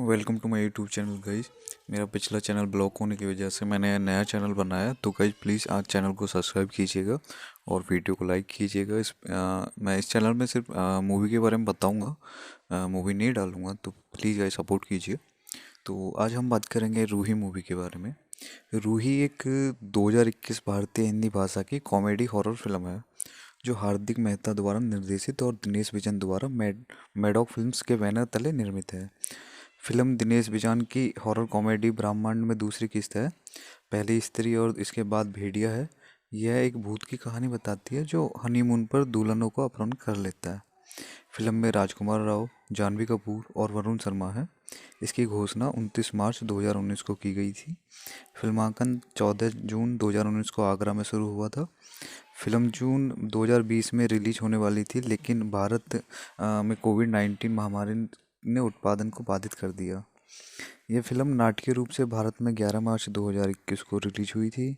Welcome to my YouTube channel guys. मेरा पिछला channel block होने की वजह से मैंने नया चैनल बनाया, तो गाइज प्लीज़ आज चैनल को सब्सक्राइब कीजिएगा और वीडियो को लाइक कीजिएगा। मैं इस चैनल में सिर्फ मूवी के बारे में बताऊंगा, मूवी नहीं डालूंगा, तो प्लीज़ गाइज सपोर्ट कीजिए। तो आज हम बात करेंगे रूही मूवी के बारे में। रूही एक 2021 भारतीय हिंदी भाषा की कॉमेडी हॉरर फिल्म है जो हार्दिक मेहता द्वारा निर्देशित और दिनेश विजन द्वारा मैडॉक फिल्म्स के बैनर तले निर्मित है। फिल्म दिनेश विजन की हॉरर कॉमेडी ब्रह्मांड में दूसरी किस्त है। पहली स्त्री और इसके बाद भेड़िया है। यह एक भूत की कहानी बताती है जो हनीमून पर दुल्हनों को अपहरण कर लेता है। फिल्म में राजकुमार राव, जानवी कपूर और वरुण शर्मा है। इसकी घोषणा 29 मार्च 2019 को की गई थी। फिल्मांकन 14 जून 2019 को आगरा में शुरू हुआ था। फिल्म जून 2020 में रिलीज होने वाली थी, लेकिन भारत में कोविड-19 महामारी ने उत्पादन को बाधित कर दिया। यह फिल्म नाटकीय रूप से भारत में 11 मार्च 2021 को रिलीज हुई थी।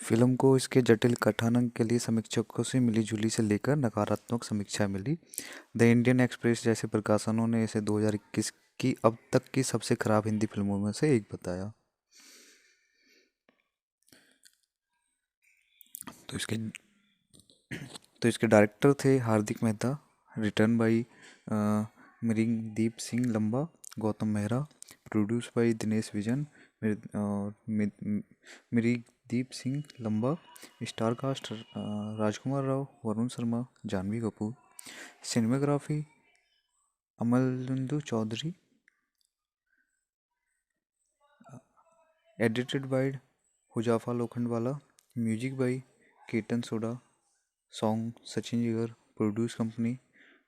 फिल्म को इसके जटिल कथानक के लिए समीक्षकों से मिली-जुली से लेकर नकारात्मक समीक्षा मिली। द इंडियन एक्सप्रेस जैसे प्रकाशनों ने इसे 2021 की अब तक की सबसे खराब हिंदी फिल्मों में से एक बताया। तो इसके तो इसके डायरेक्टर थे Hardik Mehta. Written by मिरिंदीप Singh Lamba, Gautam Mehra. Produce by Dinesh Vijan, मिरिंदीप Singh Lamba. Star cast Rajkumar Rao, Varun Sharma, Janhvi Kapoor. Cinematography अमलुंदु Chaudhary. Edited by Huzefa Lokhandwala. Music by Ketan Sodha. Song Sachin Jigar. Produce company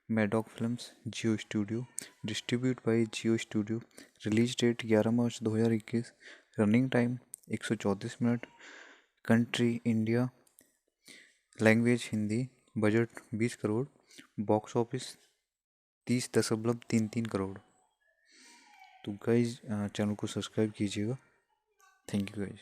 Maddock films, Jio studio. Distribute by Jio studio. Release date 11 March 2021। Running time 134 minute. Country India. Language Hindi. Budget 20 crore. Box office 30.33 crore. तो guys channel को subscribe कीजिएगा। Thank you guys.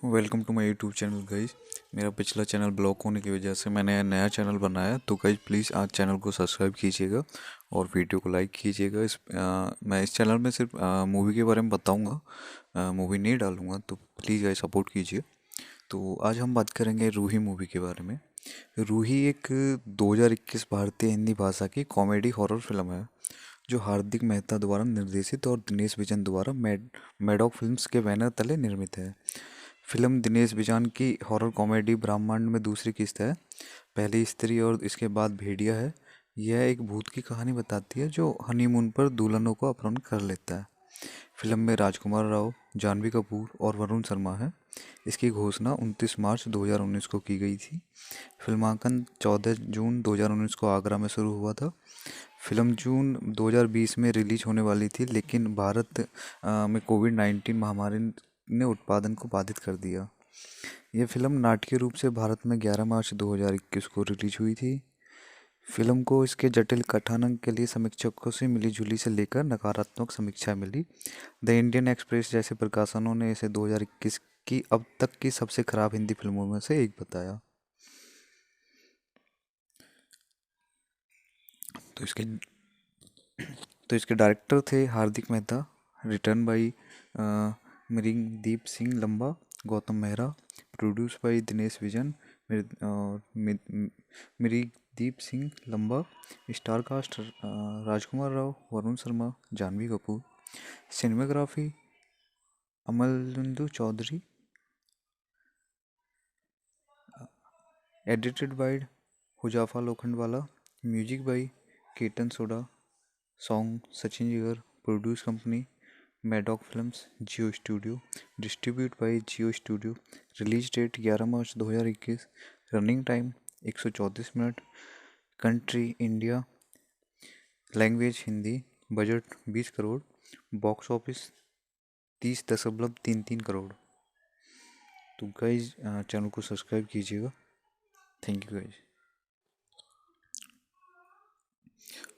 Welcome to my YouTube channel guys. मेरा पिछला channel block होने की वजह से मैंने नया चैनल बनाया, तो गाइज प्लीज़ आज चैनल को सब्सक्राइब कीजिएगा और वीडियो को लाइक कीजिएगा। मैं इस चैनल में सिर्फ मूवी के बारे में बताऊंगा, मूवी नहीं डालूंगा, तो प्लीज़ गाइज सपोर्ट कीजिए। तो आज हम बात करेंगे रूही मूवी के बारे में। रूही एक 2021 भारतीय हिंदी भाषा की कॉमेडी हॉरर फिल्म है जो हार्दिक मेहता द्वारा निर्देशित और दिनेश विजन द्वारा मैडॉक फिल्म्स के बैनर तले निर्मित है। फिल्म दिनेश विजन की हॉरर कॉमेडी ब्रह्मांड में दूसरी किस्त है। पहली स्त्री और इसके बाद भेड़िया है। यह एक भूत की कहानी बताती है जो हनीमून पर दुल्हनों को अपहरण कर लेता है। फिल्म में राजकुमार राव, जानवी कपूर और वरुण शर्मा है। इसकी घोषणा 29 मार्च 2019 को की गई थी। फिल्मांकन 14 जून 2019 को आगरा में शुरू हुआ था। फिल्म जून 2020 में रिलीज होने वाली थी, लेकिन भारत में कोविड-19 महामारी ने उत्पादन को बाधित कर दिया। यह फिल्म नाटकीय रूप से भारत में 11 मार्च 2021 को रिलीज हुई थी। फिल्म को इसके जटिल कथानक के लिए समीक्षकों से मिली-जुली से लेकर नकारात्मक समीक्षा मिली। द इंडियन एक्सप्रेस जैसे प्रकाशनों ने इसे 2021 की अब तक की सबसे खराब हिंदी फिल्मों में से एक बताया। तो इसके तो इसके डायरेक्टर थे Hardik Mehta. Written by मिरिंदीप Singh Lamba, Gautam Mehra. Produce by Dinesh Vijan, मिरिंदीप Singh Lamba. Star cast Rajkumar Rao, Varun Sharma, Janhvi Kapoor. Cinematography अमलुंदु Chaudhary. Edited by Huzefa Lokhandwala. Music by Ketan Sodha. Song Sachin Jigar. Produce company Maddock films, Jio studio. Distribute by Jio studio. Release date 11 March 2021। Running time 134 minute. Country India. Language Hindi. Budget 20 crore. Box office 30.33 crore. तो guys channel को subscribe कीजिएगा। Thank you guys.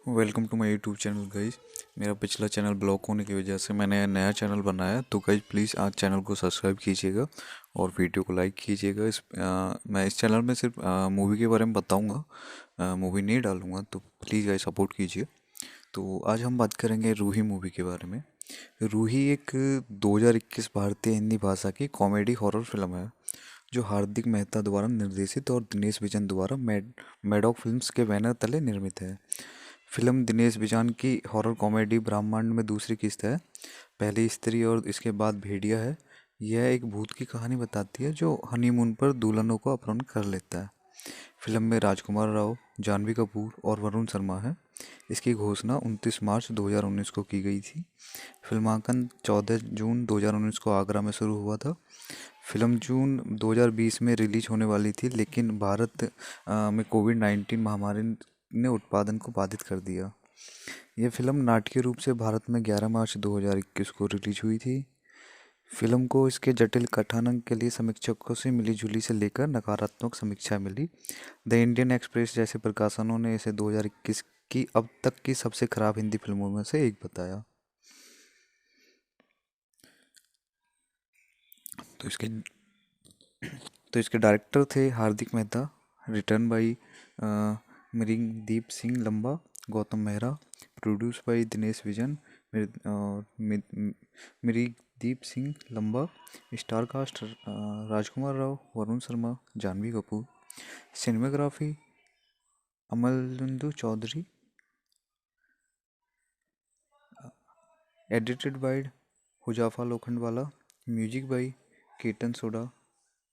Welcome to my YouTube channel guys. मेरा पिछला channel block होने की वजह से मैंने नया चैनल बनाया, तो गाइज प्लीज़ आज चैनल को सब्सक्राइब कीजिएगा और वीडियो को लाइक कीजिएगा। मैं इस चैनल में सिर्फ मूवी के बारे में बताऊंगा, मूवी नहीं डालूंगा, तो प्लीज़ गाइज सपोर्ट कीजिए। तो आज हम बात करेंगे रूही मूवी के बारे में। रूही एक 2021 भारतीय हिंदी भाषा की कॉमेडी हॉरर फिल्म है जो हार्दिक मेहता द्वारा निर्देशित और दिनेश विजन द्वारा मैडॉक फिल्म्स के बैनर तले निर्मित है। फिल्म दिनेश विजन की हॉरर कॉमेडी ब्रह्मांड में दूसरी किस्त है। पहली स्त्री और इसके बाद भेड़िया है। यह एक भूत की कहानी बताती है जो हनीमून पर दुल्हनों को अपहरण कर लेता है। फिल्म में राजकुमार राव, जानवी कपूर और वरुण शर्मा है। इसकी घोषणा 29 मार्च 2019 को की गई थी। फिल्मांकन 14 जून 2019 को आगरा में शुरू हुआ था। फिल्म जून 2020 में रिलीज होने वाली थी, लेकिन भारत में कोविड-19 महामारी ने उत्पादन को बाधित कर दिया। यह फिल्म नाटकीय रूप से भारत में 11 मार्च 2021 को रिलीज हुई थी। फिल्म को इसके जटिल कथानक के लिए समीक्षकों से मिली-जुली से लेकर नकारात्मक समीक्षा मिली। द इंडियन एक्सप्रेस जैसे प्रकाशनों ने इसे 2021 की अब तक की सबसे खराब हिंदी फिल्मों में से एक बताया। तो इसके तो इसके डायरेक्टर थे Hardik Mehta. Written by Mrigdeep Singh Lamba, Gautam Mehra. Produce by Dinesh Vijan, Mrigdeep Singh Lamba. Star cast Rajkumar Rao, Varun Sharma, Janhvi Kapoor. Cinematography Amalendu Chaudhary. Edited by Huzefa Lokhandwala. Music by Ketan Sodha.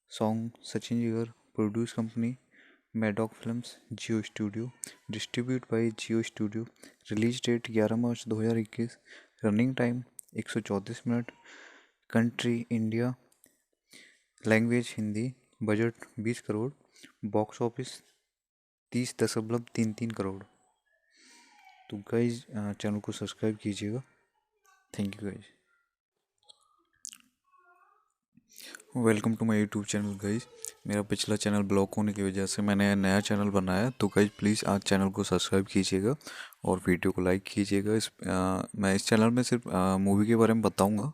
Song Sachin Jigar. Produce company Maddock films, Jio studio. Distribute by Jio studio. Release date 11 March 2021। Running time 134 minute. Country India. Language Hindi. Budget 20 crore. Box office 30.33 crore. तो guys channel को subscribe कीजिएगा। Thank you guys. Welcome to my YouTube channel guys. मेरा पिछला channel block होने की वजह से मैंने नया चैनल बनाया, तो गाइज प्लीज़ आज चैनल को सब्सक्राइब कीजिएगा और वीडियो को लाइक कीजिएगा। मैं इस चैनल में सिर्फ मूवी के बारे में बताऊंगा,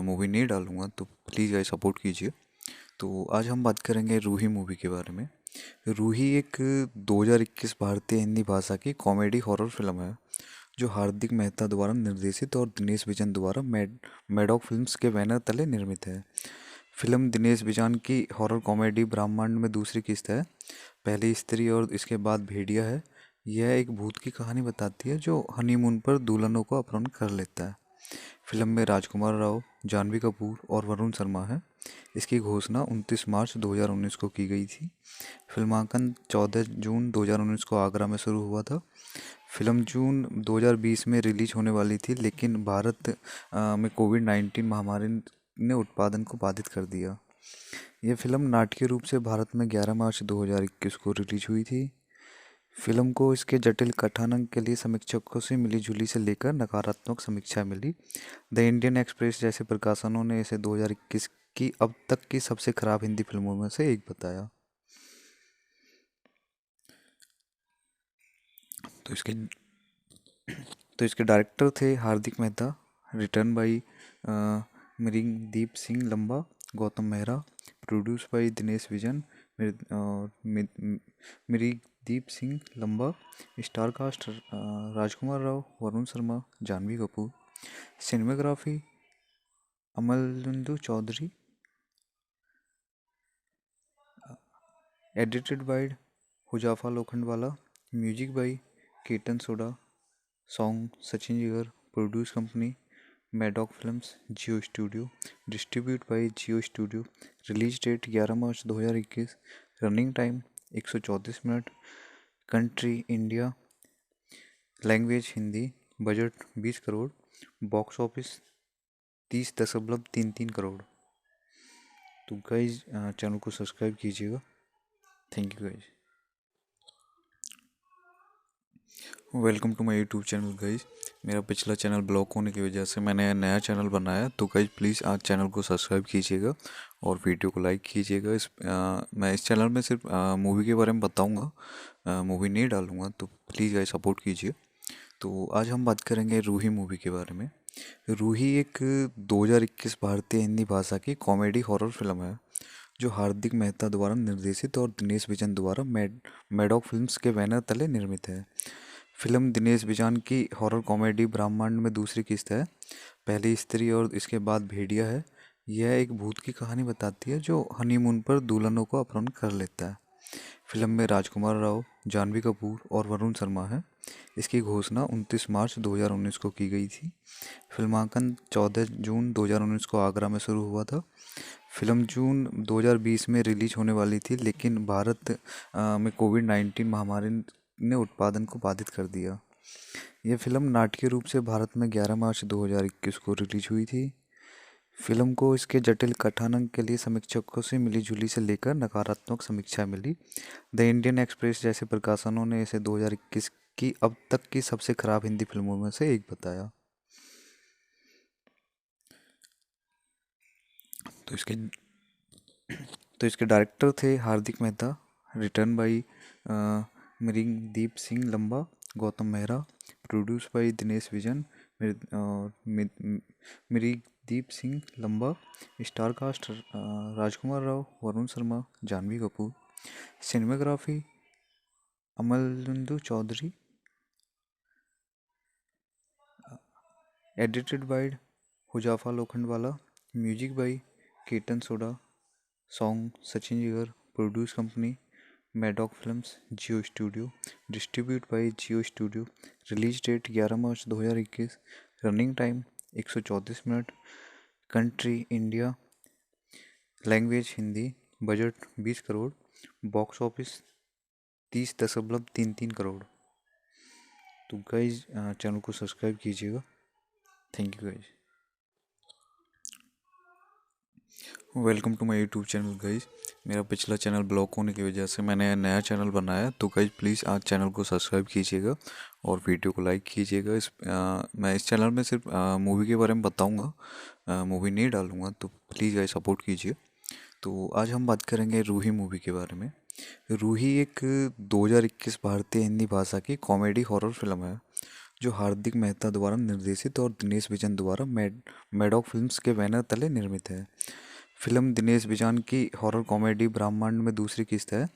मूवी नहीं डालूंगा, तो प्लीज़ गाइज सपोर्ट कीजिए। तो आज हम बात करेंगे रूही मूवी के बारे में। रूही एक 2021 भारतीय हिंदी भाषा की कॉमेडी हॉरर फिल्म है जो हार्दिक मेहता द्वारा निर्देशित और दिनेश विजन द्वारा मैडॉक फिल्म्स के बैनर तले निर्मित है। फिल्म दिनेश विजन की हॉरर कॉमेडी ब्रह्मांड में दूसरी किस्त है। पहली स्त्री और इसके बाद भेड़िया है। यह एक भूत की कहानी बताती है जो हनीमून पर दुल्हनों को अपहरण कर लेता है। फिल्म में राजकुमार राव, जानवी कपूर और वरुण शर्मा है। इसकी घोषणा 29 मार्च 2019 को की गई थी। फिल्मांकन 14 जून 2019 को आगरा में शुरू हुआ था। फिल्म जून 2020 में रिलीज होने वाली थी, लेकिन भारत में कोविड-19 महामारी ने उत्पादन को बाधित कर दिया। यह फिल्म नाटकीय रूप से भारत में 11 मार्च 2021 को रिलीज हुई थी। फिल्म को इसके जटिल कथानक के लिए समीक्षकों से मिली-जुली से लेकर नकारात्मक समीक्षा मिली। द इंडियन एक्सप्रेस जैसे प्रकाशनों ने इसे 2021 की अब तक की सबसे खराब हिंदी फिल्मों में से एक बताया। तो इसके डायरेक्टर थे Hardik Mehta. Written by Mrigdeep Singh Lamba, Gautam Mehra. Produce by Dinesh Vijan, Mrigdeep Singh Lamba. Star cast Rajkumar Rao, Varun Sharma, Janhvi Kapoor. Cinematography Amalendu Chaudhary. Edited by Huzefa Lokhandwala. Music by Ketan Sodha. Song Sachin Jigar. Produce company Maddock films, Jio studio. Distribute by Jio studio. Release date 11 March 2021। Running time 134 minute. Country India. Language Hindi. Budget 20 crore. Box office 30.33 crore. तो guys channel को subscribe कीजिएगा। Thank you guys. Welcome to my YouTube channel guys. मेरा पिछला channel block होने की वजह से मैंने नया चैनल बनाया, तो गाइज प्लीज़ आज चैनल को सब्सक्राइब कीजिएगा और वीडियो को लाइक कीजिएगा। मैं इस चैनल में सिर्फ मूवी के बारे में बताऊंगा, मूवी नहीं डालूंगा, तो प्लीज़ गाइज सपोर्ट कीजिए। तो आज हम बात करेंगे रूही मूवी के बारे में। रूही एक 2021 भारतीय हिंदी भाषा की कॉमेडी हॉरर फिल्म है जो हार्दिक मेहता द्वारा निर्देशित और दिनेश विजन द्वारा मैडॉक फिल्म्स के बैनर तले निर्मित है। फिल्म दिनेश बिजान की हॉरर कॉमेडी ब्रह्मांड में दूसरी किस्त है। पहली स्त्री और इसके बाद भेड़िया है। यह एक भूत की कहानी बताती है जो हनीमून पर दुल्हनों को अपहरण कर लेता है। फिल्म में राजकुमार राव, जानवी कपूर और वरुण शर्मा है। इसकी घोषणा 29 मार्च 2019 को की गई थी। फिल्मांकन 14 जून 2019 को आगरा में शुरू हुआ था। फिल्म जून 2020 में रिलीज होने वाली थी, लेकिन भारत में कोविड-19 महामारी ने उत्पादन को बाधित कर दिया। यह फिल्म नाटकीय रूप से भारत में 11 मार्च 2021 को रिलीज हुई थी। फिल्म को इसके जटिल कथानक के लिए समीक्षकों से मिली-जुली से लेकर नकारात्मक समीक्षा मिली। द इंडियन एक्सप्रेस जैसे प्रकाशनों ने इसे 2021 की अब तक की सबसे खराब हिंदी फिल्मों में से एक बताया। तो इसके तो इसके डायरेक्टर थे Hardik Mehta. Written by Mrigdeep Singh Lamba, Gautam Mehra. Produce by Dinesh Vijan, Mrigdeep Singh Lamba. Star cast Rajkumar Rao, Varun Sharma, Janhvi Kapoor. Cinematography अमलुंदु Chaudhary. Edited by Huzefa Lokhandwala. Music by Ketan Sodha. Song Sachin Jigar. Produce company Maddock films, Jio studio. Distribute by Jio studio. Release date 11 March 2021। Running time 134 minute. Country India. Language Hindi. Budget 20 crore. Box office 30.33 crore. तो guys channel को subscribe कीजिएगा। Thank you guys. Welcome to my YouTube channel guys. मेरा पिछला channel block होने की वजह से मैंने नया चैनल बनाया, तो गाइज प्लीज़ आज चैनल को सब्सक्राइब कीजिएगा और वीडियो को लाइक कीजिएगा। मैं इस चैनल में सिर्फ मूवी के बारे में बताऊंगा, मूवी नहीं डालूंगा, तो प्लीज़ गाइज सपोर्ट कीजिए। तो आज हम बात करेंगे रूही मूवी के बारे में। रूही एक 2021 भारतीय हिंदी भाषा की कॉमेडी हॉरर फिल्म है जो हार्दिक मेहता द्वारा निर्देशित और दिनेश विजन द्वारा मैडॉक फिल्म्स के बैनर तले निर्मित है। फिल्म दिनेश बिजान की हॉरर कॉमेडी ब्रह्मांड में दूसरी किस्त है।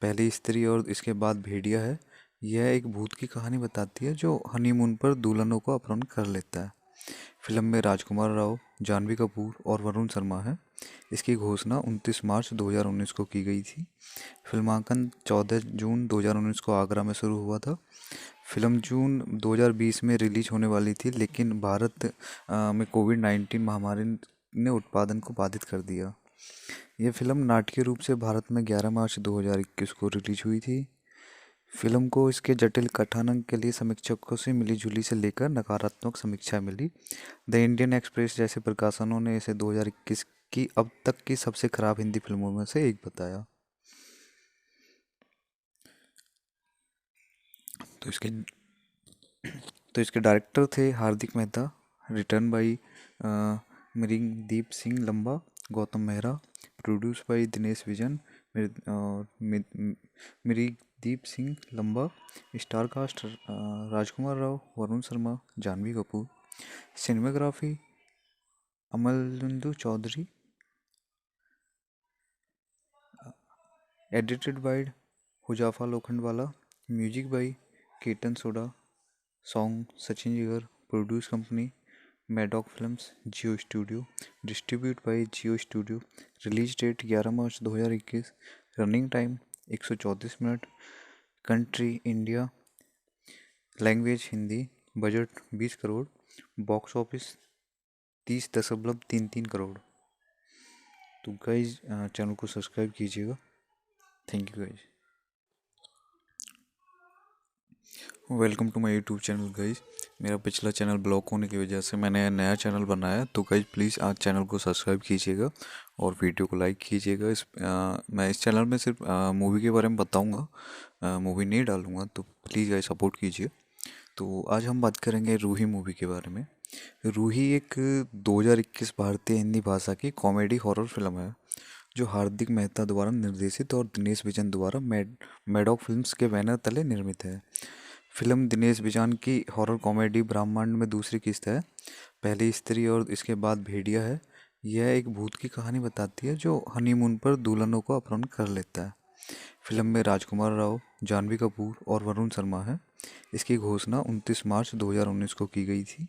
पहली स्त्री और इसके बाद भेड़िया है। यह एक भूत की कहानी बताती है जो हनीमून पर दुल्हनों को अपहरण कर लेता है। फिल्म में राजकुमार राव, जानवी कपूर और वरुण शर्मा है। इसकी घोषणा 29 मार्च 2019 को की गई थी। फिल्मांकन 14 जून 2019 को आगरा में शुरू हुआ था। फिल्म जून 2020 में रिलीज होने वाली थी, लेकिन भारत में कोविड-19 महामारी ने उत्पादन को बाधित कर दिया। यह फिल्म नाटकीय रूप से भारत में 11 मार्च 2021 को रिलीज हुई थी। फिल्म को इसके जटिल कथानक के लिए समीक्षकों से मिली-जुली से लेकर नकारात्मक समीक्षा मिली। द इंडियन एक्सप्रेस जैसे प्रकाशनों ने इसे 2021 की अब तक की सबसे खराब हिंदी फिल्मों में से एक बताया। तो इसके डायरेक्टर थे Hardik Mehta. Written by Mrigdeep Singh Lamba, Gautam Mehra. Produce by Dinesh Vijan, Mrigdeep Singh Lamba. Star cast Rajkumar Rao, Varun Sharma, Janhvi Kapoor. Cinematography अमलुंदु Chaudhary. Edited by Huzefa Lokhandwala. Music by Ketan Sodha. Song Sachin Jigar. Produce company Maddock films, Jio studio. Distribute by Jio studio. Release date 11 March 2021। Running time 134 minute. Country India. Language Hindi. Budget 20 crore. Box office 30.33 crore. तो guys channel को subscribe कीजिएगा। Thank you guys. Welcome to my YouTube channel guys. मेरा पिछला channel block होने की वजह से मैंने नया चैनल बनाया, तो गाइज प्लीज़ आज चैनल को सब्सक्राइब कीजिएगा और वीडियो को लाइक कीजिएगा। मैं इस चैनल में सिर्फ मूवी के बारे में बताऊंगा, मूवी नहीं डालूंगा, तो प्लीज़ गाइज सपोर्ट कीजिए। तो आज हम बात करेंगे रूही मूवी के बारे में। रूही एक 2021 भारतीय हिंदी भाषा की कॉमेडी हॉरर फिल्म है जो हार्दिक मेहता द्वारा निर्देशित और दिनेश विजन द्वारा मैडॉक फिल्म्स के बैनर तले निर्मित है। फिल्म दिनेश बिजान की हॉरर कॉमेडी ब्रह्मांड में दूसरी किस्त है। पहली स्त्री और इसके बाद भेड़िया है। यह एक भूत की कहानी बताती है जो हनीमून पर दुल्हनों को अपहरण कर लेता है। फिल्म में राजकुमार राव, जानवी कपूर और वरुण शर्मा है। इसकी घोषणा 29 मार्च 2019 को की गई थी।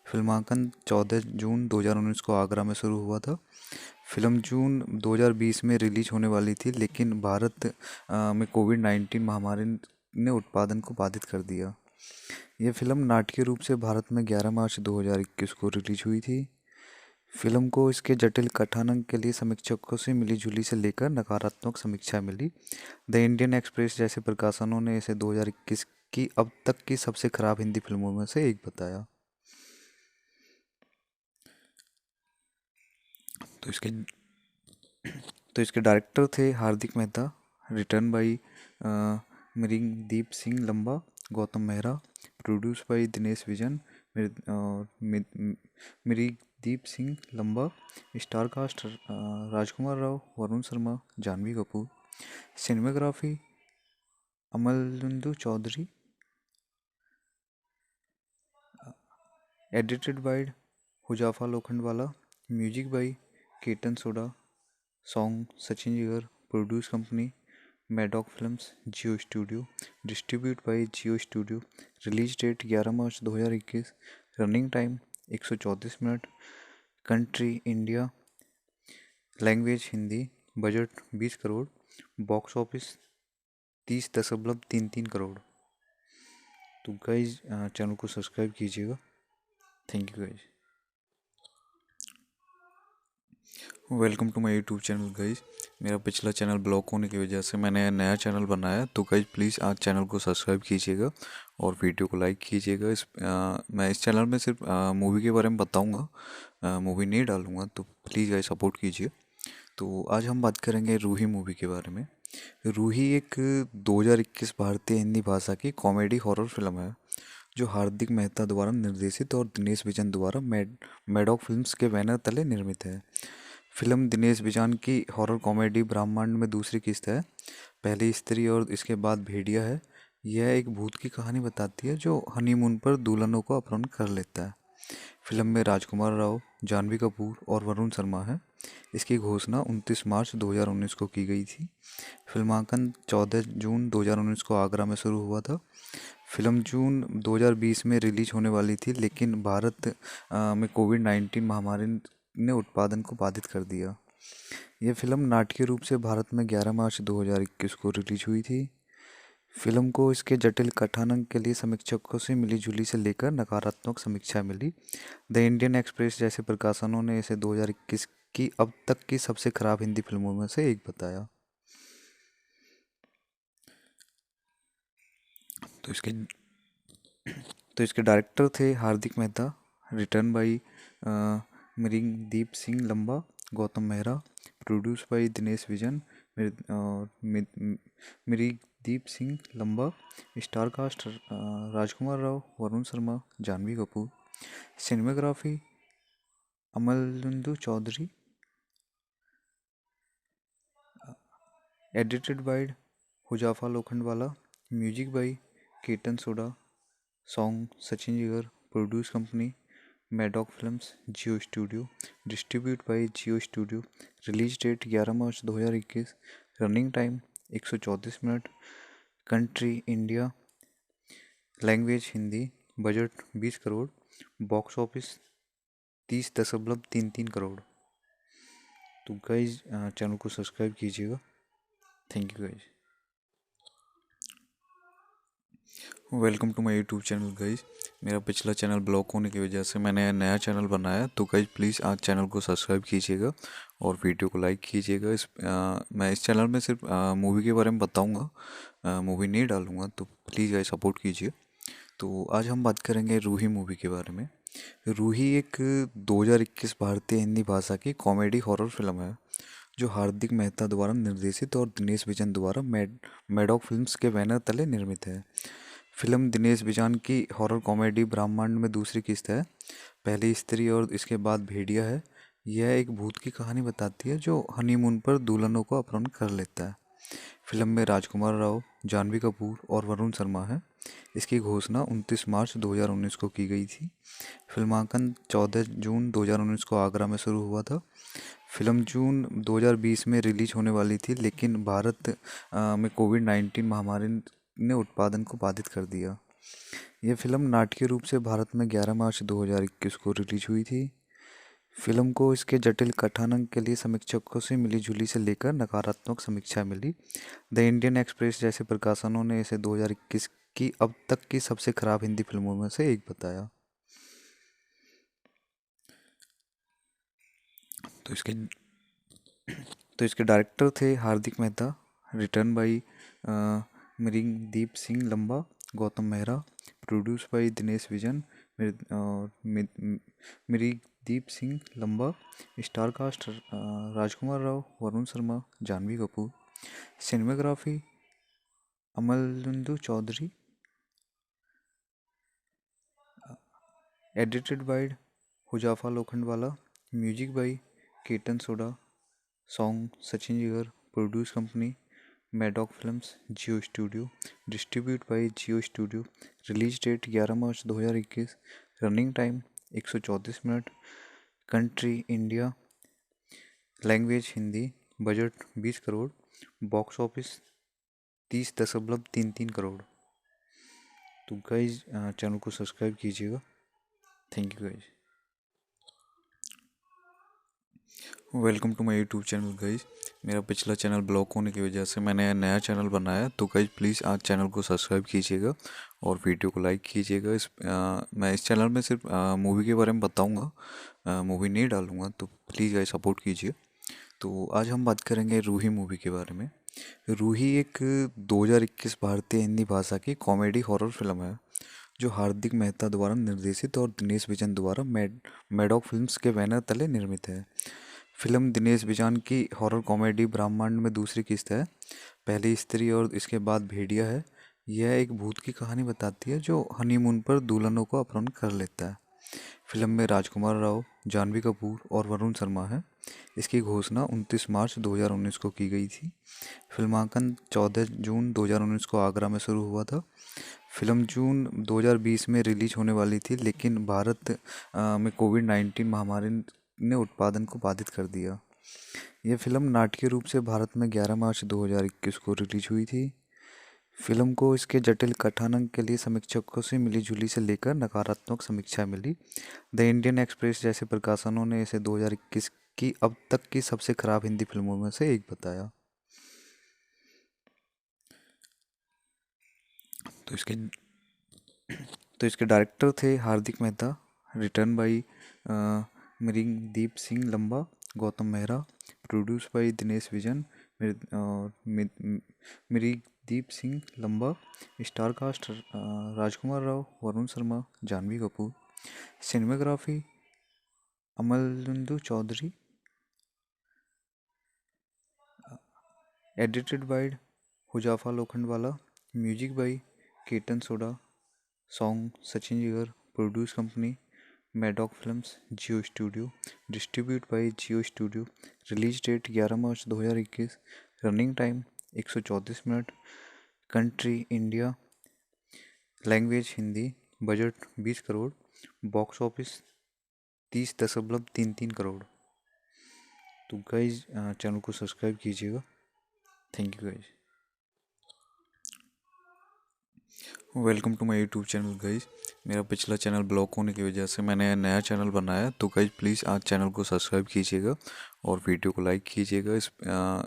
फिल्मांकन 14 जून 2019 को आगरा में शुरू हुआ था। फिल्म जून 2020 में रिलीज होने वाली थी, लेकिन भारत में कोविड-19 महामारी ने उत्पादन को बाधित कर दिया। यह फिल्म नाटकीय रूप से भारत में 11 मार्च 2021 को रिलीज हुई थी। फिल्म को इसके जटिल कथानक के लिए समीक्षकों से मिली-जुली से लेकर नकारात्मक समीक्षा मिली। द इंडियन एक्सप्रेस जैसे प्रकाशनों ने इसे 2021 की अब तक की सबसे खराब हिंदी फिल्मों में से एक बताया। तो इसके डायरेक्टर थे Hardik Mehta, written by Mrigdeep Singh Lamba, Gautam Mehra, produce by Dinesh Vijan और Mrigdeep Singh Lamba. Star cast Rajkumar Rao, Varun Sharma, Janhvi Kapoor. Cinematography अमलुंदु Chaudhary. Edited by Huzefa Lokhandwala. Music by Ketan Sodha. Song Sachin Jigar. Produce company Maddock films, Jio studio. Distribute by Jio studio. Release date 11 March 2021। Running time 134 minute. Country India. Language Hindi. Budget 20 crore. Box office 30.33 crore. तो guys channel को subscribe कीजिएगा। Thank you guys. Welcome to my YouTube channel guys. मेरा पिछला channel block होने की वजह से मैंने नया चैनल बनाया, तो गाइज प्लीज़ आज चैनल को सब्सक्राइब कीजिएगा और वीडियो को लाइक कीजिएगा। मैं इस चैनल में सिर्फ मूवी के बारे में बताऊंगा, मूवी नहीं डालूंगा, तो प्लीज़ गाइज सपोर्ट कीजिए। तो आज हम बात करेंगे रूही मूवी के बारे में। रूही एक 2021 भारतीय हिंदी भाषा की कॉमेडी हॉरर फिल्म है जो हार्दिक मेहता द्वारा निर्देशित और दिनेश विजन द्वारा मैडॉक फिल्म्स के बैनर तले निर्मित है। फिल्म दिनेश विजन की हॉरर कॉमेडी ब्रह्मांड में दूसरी किस्त है। पहली स्त्री और इसके बाद भेड़िया है। यह एक भूत की कहानी बताती है जो हनीमून पर दुल्हनों को अपहरण कर लेता है। फिल्म में राजकुमार राव, जानवी कपूर और वरुण शर्मा है। इसकी घोषणा 29 मार्च 2019 को की गई थी। फिल्मांकन 14 जून 2019 को आगरा में शुरू हुआ था। फिल्म जून 2020 में रिलीज होने वाली थी, लेकिन भारत में कोविड-19 महामारी ने उत्पादन को बाधित कर दिया। यह फिल्म नाटकीय रूप से भारत में 11 मार्च 2021 को रिलीज हुई थी। फिल्म को इसके जटिल कथानक के लिए समीक्षकों से मिली-जुली से लेकर नकारात्मक समीक्षा मिली। द इंडियन एक्सप्रेस जैसे प्रकाशनों ने इसे 2021 की अब तक की सबसे खराब हिंदी फिल्मों में से एक बताया। तो इसके डायरेक्टर थे Hardik Mehta, written by Mrigdeep Singh Lamba, Gautam Mehra, produce by Dinesh Vijan और Mrigdeep Singh Lamba. Star cast Rajkumar Rao, Varun Sharma, Janhvi Kapoor. Cinematography अमलुंदु Chaudhary. Edited by Huzefa Lokhandwala. Music by Ketan Sodha. Song Sachin Jigar. Produce company Maddock films, Jio studio. Distribute by Jio studio. Release date 11 March 2021। Running time 134 minute. Country India. Language Hindi. Budget 20 crore. Box office 30.33 crore. तो guys channel को subscribe कीजिएगा। Thank you guys. Welcome to my YouTube channel guys. मेरा पिछला channel block होने की वजह से मैंने नया चैनल बनाया, तो गाइज प्लीज़ आज चैनल को सब्सक्राइब कीजिएगा और वीडियो को लाइक कीजिएगा। मैं इस चैनल में सिर्फ मूवी के बारे में बताऊंगा, मूवी नहीं डालूंगा, तो प्लीज़ गाइज सपोर्ट कीजिए। तो आज हम बात करेंगे रूही मूवी के बारे में। रूही एक 2021 भारतीय हिंदी भाषा की कॉमेडी हॉरर फिल्म है जो हार्दिक मेहता द्वारा निर्देशित और दिनेश विजन द्वारा मैडॉक फिल्म्स के बैनर तले निर्मित है। फिल्म दिनेश विजन की हॉरर कॉमेडी ब्रह्मांड में दूसरी किस्त है। पहली स्त्री और इसके बाद भेड़िया है। यह एक भूत की कहानी बताती है जो हनीमून पर दुल्हनों को अपहरण कर लेता है। फिल्म में राजकुमार राव, जानवी कपूर और वरुण शर्मा है। इसकी घोषणा 29 मार्च 2019 को की गई थी। फिल्मांकन 14 जून 2019 को आगरा में शुरू हुआ था। फिल्म जून 2020 में रिलीज होने वाली थी, लेकिन भारत में कोविड-19 महामारी ने उत्पादन को बाधित कर दिया। यह फिल्म नाटकीय रूप से भारत में 11 मार्च 2021 को रिलीज हुई थी। फिल्म को इसके जटिल कथानक के लिए समीक्षकों से मिली-जुली से लेकर नकारात्मक समीक्षा मिली। द इंडियन एक्सप्रेस जैसे प्रकाशनों ने इसे 2021 की अब तक की सबसे खराब हिंदी फिल्मों में से एक बताया। तो इसके डायरेक्टर थे Hardik Mehta. Written by Mrigdeep Singh Lamba, Gautam Mehra. Produce by Dinesh Vijan और Mrigdeep Singh Lamba. Star cast Rajkumar Rao, Varun Sharma, Janhvi Kapoor. Cinematography Amalendu Chaudhary. Edited by Huzefa Lokhandwala. Music by Ketan Sodha. Song Sachin Jigar. Produce company Maddock films, Jio studio. Distribute by Jio studio. Release date 11 March 2021। Running time 134 minute. Country India. Language Hindi. Budget 20 crore. Box office 30.33 crore. तो guys channel को subscribe कीजिएगा। Thank you guys. Welcome to my YouTube channel guys. मेरा पिछला channel block होने की वजह से मैंने नया चैनल बनाया, तो गाइज प्लीज़ आज चैनल को सब्सक्राइब कीजिएगा और वीडियो को लाइक कीजिएगा। मैं इस चैनल में सिर्फ मूवी के बारे में बताऊंगा, मूवी नहीं डालूंगा, तो प्लीज़ गाइज सपोर्ट कीजिए। तो आज हम बात करेंगे रूही मूवी के बारे में। रूही एक 2021 भारतीय हिंदी भाषा की कॉमेडी हॉरर फिल्म है जो हार्दिक मेहता द्वारा निर्देशित और दिनेश विजन द्वारा मैडॉक फिल्म्स के बैनर तले निर्मित है। फिल्म दिनेश विजन की हॉरर कॉमेडी ब्रह्मांड में दूसरी किस्त है। पहली स्त्री और इसके बाद भेड़िया है। यह एक भूत की कहानी बताती है जो हनीमून पर दुल्हनों को अपहरण कर लेता है। फिल्म में राजकुमार राव, जानवी कपूर और वरुण शर्मा है। इसकी घोषणा 29 मार्च 2019 को की गई थी। फिल्मांकन 14 जून 2019 को आगरा में शुरू हुआ था। फिल्म जून 2020 में रिलीज होने वाली थी, लेकिन भारत में कोविड-19 महामारी ने उत्पादन को बाधित कर दिया। यह फिल्म नाटकीय रूप से भारत में 11 मार्च 2021 को रिलीज हुई थी। फिल्म को इसके जटिल कथानक के लिए समीक्षकों से मिली-जुली से लेकर नकारात्मक समीक्षा मिली। द इंडियन एक्सप्रेस जैसे प्रकाशनों ने इसे 2021 की अब तक की सबसे खराब हिंदी फिल्मों में से एक बताया। तो इसके डायरेक्टर थे Hardik Mehta. Written by Mrigdeep Singh Lamba, Gautam Mehra. Produce by Dinesh Vijan और Mrigdeep Singh Lamba. Star cast Rajkumar Rao, Varun Sharma, Janhvi Kapoor. Cinematography Amalendu Chaudhary. Edited by Huzefa Lokhandwala. Music by Ketan Sodha. Song Sachin Jigar. Produce company Maddock films, Jio studio. Distribute by Jio studio. Release date 11 March 2021। Running time 134 minute. Country India. Language Hindi. Budget 20 crore. Box office 30.33 crore. तो guys channel को subscribe कीजिएगा। Thank you guys. Welcome to my YouTube channel guys. मेरा पिछला channel block होने की वजह से मैंने नया चैनल बनाया, तो गाइज प्लीज़ आज चैनल को सब्सक्राइब कीजिएगा और वीडियो को लाइक कीजिएगा।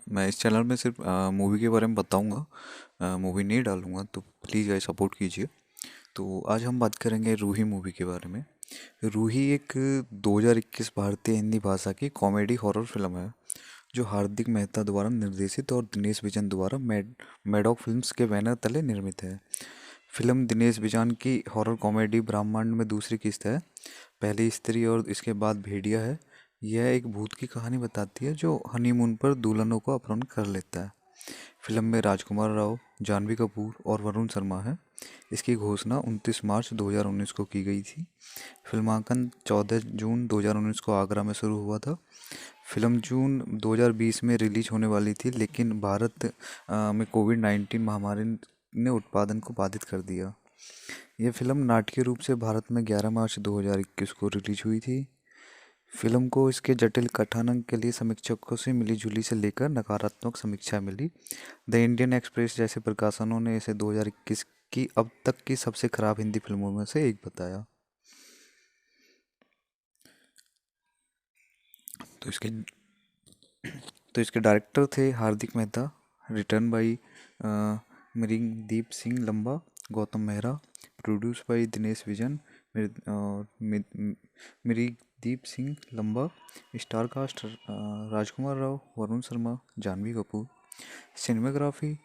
मैं इस चैनल में सिर्फ मूवी के बारे में बताऊंगा, मूवी नहीं डालूंगा, तो प्लीज़ गाइज सपोर्ट कीजिए। तो आज हम बात करेंगे रूही मूवी के बारे में। रूही एक 2021 भारतीय हिंदी भाषा की कॉमेडी हॉरर फिल्म है जो हार्दिक मेहता द्वारा निर्देशित और दिनेश विजन द्वारा मैडॉक फिल्म्स के बैनर तले निर्मित है। फिल्म दिनेश विजन की हॉरर कॉमेडी ब्रह्मांड में दूसरी किस्त है। पहली स्त्री और इसके बाद भेड़िया है। यह एक भूत की कहानी बताती है जो हनीमून पर दुल्हनों को अपहरण कर लेता है। फिल्म में राजकुमार राव, जानवी कपूर और वरुण शर्मा है। इसकी घोषणा 29 मार्च 2019 को की गई थी। फिल्मांकन 14 जून 2019 को आगरा में शुरू हुआ था। फिल्म जून 2020 में रिलीज होने वाली थी, लेकिन भारत में कोविड-19 महामारी ने उत्पादन को बाधित कर दिया। यह फिल्म नाटकीय रूप से भारत में 11 मार्च 2021 को रिलीज हुई थी। फिल्म को इसके जटिल कथानक के लिए समीक्षकों से मिली-जुली से लेकर नकारात्मक समीक्षा मिली। द इंडियन एक्सप्रेस जैसे प्रकाशनों ने इसे 2021 की अब तक की सबसे खराब हिंदी फिल्मों में से एक बताया। तो इसके तो इसके डायरेक्टर थे Hardik Mehta. Written by Mrigdeep Singh Lamba, Gautam Mehra. Produce by Dinesh Vijan, Mrigdeep Singh Lamba. Star cast Rajkumar Rao, Varun Sharma, Janhvi Kapoor. Cinematography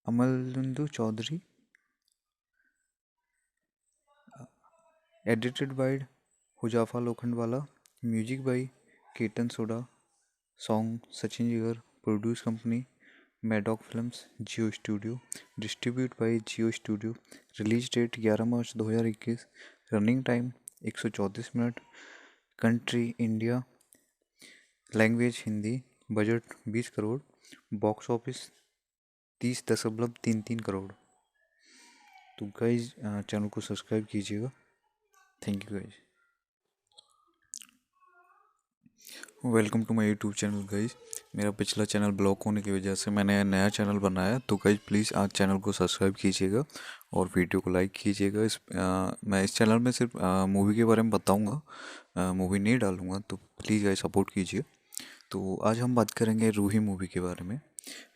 Amalendu Chaudhary. Edited by Huzefa Lokhandwala. Music by Ketan Sodha. Song Sachin Jigar. Produce company Maddock films, Jio studio. Distribute by Jio studio. Release date 11 March 2021। Running time 134 minute. Country India. Language Hindi. Budget 20 crore. Box office 30.33 crore. तो guys channel को subscribe कीजिएगा। Thank you guys. Welcome to my YouTube channel guys. मेरा पिछला channel block होने की वजह से मैंने नया चैनल बनाया, तो गाइज प्लीज़ आज चैनल को सब्सक्राइब कीजिएगा और वीडियो को लाइक कीजिएगा। मैं इस चैनल में सिर्फ मूवी के बारे में बताऊंगा, मूवी नहीं डालूंगा, तो प्लीज़ गाइज सपोर्ट कीजिए। तो आज हम बात करेंगे रूही मूवी के बारे में।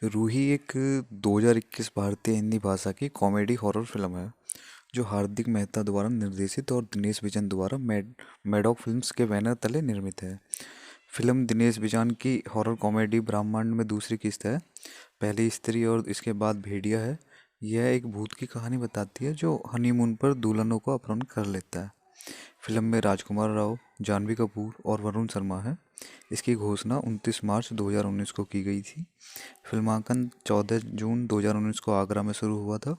रूही एक 2021 भारतीय हिंदी भाषा की कॉमेडी हॉरर फिल्म है जो हार्दिक मेहता द्वारा निर्देशित और दिनेश विजन द्वारा मैडॉक फिल्म्स के बैनर तले निर्मित है। फिल्म दिनेश विजन की हॉरर कॉमेडी ब्रह्मांड में दूसरी किस्त है। पहली स्त्री और इसके बाद भेड़िया है। यह एक भूत की कहानी बताती है जो हनीमून पर दुल्हनों को अपहरण कर लेता है। फिल्म में राजकुमार राव, जानवी कपूर और वरुण शर्मा है। इसकी घोषणा 29 मार्च 2019 को की गई थी। फिल्मांकन 14 जून 2019 को आगरा में शुरू हुआ था।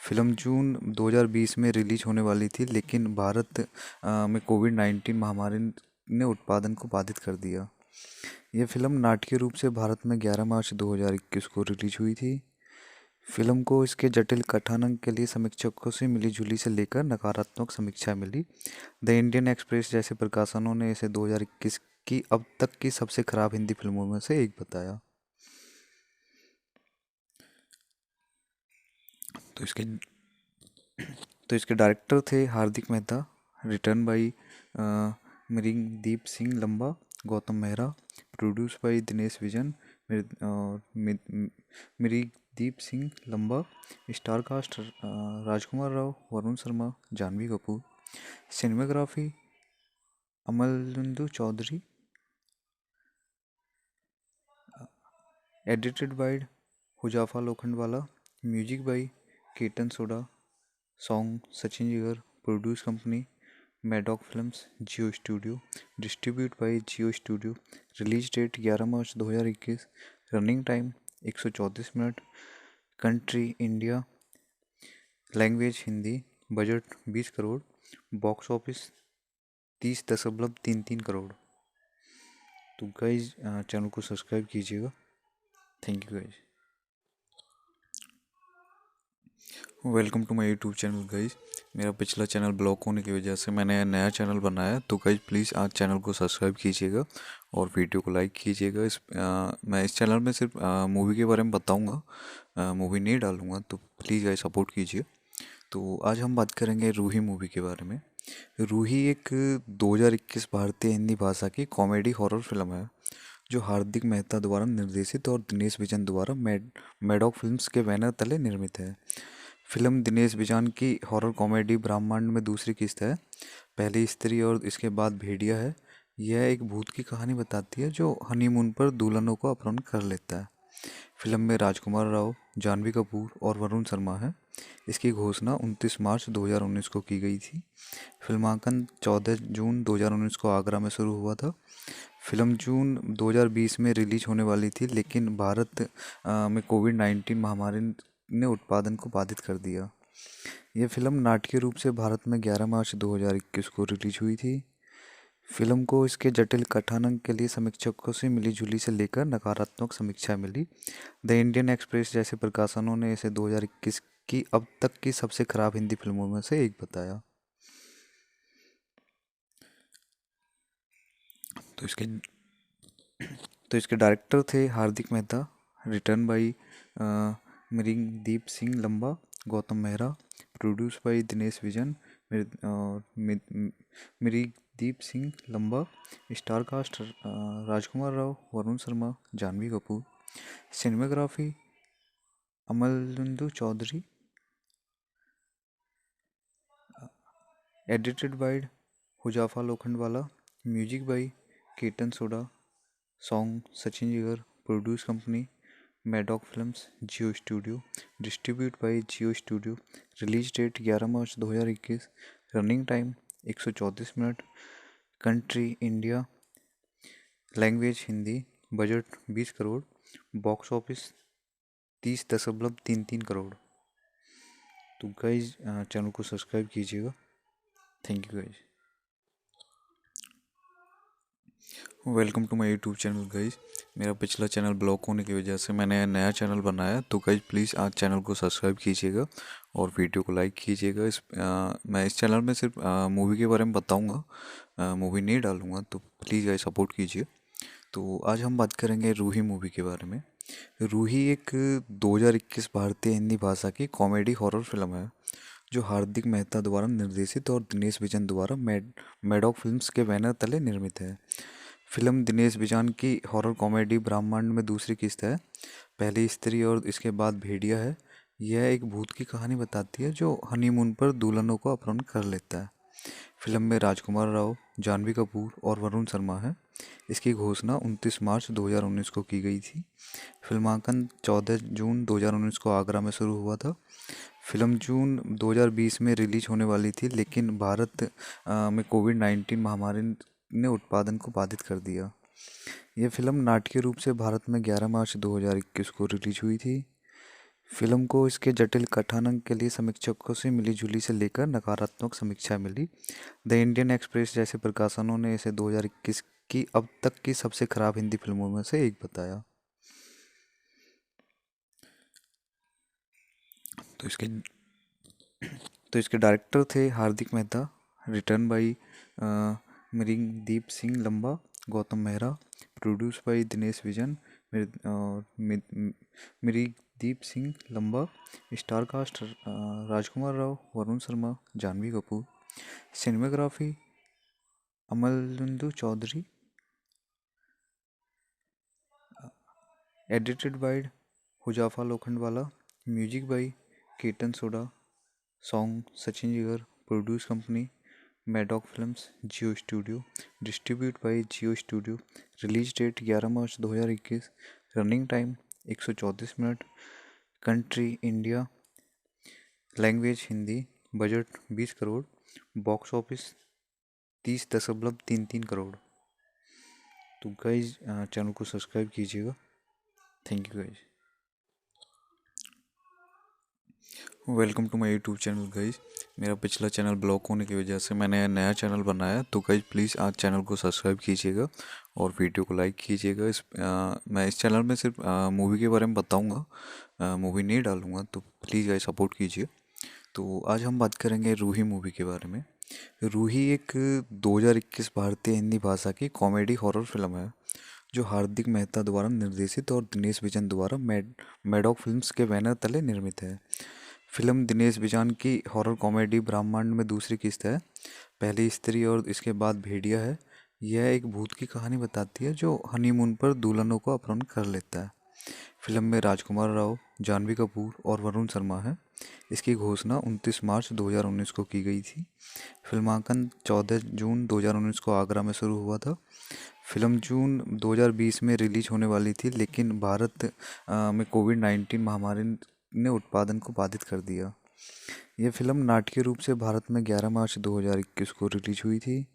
फिल्म जून 2020 में रिलीज होने वाली थी, लेकिन भारत में कोविड-19 महामारी ने उत्पादन को बाधित कर दिया। यह फिल्म नाटकीय रूप से भारत में 11 मार्च 2021 को रिलीज हुई थी। फिल्म को इसके जटिल कथानक के लिए समीक्षकों से मिली-जुली से लेकर नकारात्मक समीक्षा मिली। द इंडियन एक्सप्रेस जैसे प्रकाशनों ने इसे 2021 की अब तक की सबसे खराब हिंदी फिल्मों में से एक बताया। तो इसके डायरेक्टर थे Hardik Mehta. Written by Mrigdeep Singh Lamba, Gautam Mehra. Produce by Dinesh Vijan, Mrigdeep Singh Lamba. Star cast Rajkumar Rao, Varun Sharma, Janhvi Kapoor. Cinematography Amalendu Chaudhary. Edited by Huzefa Lokhandwala. Music by Ketan Sodha. Song Sachin Jigar. Produce company Maddock films, Jio studio. Distribute by Jio studio. Release date 11 March 2021। Running time 134 minute. Country India. Language Hindi. Budget 20 crore. Box office 30.33 crore. तो guys channel को subscribe कीजिएगा। Thank you guys. Welcome to my YouTube channel guys. मेरा पिछला channel block होने की वजह से मैंने नया चैनल बनाया, तो गाइज प्लीज़ आज चैनल को सब्सक्राइब कीजिएगा और वीडियो को लाइक कीजिएगा। मैं इस चैनल में सिर्फ मूवी के बारे में बताऊंगा, मूवी नहीं डालूंगा, तो प्लीज़ गाइज सपोर्ट कीजिए। तो आज हम बात करेंगे रूही मूवी के बारे में। रूही एक 2021 भारतीय हिंदी भाषा की कॉमेडी हॉरर फिल्म है जो हार्दिक मेहता द्वारा निर्देशित और दिनेश विजन द्वारा मैडॉक फिल्म्स के बैनर तले निर्मित है। फिल्म दिनेश विजन की हॉरर कॉमेडी ब्रह्मांड में दूसरी किस्त है। पहली स्त्री और इसके बाद भेड़िया है। यह एक भूत की कहानी बताती है जो हनीमून पर दुल्हनों को अपहरण कर लेता है। फिल्म में राजकुमार राव, जानवी कपूर और वरुण शर्मा हैं। इसकी घोषणा 29 मार्च 2019 को की गई थी। फिल्मांकन 14 जून 2019 को आगरा में शुरू हुआ था। फिल्म जून 2020 में रिलीज होने वाली थी, लेकिन भारत में कोविड-19 महामारी ने उत्पादन को बाधित कर दिया। यह फिल्म नाटकीय रूप से भारत में 11 मार्च 2021 को रिलीज हुई थी। फिल्म को इसके जटिल कथानक के लिए समीक्षकों से मिली-जुली से लेकर नकारात्मक समीक्षा मिली। द इंडियन एक्सप्रेस जैसे प्रकाशनों ने इसे 2021 की अब तक की सबसे खराब हिंदी फिल्मों में से एक बताया। तो इसके डायरेक्टर थे Hardik Mehta, written by Mrigdeep Singh Lamba, Gautam Mehra, produce by Dinesh Vijan, Mrigdeep Singh Lamba. Star cast Rajkumar Rao, Varun Sharma, Janhvi Kapoor. Cinematography Amalendu Chaudhary. Edited by Huzefa Lokhandwala. Music by Ketan Sodha. Song Sachin Jigar. Produce company Maddock films, Jio studio. Distribute by Jio studio. Release date 11 March 2021। Running time 134 minute. Country India. Language Hindi. Budget 20 crore. Box office 30.33 crore. तो guys channel को subscribe कीजिएगा। Thank you guys. Welcome to my YouTube channel guys. मेरा पिछला channel block होने की वजह से मैंने नया चैनल बनाया, तो गाइज प्लीज़ आज चैनल को सब्सक्राइब कीजिएगा और वीडियो को लाइक कीजिएगा। मैं इस चैनल में सिर्फ मूवी के बारे में बताऊंगा, मूवी नहीं डालूंगा, तो प्लीज़ गाइज सपोर्ट कीजिए। तो आज हम बात करेंगे रूही मूवी के बारे में। रूही एक 2021 भारतीय हिंदी भाषा की कॉमेडी हॉरर फिल्म है जो हार्दिक मेहता द्वारा निर्देशित और दिनेश विजन द्वारा मैडॉक फिल्म्स के बैनर तले निर्मित है। फिल्म दिनेश विजन की हॉरर कॉमेडी ब्रह्मांड में दूसरी किस्त है। पहली स्त्री और इसके बाद भेड़िया है। यह एक भूत की कहानी बताती है जो हनीमून पर दुल्हनों को अपहरण कर लेता है। फिल्म में राजकुमार राव, जानवी कपूर और वरुण शर्मा हैं। इसकी घोषणा 29 मार्च 2019 को की गई थी। फिल्मांकन 14 जून 2019 को आगरा में शुरू हुआ था। फिल्म जून 2020 में रिलीज होने वाली थी, लेकिन भारत में कोविड-19 महामारी ने उत्पादन को बाधित कर दिया। यह फिल्म नाटकीय रूप से भारत में 11 मार्च 2021 को रिलीज हुई थी। फिल्म को इसके जटिल कथानक के लिए समीक्षकों से मिली-जुली से लेकर नकारात्मक समीक्षा मिली। द इंडियन एक्सप्रेस जैसे प्रकाशनों ने इसे 2021 की अब तक की सबसे खराब हिंदी फिल्मों में से एक बताया। तो इसके डायरेक्टर थे Hardik Mehta, written by Mrigdeep Singh Lamba, Gautam Mehra, produce by Dinesh Vijan, Mrigdeep Singh Lamba. Star cast Rajkumar Rao, Varun Sharma, Janhvi Kapoor. Cinematography Amalendu Chaudhary. Edited by Huzefa Lokhandwala. Music by Ketan Sodha. Song Sachin Jigar. Produce company Maddock films, Jio studio. Distribute by Jio studio. Release date 11 March 2021। Running time 134 minute. Country India. Language Hindi. Budget 20 crore. Box office 30.33 crore. तो guys channel को subscribe कीजिएगा। Thank you guys. Welcome to my YouTube channel guys. मेरा पिछला channel block होने की वजह से मैंने नया चैनल बनाया, तो गाइज प्लीज़ आज चैनल को सब्सक्राइब कीजिएगा और वीडियो को लाइक कीजिएगा। मैं इस चैनल में सिर्फ मूवी के बारे में बताऊंगा, मूवी नहीं डालूंगा, तो प्लीज़ गाइज सपोर्ट कीजिए। तो आज हम बात करेंगे रूही मूवी के बारे में। रूही एक 2021 भारतीय हिंदी भाषा की कॉमेडी हॉरर फिल्म है जो हार्दिक मेहता द्वारा निर्देशित और दिनेश विजन द्वारा मैडॉक फिल्म्स के बैनर तले निर्मित है। फिल्म दिनेश विजन की हॉरर कॉमेडी ब्रह्मांड में दूसरी किस्त है। पहली स्त्री और इसके बाद भेड़िया है। यह एक भूत की कहानी बताती है जो हनीमून पर दुल्हनों को अपहरण कर लेता है। फिल्म में राजकुमार राव, जानवी कपूर और वरुण शर्मा है। इसकी घोषणा 29 मार्च 2019 को की गई थी। फिल्मांकन 14 जून 2019 को आगरा में शुरू हुआ था। फिल्म जून 2020 में रिलीज होने वाली थी, लेकिन भारत में कोविड-19 महामारी ने उत्पादन को बाधित कर दिया। यह फिल्म नाटकीय रूप से भारत में 11 मार्च 2021 को रिलीज हुई थी।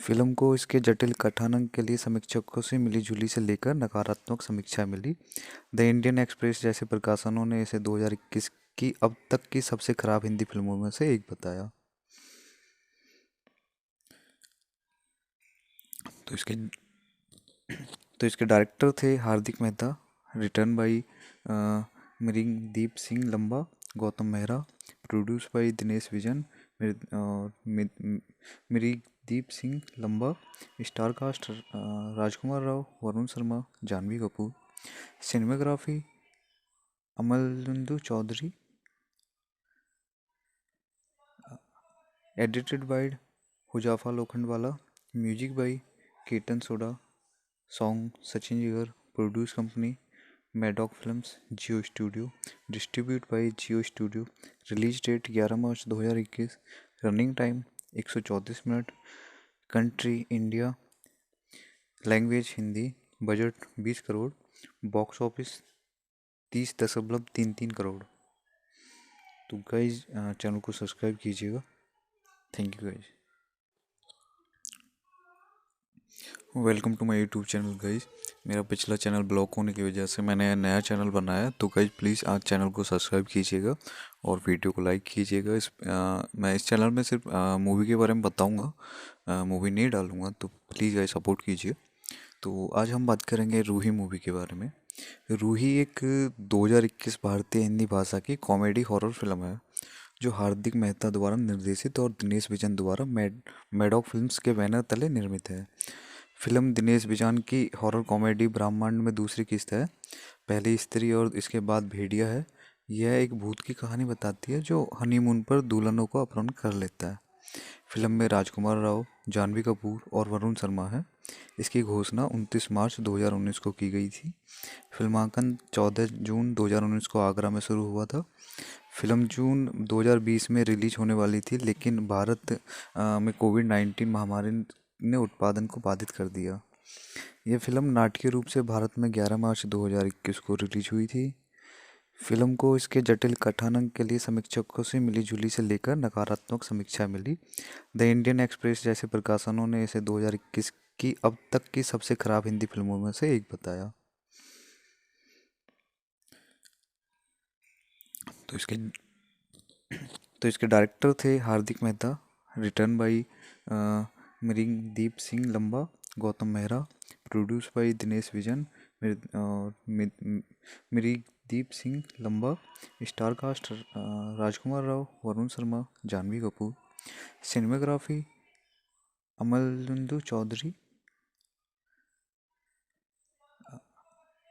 फिल्म को इसके जटिल कथानक के लिए समीक्षकों से मिली-जुली से लेकर नकारात्मक समीक्षा मिली। द इंडियन एक्सप्रेस जैसे प्रकाशनों ने इसे 2021 की अब तक की सबसे खराब हिंदी फिल्मों में से एक बताया। तो इसके डायरेक्टर थे Hardik Mehta. Written by मिरिंदीप Singh Lamba, Gautam Mehra. Produce by Dinesh Vijan, मिरिंदीप Singh Lamba. Star cast Rajkumar Rao, Varun Sharma, Janhvi Kapoor. Cinematography अमलचंदू Chaudhary. Edited by Huzefa Lokhandwala. Music by Ketan Sodha. Song Sachin Jigar. Produce company Maddock films, Jio studio. Distribute by Jio studio. Release date 11 March 2021। Running time 134 minute. Country India. Language Hindi. Budget 20 crore. Box office 30.33 crore. तो guys channel को subscribe कीजिएगा। Thank you guys. Welcome to my YouTube channel guys. मेरा पिछला channel block होने की वजह से मैंने नया चैनल बनाया, तो गाइज प्लीज़ आज चैनल को सब्सक्राइब कीजिएगा और वीडियो को लाइक कीजिएगा। मैं इस चैनल में सिर्फ मूवी के बारे में बताऊंगा, मूवी नहीं डालूंगा, तो प्लीज़ गाइज सपोर्ट कीजिए। तो आज हम बात करेंगे रूही मूवी के बारे में। रूही एक 2021 भारतीय हिंदी भाषा की कॉमेडी हॉरर फिल्म है जो हार्दिक मेहता द्वारा निर्देशित और दिनेश विजन द्वारा मैडॉक फिल्म्स के बैनर तले निर्मित है। फिल्म दिनेश विजन की हॉरर कॉमेडी ब्रह्मांड में दूसरी किस्त है। पहली स्त्री और इसके बाद भेड़िया है। यह एक भूत की कहानी बताती है जो हनीमून पर दुल्हनों को अपहरण कर लेता है। फिल्म में राजकुमार राव, जानवी कपूर और वरुण शर्मा है। इसकी घोषणा 29 मार्च 2019 को की गई थी। फिल्मांकन 14 जून 2019 को आगरा में शुरू हुआ था। फिल्म जून 2020 में रिलीज होने वाली थी, लेकिन भारत में कोविड-19 महामारी ने उत्पादन को बाधित कर दिया। यह फिल्म नाटकीय रूप से भारत में 11 मार्च 2021 को रिलीज हुई थी। फिल्म को इसके जटिल कथानक के लिए समीक्षकों से मिली-जुली से लेकर नकारात्मक समीक्षा मिली। द इंडियन एक्सप्रेस जैसे प्रकाशनों ने इसे 2021 की अब तक की सबसे खराब हिंदी फिल्मों में से एक बताया। तो इसके डायरेक्टर थे Hardik Mehta. Written by मिरिंदीप Singh Lamba, Gautam Mehra. Produce by Dinesh Vijan, मिरिंदीप Singh Lamba. Star cast Rajkumar Rao, Varun Sharma, Janhvi Kapoor. Cinematography अमलचंदू Chaudhary.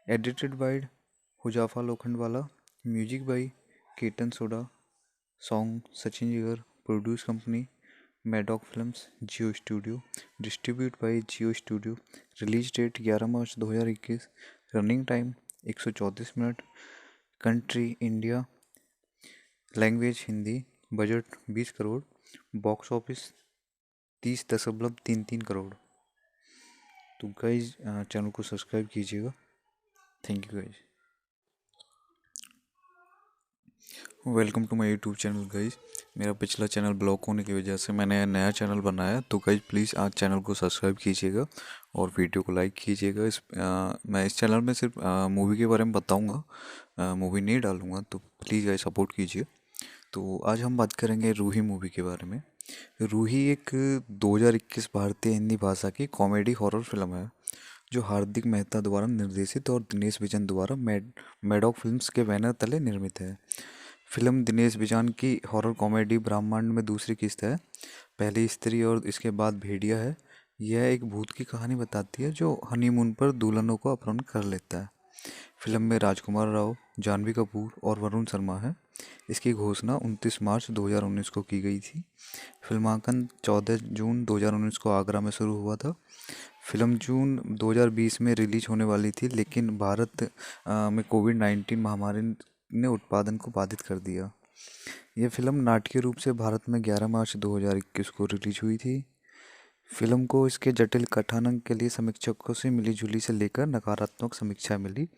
Edited by Huzefa Lokhandwala. Music by Ketan Sodha. Song Sachin Jigar. Produce company Maddock films, Jio studio. Distribute by Jio studio. Release date 11 March 2021। Running time 134 minute. Country India. Language Hindi. Budget 20 crore. Box office 30.33 crore. तो guys channel को subscribe कीजिएगा। Thank you guys. Welcome to my YouTube channel guys. मेरा पिछला channel block होने की वजह से मैंने नया चैनल बनाया, तो गाइज प्लीज़ आज चैनल को सब्सक्राइब कीजिएगा और वीडियो को लाइक कीजिएगा। मैं इस चैनल में सिर्फ मूवी के बारे में बताऊंगा, मूवी नहीं डालूंगा, तो प्लीज़ गाइज सपोर्ट कीजिए। तो आज हम बात करेंगे रूही मूवी के बारे में। रूही एक 2021 भारतीय हिंदी भाषा की कॉमेडी हॉरर फिल्म है जो हार्दिक मेहता द्वारा निर्देशित और दिनेश विजन द्वारा मैडॉक फिल्म्स के बैनर तले निर्मित है। फिल्म दिनेश विजन की हॉरर कॉमेडी ब्रह्मांड में दूसरी किस्त है। पहली स्त्री और इसके बाद भेड़िया है। यह एक भूत की कहानी बताती है जो हनीमून पर दुल्हनों को अपहरण कर लेता है। फिल्म में राजकुमार राव, जानवी कपूर और वरुण शर्मा है। इसकी घोषणा 29 मार्च 2019 को की गई थी। फिल्मांकन 14 जून 2019 को आगरा में शुरू हुआ था। फिल्म जून 2020 में रिलीज होने वाली थी, लेकिन भारत में कोविड-19 महामारी ने उत्पादन को बाधित कर दिया। यह फिल्म नाटकीय रूप से भारत में 11 मार्च 2021 को रिलीज हुई थी। फिल्म को इसके जटिल कथानक के लिए समीक्षकों से मिली-जुली से लेकर नकारात्मक समीक्षा मिली।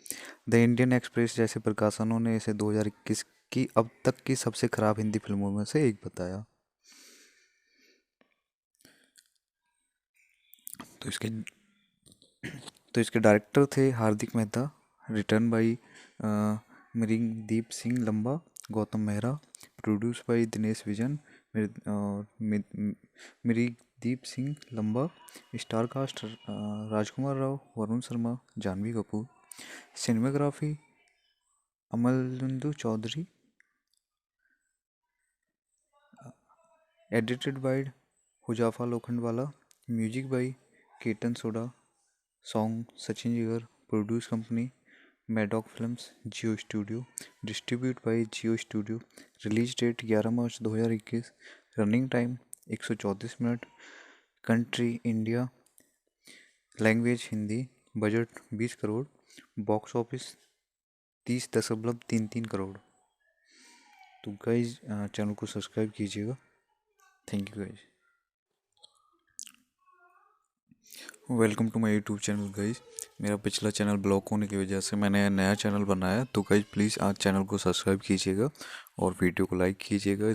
द इंडियन एक्सप्रेस जैसे प्रकाशनों ने इसे 2021 की अब तक की सबसे खराब हिंदी फिल्मों में से एक बताया। तो इसके तो इसके डायरेक्टर थे Hardik Mehta, written by Mrigdeep Singh Lamba, Gautam Mehra, produce by Dinesh Vijan, Mrigdeep Singh Lamba. Star cast Rajkumar Rao, Varun Sharma, Janhvi Kapoor. Cinematography अमलुंदु Chaudhary. Edited by Huzefa Lokhandwala. Music by Ketan Sodha. Song Sachin Jigar. Produce company Maddock films, Jio studio. Distribute by Jio studio. Release date 11 March 2021। Running time 134 minute. Country India. Language Hindi. Budget 20 crore. Box office 30.33 crore. तो guys channel को subscribe कीजिएगा। Thank you guys. Welcome to my YouTube channel guys. मेरा पिछला channel block होने की वजह से मैंने नया चैनल बनाया, तो गाइज प्लीज़ आज चैनल को सब्सक्राइब कीजिएगा और वीडियो को लाइक कीजिएगा।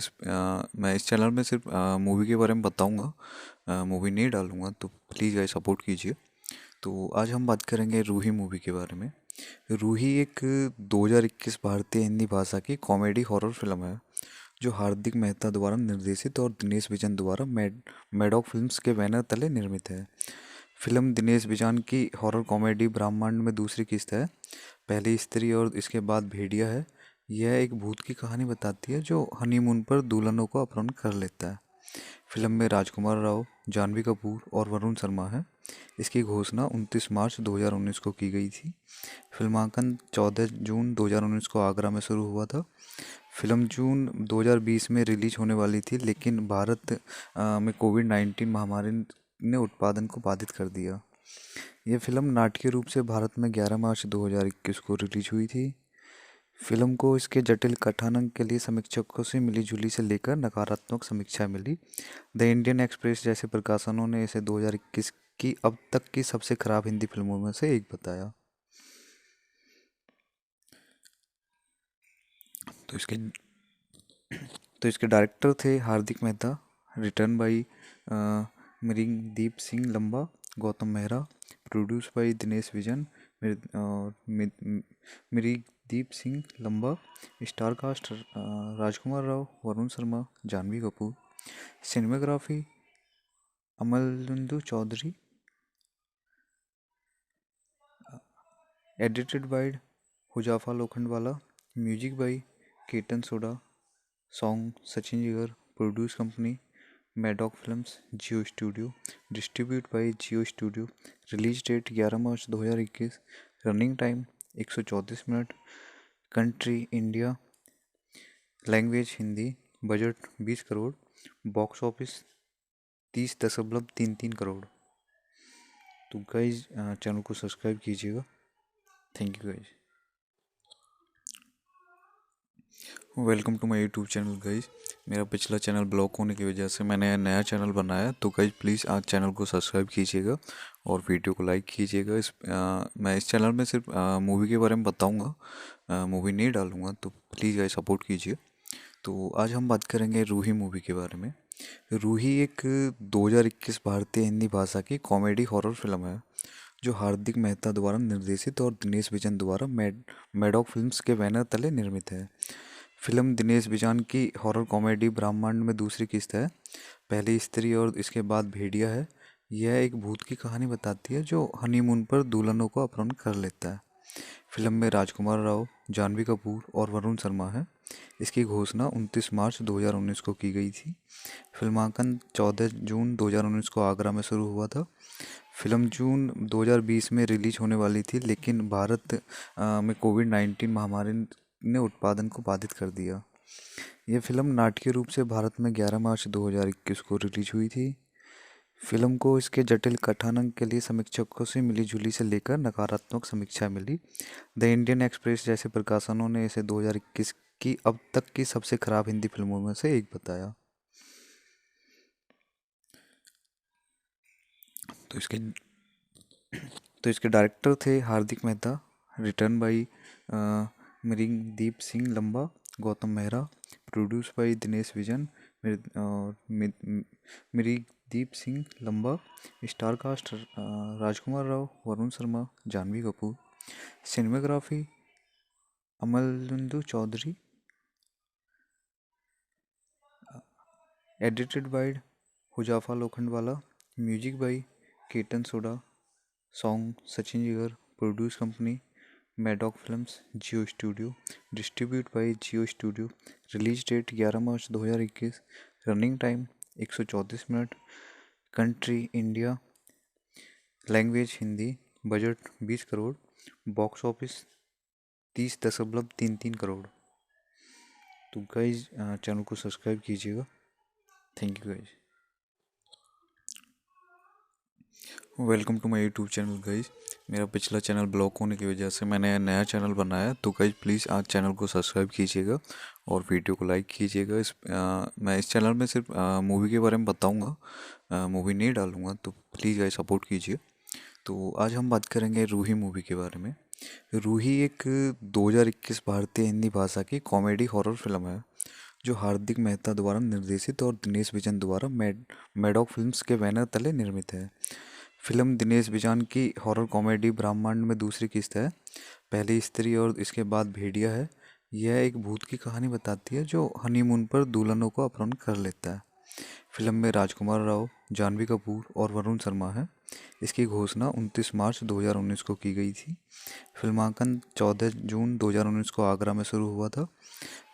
मैं इस चैनल में सिर्फ मूवी के बारे में बताऊंगा, मूवी नहीं डालूंगा, तो प्लीज़ गाइज सपोर्ट कीजिए। तो आज हम बात करेंगे रूही मूवी के बारे में। रूही एक 2021 भारतीय हिंदी भाषा की कॉमेडी हॉरर फिल्म है जो हार्दिक मेहता द्वारा निर्देशित और दिनेश विजन द्वारा मैडॉक फिल्म्स के बैनर तले निर्मित है। फिल्म दिनेश विजन की हॉरर कॉमेडी ब्रह्मांड में दूसरी किस्त है। पहली स्त्री और इसके बाद भेड़िया है। यह एक भूत की कहानी बताती है जो हनीमून पर दुल्हनों को अपहरण कर लेता है। फिल्म में राजकुमार राव, जानवी कपूर और वरुण शर्मा है। इसकी घोषणा 29 मार्च 2019 को की गई थी। फिल्मांकन 14 जून 2019 को आगरा में शुरू हुआ था। फिल्म जून 2020 में रिलीज होने वाली थी, लेकिन भारत में कोविड-19 महामारी ने उत्पादन को बाधित कर दिया। यह फिल्म नाटकीय रूप से भारत में 11 मार्च 2021 को रिलीज हुई थी। फिल्म को इसके जटिल कथानक के लिए समीक्षकों से मिली-जुली से लेकर नकारात्मक समीक्षा मिली। द इंडियन एक्सप्रेस जैसे प्रकाशनों ने इसे 2021 की अब तक की सबसे खराब हिंदी फिल्मों में से एक बताया। तो इसके डायरेक्टर थे Hardik Mehta, written by Mrigdeep Singh Lamba, Gautam Mehra, produce by Dinesh Vijan, Mrigdeep Singh Lamba. Star cast Rajkumar Rao, Varun Sharma, Janhvi Kapoor. Cinematography अमलुंदु Chaudhary. Edited by Huzefa Lokhandwala. Music by Ketan Sodha. Song Sachin Jigar. Produce company Maddock films, Jio studio. Distribute by Jio studio. Release date 11 March 2021। Running time 134 minute. Country India. Language Hindi. Budget 20 crore. Box office 30.33 crore. तो guys channel को subscribe कीजिएगा। Thank you guys. Welcome to my YouTube channel guys. मेरा पिछला channel block होने की वजह से मैंने नया चैनल बनाया, तो गाइज प्लीज़ आज चैनल को सब्सक्राइब कीजिएगा और वीडियो को लाइक कीजिएगा। मैं इस चैनल में सिर्फ मूवी के बारे में बताऊंगा, मूवी नहीं डालूंगा, तो प्लीज़ गाइज सपोर्ट कीजिए। तो आज हम बात करेंगे रूही मूवी के बारे में। रूही एक 2021 भारतीय हिंदी भाषा की कॉमेडी हॉरर फिल्म है जो हार्दिक मेहता द्वारा निर्देशित और दिनेश विजन द्वारा मैडॉक फिल्म्स के बैनर तले निर्मित है। फिल्म दिनेश विजन की हॉरर कॉमेडी ब्रह्मांड में दूसरी किस्त है। पहली स्त्री और इसके बाद भेड़िया है। यह एक भूत की कहानी बताती है जो हनीमून पर दुल्हनों को अपहरण कर लेता है। फिल्म में राजकुमार राव, जानवी कपूर और वरुण शर्मा है। इसकी घोषणा 29 मार्च 2019 को की गई थी। फिल्मांकन 14 जून 2019 को आगरा में शुरू हुआ था। फिल्म जून 2020 में रिलीज होने वाली थी, लेकिन भारत में कोविड-19 महामारी ने उत्पादन को बाधित कर दिया। यह फिल्म नाटकीय रूप से भारत में 11 मार्च 2021 को रिलीज हुई थी। फिल्म को इसके जटिल कथानक के लिए समीक्षकों से मिली-जुली से लेकर नकारात्मक समीक्षा मिली। द इंडियन एक्सप्रेस जैसे प्रकाशनों ने इसे 2021 की अब तक की सबसे खराब हिंदी फिल्मों में से एक बताया। तो इसके डायरेक्टर थे Hardik Mehta, written by Mrigdeep Singh Lamba, Gautam Mehra, produce by Dinesh Vijan और Mrigdeep Singh Lamba. Star cast Rajkumar Rao, Varun Sharma, Janhvi Kapoor. Cinematography Amalendu Chaudhary. Edited by Huzefa Lokhandwala. Music by Ketan Sodha. Song Sachin Jigar. Produce company Maddock films, Jio studio. Distribute by Jio studio. Release date 11 March 2021। Running time 134 minute. Country India. Language Hindi. Budget 20 crore. Box office 30.33 crore. तो guys channel को subscribe कीजिएगा। Thank you guys. Welcome to my YouTube channel guys. मेरा पिछला channel block होने की वजह से मैंने नया चैनल बनाया, तो गाइज प्लीज़ आज चैनल को सब्सक्राइब कीजिएगा और वीडियो को लाइक कीजिएगा। मैं इस चैनल में सिर्फ मूवी के बारे में बताऊंगा, मूवी नहीं डालूंगा, तो प्लीज़ गाइज सपोर्ट कीजिए। तो आज हम बात करेंगे रूही मूवी के बारे में। रूही एक 2021 भारतीय हिंदी भाषा की कॉमेडी हॉरर फिल्म है जो हार्दिक मेहता द्वारा निर्देशित और दिनेश विजन द्वारा मैडॉक फिल्म्स के बैनर तले निर्मित है। फिल्म दिनेश विजन की हॉरर कॉमेडी ब्रह्मांड में दूसरी किस्त है। पहली स्त्री और इसके बाद भेड़िया है। यह एक भूत की कहानी बताती है जो हनीमून पर दुल्हनों को अपहरण कर लेता है। फिल्म में राजकुमार राव, जानवी कपूर और वरुण शर्मा है। इसकी घोषणा 29 मार्च 2019 को की गई थी। फिल्मांकन 14 जून 2019 को आगरा में शुरू हुआ था।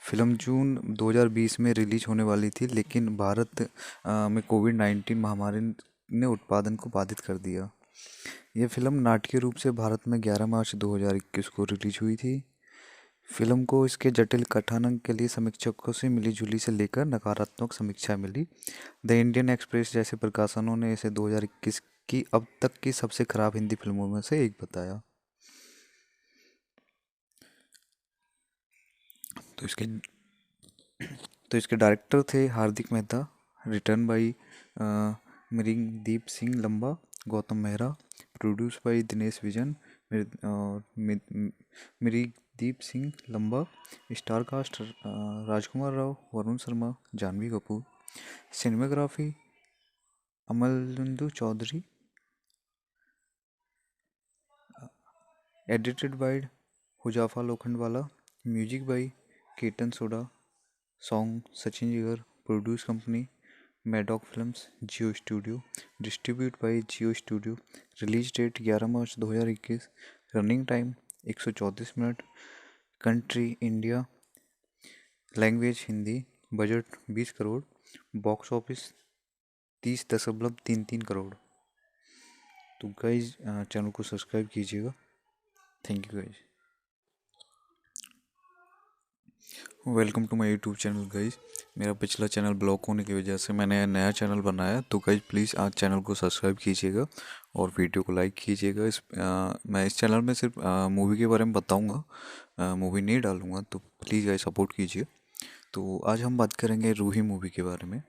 फिल्म जून 2020 में रिलीज होने वाली थी, लेकिन भारत में कोविड-19 महामारी ने उत्पादन को बाधित कर दिया। यह फिल्म नाटकीय रूप से भारत में 11 मार्च 2021 को रिलीज हुई थी। फिल्म को इसके जटिल कथानक के लिए समीक्षकों से मिली-जुली से लेकर नकारात्मक समीक्षा मिली। द इंडियन एक्सप्रेस जैसे प्रकाशनों ने इसे 2021 की अब तक की सबसे खराब हिंदी फिल्मों में से एक बताया। तो इसके डायरेक्टर थे Hardik Mehta, written by Mrigdeep Singh Lamba, Gautam Mehra, produce by Dinesh Vijan और Mrigdeep Singh Lamba. Star cast Rajkumar Rao, Varun Sharma, Janhvi Kapoor. Cinematography Amalendu Chaudhary. Edited by Huzefa Lokhandwala. Music by Ketan Sodha. Song Sachin Jigar. Produce company Maddock films, Jio studio. Distribute by Jio studio. Release date 11 March 2021। Running time 134 minute. Country India. Language Hindi. Budget 20 crore. Box office 30.33 crore. तो guys channel को subscribe कीजिएगा। Thank you guys. Welcome to my YouTube channel guys. मेरा पिछला channel block होने की वजह से मैंने नया चैनल बनाया, तो गाइज प्लीज़ आज चैनल को सब्सक्राइब कीजिएगा और वीडियो को लाइक कीजिएगा। मैं इस चैनल में सिर्फ मूवी के बारे में बताऊंगा, मूवी नहीं डालूंगा, तो प्लीज़ गाइज सपोर्ट कीजिए। तो आज हम बात करेंगे रूही मूवी के बारे में।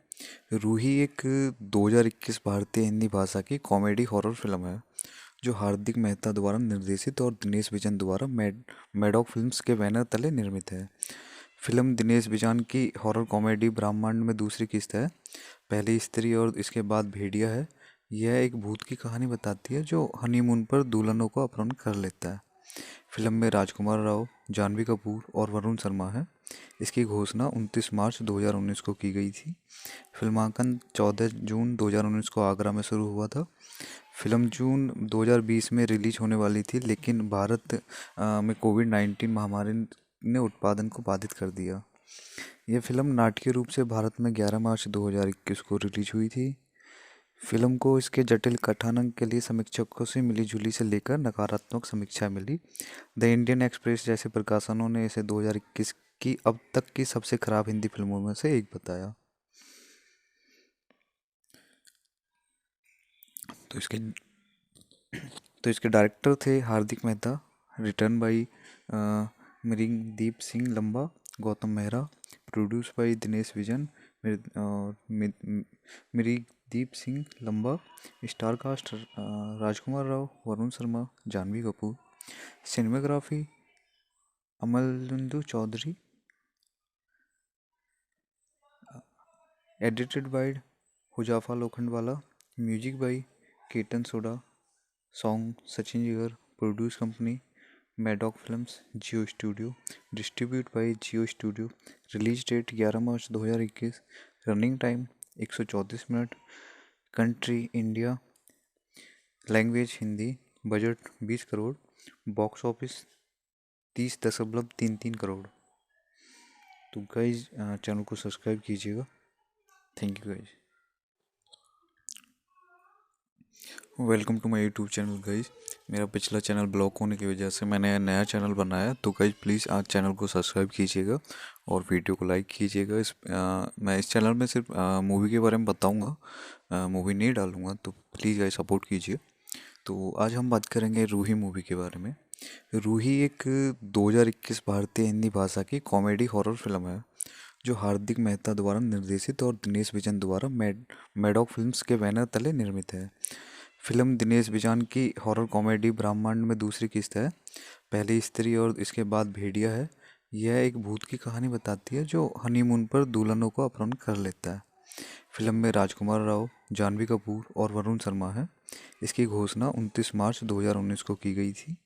रूही एक 2021 भारतीय हिंदी भाषा की कॉमेडी हॉरर फिल्म है जो हार्दिक मेहता द्वारा निर्देशित और दिनेश विजन द्वारा मैडॉक फिल्म्स के बैनर तले निर्मित है। फिल्म दिनेश विजन की हॉरर कॉमेडी ब्रह्मांड में दूसरी किस्त है। पहली स्त्री और इसके बाद भेड़िया है। यह एक भूत की कहानी बताती है जो हनीमून पर दुल्हनों को अपहरण कर लेता है। फिल्म में राजकुमार राव, जानवी कपूर और वरुण शर्मा है। इसकी घोषणा 29 मार्च 2019 को की गई थी। फिल्मांकन 14 जून 2019 को आगरा में शुरू हुआ था। फिल्म जून 2020 में रिलीज होने वाली थी, लेकिन भारत में कोविड-19 महामारी ने उत्पादन को बाधित कर दिया। यह फिल्म नाटकीय रूप से भारत में 11 मार्च 2021 को रिलीज हुई थी। फिल्म को इसके जटिल कथानक के लिए समीक्षकों से मिली-जुली से लेकर नकारात्मक समीक्षा मिली। द इंडियन एक्सप्रेस जैसे प्रकाशनों ने इसे 2021 की अब तक की सबसे खराब हिंदी फिल्मों में से एक बताया। तो इसके तो इसके डायरेक्टर थे Hardik Mehta, written by मिरिंदीप Singh Lamba, Gautam Mehra, produce by Dinesh Vijan, मिरिंदीप Singh Lamba, star cast Rajkumar Rao, Varun Sharma, Janhvi Kapoor, cinematography अमलुंदु Chaudhary, edited by Huzefa Lokhandwala, music by Ketan Sodha, song Sachin Jigar, produce company Maddock films, Jio studio, distribute by Jio studio, release date 11 March 2021, running time 134 minute, country India, language Hindi, budget 20 crore, box office 30.33 crore. तो guys channel को subscribe कीजिएगा। Thank you guys. Welcome to my YouTube channel guys. मेरा पिछला channel block होने की वजह से मैंने नया चैनल बनाया, तो गाइज प्लीज़ आज चैनल को सब्सक्राइब कीजिएगा और वीडियो को लाइक कीजिएगा। मैं इस चैनल में सिर्फ मूवी के बारे में बताऊंगा, मूवी नहीं डालूंगा, तो प्लीज़ गाइज सपोर्ट कीजिए। तो आज हम बात करेंगे रूही मूवी के बारे में। रूही एक 2021 भारतीय हिंदी भाषा की कॉमेडी हॉरर फिल्म है जो हार्दिक मेहता द्वारा निर्देशित और दिनेश विजन द्वारा मैडॉक फिल्म्स के बैनर तले निर्मित है। फिल्म दिनेश विजन की हॉरर कॉमेडी ब्रह्मांड में दूसरी किस्त है। पहली स्त्री और इसके बाद भेड़िया है। यह एक भूत की कहानी बताती है जो हनीमून पर दुल्हनों को अपहरण कर लेता है। फिल्म में राजकुमार राव, जानवी कपूर और वरुण शर्मा है। इसकी घोषणा 29 मार्च 2019 को की गई थी।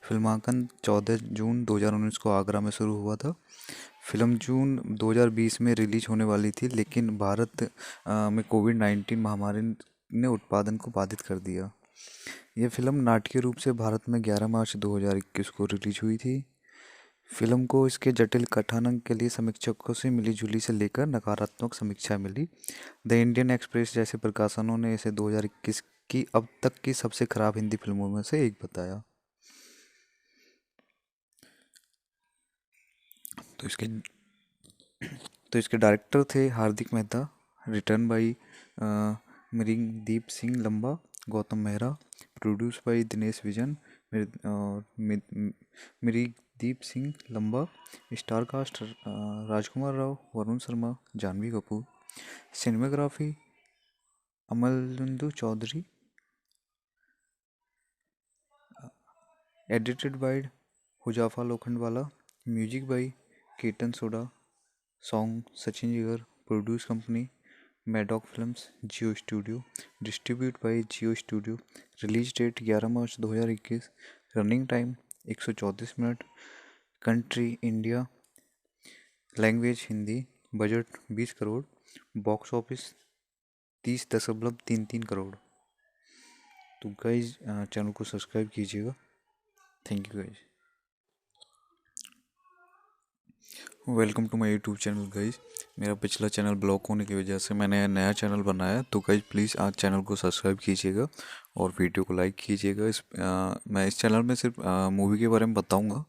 फिल्मांकन 14 जून 2019 को आगरा में शुरू हुआ था। फिल्म जून 2020 में रिलीज होने वाली थी, लेकिन भारत में कोविड-19 महामारी ने उत्पादन को बाधित कर दिया। यह फिल्म नाटकीय रूप से भारत में 11 मार्च 2021 को रिलीज हुई थी। फिल्म को इसके जटिल कथानक के लिए समीक्षकों से मिली-जुली से लेकर नकारात्मक समीक्षा मिली। द इंडियन एक्सप्रेस जैसे प्रकाशनों ने इसे 2021 की अब तक की सबसे खराब हिंदी फिल्मों में से एक बताया। तो इसके डायरेक्टर थे Hardik Mehta, written by मिरिंदीप Singh Lamba, Gautam Mehra, produce by Dinesh Vijan, मिरिंदीप Singh Lamba, star cast Rajkumar Rao, Varun Sharma, Janhvi Kapoor, cinematography अमलुंदु Chaudhary, edited by Huzefa Lokhandwala, music by Ketan Sodha, song Sachin Jigar, produce company Maddock films, Jio studio, distribute by Jio studio, release date 11 March 2021, running time 134 minute, country India, language Hindi, budget 20 crore, box office 30.33 crore. तो guys channel को subscribe कीजिएगा। Thank you guys. Welcome to my YouTube channel guys. मेरा पिछला channel block होने की वजह से मैंने नया चैनल बनाया, तो गाइज प्लीज़ आज चैनल को सब्सक्राइब कीजिएगा और वीडियो को लाइक कीजिएगा। मैं इस चैनल में सिर्फ मूवी के बारे में बताऊंगा,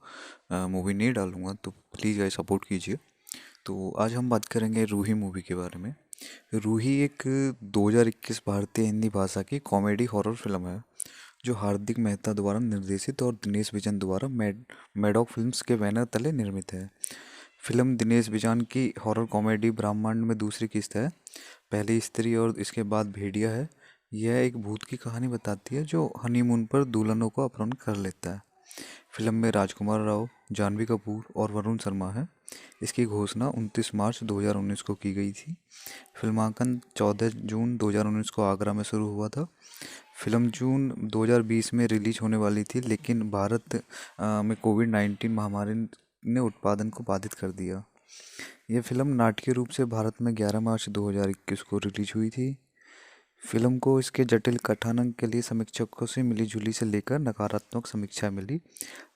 मूवी नहीं डालूंगा, तो प्लीज़ गाइज सपोर्ट कीजिए। तो आज हम बात करेंगे रूही मूवी के बारे में। रूही एक 2021 भारतीय हिंदी भाषा की कॉमेडी हॉरर फिल्म है जो हार्दिक मेहता द्वारा निर्देशित और दिनेश विजन द्वारा मैडॉक फिल्म्स के बैनर तले निर्मित है। फिल्म दिनेश विजन की हॉरर कॉमेडी ब्रह्मांड में दूसरी किस्त है। पहली स्त्री और इसके बाद भेड़िया है। यह एक भूत की कहानी बताती है जो हनीमून पर दुल्हनों को अपहरण कर लेता है। फिल्म में राजकुमार राव, जानवी कपूर और वरुण शर्मा है। इसकी घोषणा 29 मार्च 2019 को की गई थी। फिल्मांकन 14 जून 2019 को आगरा में शुरू हुआ था। फिल्म जून 2020 में रिलीज होने वाली थी, लेकिन भारत में कोविड-19 महामारी ने उत्पादन को बाधित कर दिया। यह फिल्म नाटकीय रूप से भारत में 11 मार्च 2021 को रिलीज हुई थी। फिल्म को इसके जटिल कथानक के लिए समीक्षकों से मिली-जुली से लेकर नकारात्मक समीक्षा मिली।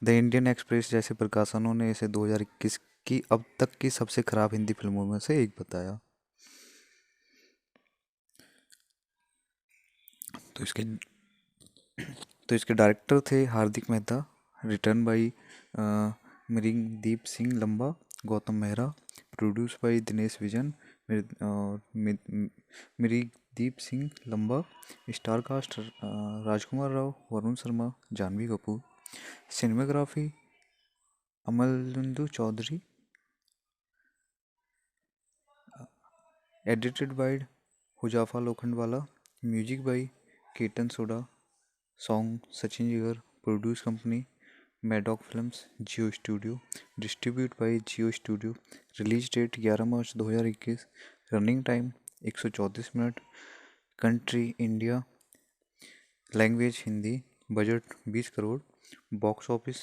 द इंडियन एक्सप्रेस जैसे प्रकाशनों ने इसे 2021 की अब तक की सबसे खराब हिंदी फिल्मों में से एक बताया। तो इसके तो इसके डायरेक्टर थे Hardik Mehta. Written by Mrigdeep Singh Lamba, Gautam Mehra. Produce by Dinesh Vijan, Mrigdeep Singh Lamba. Star cast Rajkumar Rao, Varun Sharma, Janhvi Kapoor. Cinematography अमलुंदु Chaudhary. Edited by Huzefa Lokhandwala. Music by Ketan Sodha. Song Sachin Jigar. Produce company Maddock films, Jio studio. Distribute by Jio studio. Release date 11 March 2021। Running time 134 minute. Country India. Language Hindi. Budget 20 crore. Box office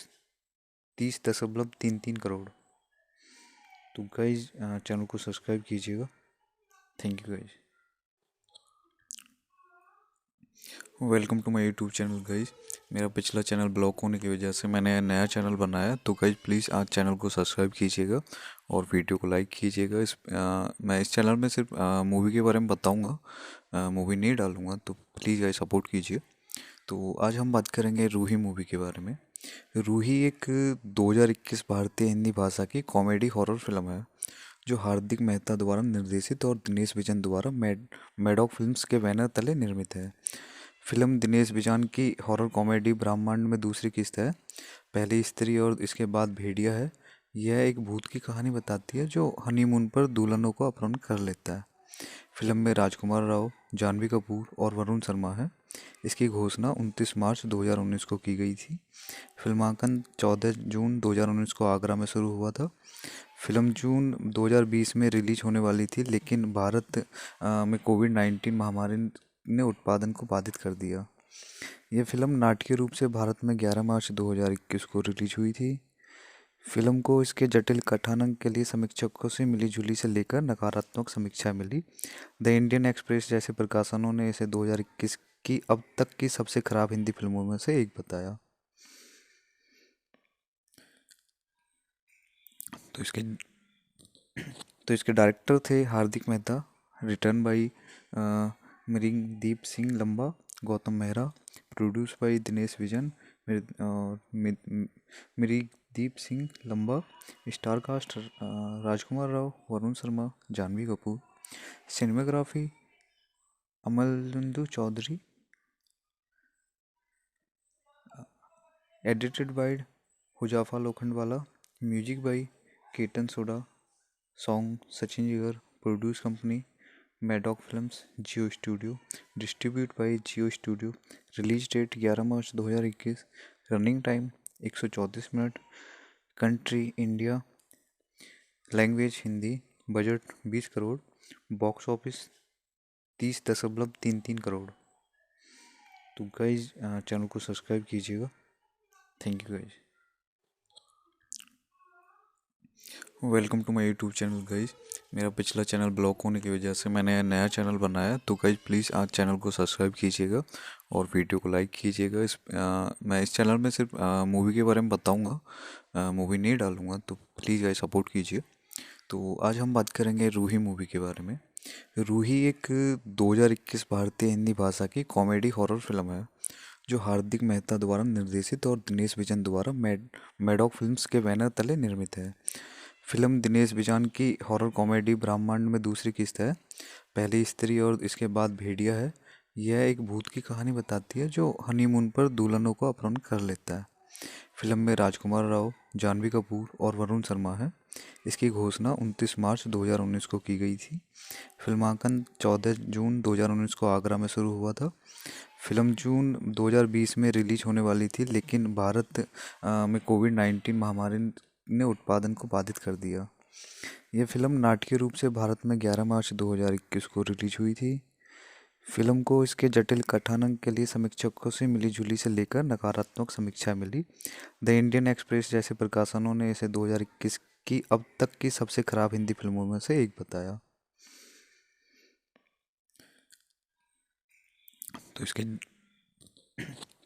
30.33 crore. तो guys channel को subscribe कीजिएगा। Thank you guys. Welcome to my YouTube channel guys. मेरा पिछला channel block होने की वजह से मैंने नया चैनल बनाया, तो गाइज प्लीज़ आज चैनल को सब्सक्राइब कीजिएगा और वीडियो को लाइक कीजिएगा। मैं इस चैनल में सिर्फ मूवी के बारे में बताऊंगा, मूवी नहीं डालूंगा, तो प्लीज़ गाइज सपोर्ट कीजिए। तो आज हम बात करेंगे रूही मूवी के बारे में। रूही एक 2021 भारतीय हिंदी भाषा की कॉमेडी हॉरर फिल्म है जो हार्दिक मेहता द्वारा निर्देशित और दिनेश विजन द्वारा मैडॉक फिल्म्स के बैनर तले निर्मित है। फिल्म दिनेश विजन की हॉरर कॉमेडी ब्रह्मांड में दूसरी किस्त है। पहली स्त्री और इसके बाद भेड़िया है। यह एक भूत की कहानी बताती है जो हनीमून पर दुल्हनों को अपहरण कर लेता है। फिल्म में राजकुमार राव, जानवी कपूर और वरुण शर्मा है। इसकी घोषणा 29 मार्च 2019 को की गई थी। फिल्मांकन 14 जून 2019 को आगरा में शुरू हुआ था। फिल्म जून 2020 में रिलीज होने वाली थी, लेकिन भारत में कोविड-19 महामारी ने उत्पादन को बाधित कर दिया। यह फिल्म नाटकीय रूप से भारत में 11 मार्च 2021 को रिलीज हुई थी। फिल्म को इसके जटिल कथानक के लिए समीक्षकों से मिलीजुली से लेकर नकारात्मक समीक्षा मिली। द इंडियन एक्सप्रेस जैसे प्रकाशनों ने इसे 2021 की अब तक की सबसे खराब हिंदी फिल्मों में से एक बताया। तो इसके तो इसके डायरेक्टर थे Hardik Mehta. Written by Mrigdeep Singh Lamba, Gautam Mehra. Produce by Dinesh Vijan, Mrigdeep Singh Lamba. Star cast Rajkumar Rao, Varun Sharma, Janhvi Kapoor. Cinematography अमलुंदु Chaudhary. Edited by Huzefa Lokhandwala. Music by Ketan Sodha. Song Sachin Jigar. Produce company Maddock films, Jio studio. Distribute by Jio studio. Release date 11 March 2021। Running time 134 minute. Country India. Language Hindi. Budget 20 crore. Box office 30.33 crore. तो guys channel को subscribe कीजिएगा। Thank you guys. Welcome to my YouTube channel guys. मेरा पिछला channel block होने की वजह से मैंने नया चैनल बनाया, तो गाइज प्लीज़ आज चैनल को सब्सक्राइब कीजिएगा और वीडियो को लाइक कीजिएगा। मैं इस चैनल में सिर्फ मूवी के बारे में बताऊंगा, मूवी नहीं डालूंगा, तो प्लीज़ गाइज सपोर्ट कीजिए। तो आज हम बात करेंगे रूही मूवी के बारे में। रूही एक 2021 भारतीय हिंदी भाषा की कॉमेडी हॉरर फिल्म है जो हार्दिक मेहता द्वारा निर्देशित और दिनेश विजन द्वारा मैडॉक फिल्म्स के बैनर तले निर्मित है। फिल्म दिनेश विजन की हॉरर कॉमेडी ब्रह्मांड में दूसरी किस्त है। पहली स्त्री और इसके बाद भेड़िया है। यह एक भूत की कहानी बताती है जो हनीमून पर दुल्हनों को अपहरण कर लेता है। फिल्म में राजकुमार राव, जानवी कपूर और वरुण शर्मा है। इसकी घोषणा 29 मार्च 2019 को की गई थी। फिल्मांकन 14 जून 2019 को आगरा में शुरू हुआ था। फिल्म जून 2020 में रिलीज होने वाली थी, लेकिन भारत में कोविड-19 महामारी ने उत्पादन को बाधित कर दिया। यह फिल्म नाटकीय रूप से भारत में 11 मार्च 2021 को रिलीज हुई थी। फिल्म को इसके जटिल कथानक के लिए समीक्षकों से मिलीजुली से लेकर नकारात्मक समीक्षा मिली। द इंडियन एक्सप्रेस जैसे प्रकाशनों ने इसे 2021 की अब तक की सबसे खराब हिंदी फिल्मों में से एक बताया। तो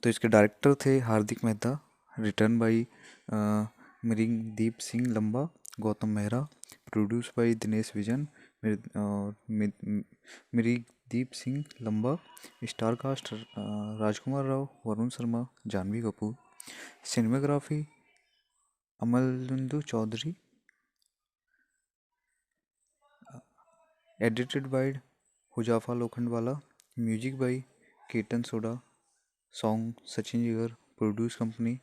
इसके डायरेक्टर थे Hardik Mehta. Written by Mrigdeep Singh Lamba, Gautam Mehra. Produce by Dinesh Vijan, Marideep Singh Lamba, star cast Rajkumar Rao, Varun Sharma, Janhvi Kapoor. Cinematography अमलुंदु Chaudhary. Edited by Huzefa Lokhandwala. Music by Ketan Sodha. Song Sachin Jigar. Produce company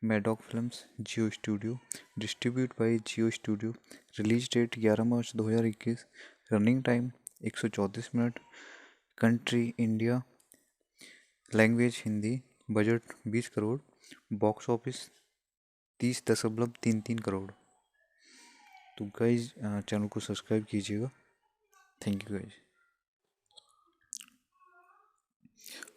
Maddock films, Jio studio. Distribute by Jio studio. Release date 11 March 2021। Running time 134 minute. Country India. Language Hindi. Budget 20 crore. Box office 30.33 crore. तो guys channel को subscribe कीजिएगा। Thank you guys.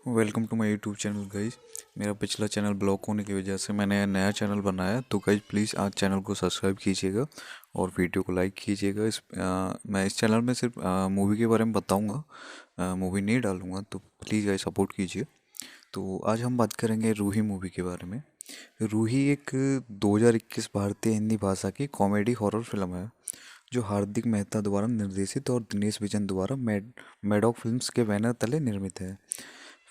Welcome to my YouTube channel guys. मेरा पिछला channel block होने की वजह से मैंने नया चैनल बनाया, तो गाइज प्लीज़ आज चैनल को सब्सक्राइब कीजिएगा और वीडियो को लाइक कीजिएगा। मैं इस चैनल में सिर्फ मूवी के बारे में बताऊंगा, मूवी नहीं डालूंगा, तो प्लीज़ गाइज सपोर्ट कीजिए। तो आज हम बात करेंगे रूही मूवी के बारे में। रूही एक 2021 भारतीय हिंदी भाषा की कॉमेडी हॉरर फिल्म है जो हार्दिक मेहता द्वारा निर्देशित और दिनेश विजन द्वारा मैडॉक फिल्म्स के बैनर तले निर्मित है।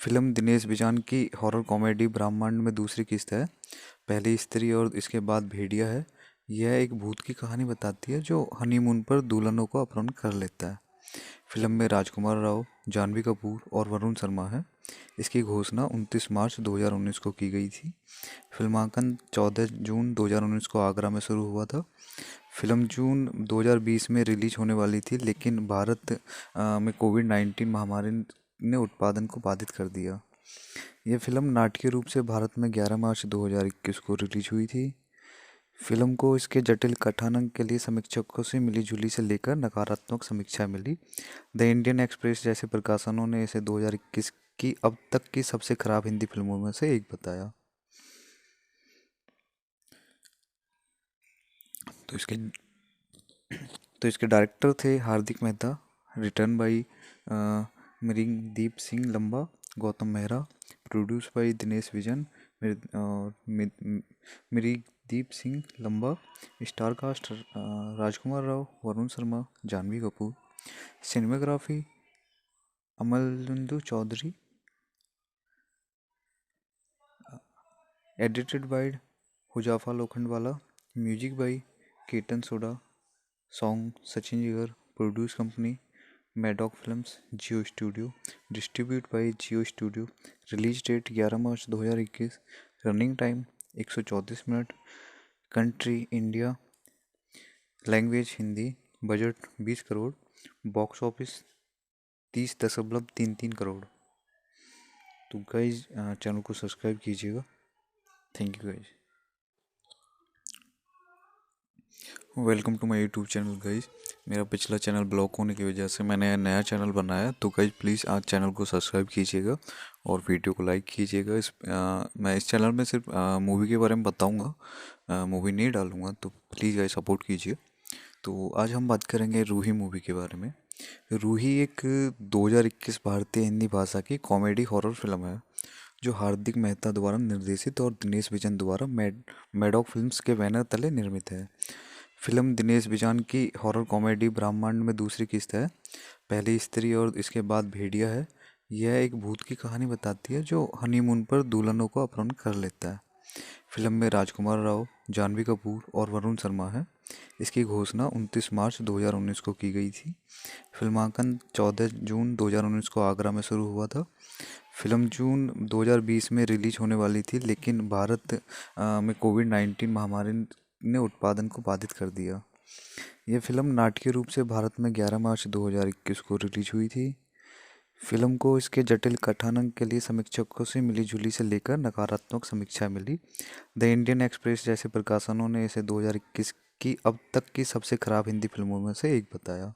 फिल्म दिनेश विजन की हॉरर कॉमेडी ब्रह्मांड में दूसरी किस्त है। पहली स्त्री और इसके बाद भेड़िया है। यह एक भूत की कहानी बताती है जो हनीमून पर दुल्हनों को अपहरण कर लेता है। फिल्म में राजकुमार राव, जानवी कपूर और वरुण शर्मा है। इसकी घोषणा 29 मार्च 2019 को की गई थी। फिल्मांकन 14 जून 2019 को आगरा में शुरू हुआ था। फिल्म जून 2020 में रिलीज होने वाली थी, लेकिन भारत में कोविड-19 महामारी ने उत्पादन को बाधित कर दिया। यह फिल्म नाटकीय रूप से भारत में 11 मार्च 2021 को रिलीज हुई थी। फिल्म को इसके जटिल कथानक के लिए समीक्षकों से मिली-जुली से लेकर नकारात्मक समीक्षा मिली। द इंडियन एक्सप्रेस जैसे प्रकाशनों ने इसे 2021 की अब तक की सबसे खराब हिंदी फिल्मों में से एक बताया। तो इसके डायरेक्टर थे Hardik Mehta. Written by Marideep Singh Lamba, Gautam Mehra. Produce by Dinesh Vijan और Marideep Singh Lamba. Star cast Rajkumar Rao, Varun Sharma, Janhvi Kapoor. Cinematography अमलुंदु Chaudhary. Edited by Huzefa Lokhandwala. Music by Ketan Sodha. Song Sachin Jigar. Produce company Maddock films, Jio studio. Distribute by Jio studio. Release date 11 March 2021। Running time 134 minute. Country India. Language Hindi. Budget 20 crore. Box office 30.33 crore. तो guys channel को subscribe कीजिएगा। Thank you guys. Welcome to my YouTube channel guys. मेरा पिछला channel block होने की वजह से मैंने नया चैनल बनाया, तो गाइज प्लीज़ आज चैनल को सब्सक्राइब कीजिएगा और वीडियो को लाइक कीजिएगा। मैं इस चैनल में सिर्फ मूवी के बारे में बताऊंगा, मूवी नहीं डालूंगा, तो प्लीज़ गाइज सपोर्ट कीजिए। तो आज हम बात करेंगे रूही मूवी के बारे में। रूही एक 2021 भारतीय हिंदी भाषा की कॉमेडी हॉरर फिल्म है जो हार्दिक मेहता द्वारा निर्देशित और दिनेश विजन द्वारा मैडॉक फिल्म्स के बैनर तले निर्मित है। फिल्म दिनेश विजन की हॉरर कॉमेडी ब्रह्मांड में दूसरी किस्त है। पहली स्त्री और इसके बाद भेड़िया है। यह एक भूत की कहानी बताती है जो हनीमून पर दुल्हनों को अपहरण कर लेता है। फिल्म में राजकुमार राव, जानवी कपूर और वरुण शर्मा है। इसकी घोषणा 29 मार्च 2019 को की गई थी। फिल्मांकन 14 जून 2019 को आगरा में शुरू हुआ था। फिल्म जून 2020 में रिलीज होने वाली थी, लेकिन भारत में कोविड-19 महामारी ने उत्पादन को बाधित कर दिया। यह फिल्म नाटकीय रूप से भारत में 11 मार्च 2021 को रिलीज हुई थी। फिल्म को इसके जटिल कथानक के लिए समीक्षकों से मिली-जुली से लेकर नकारात्मक समीक्षा मिली। द इंडियन एक्सप्रेस जैसे प्रकाशनों ने इसे 2021 की अब तक की सबसे खराब हिंदी फिल्मों में से एक बताया।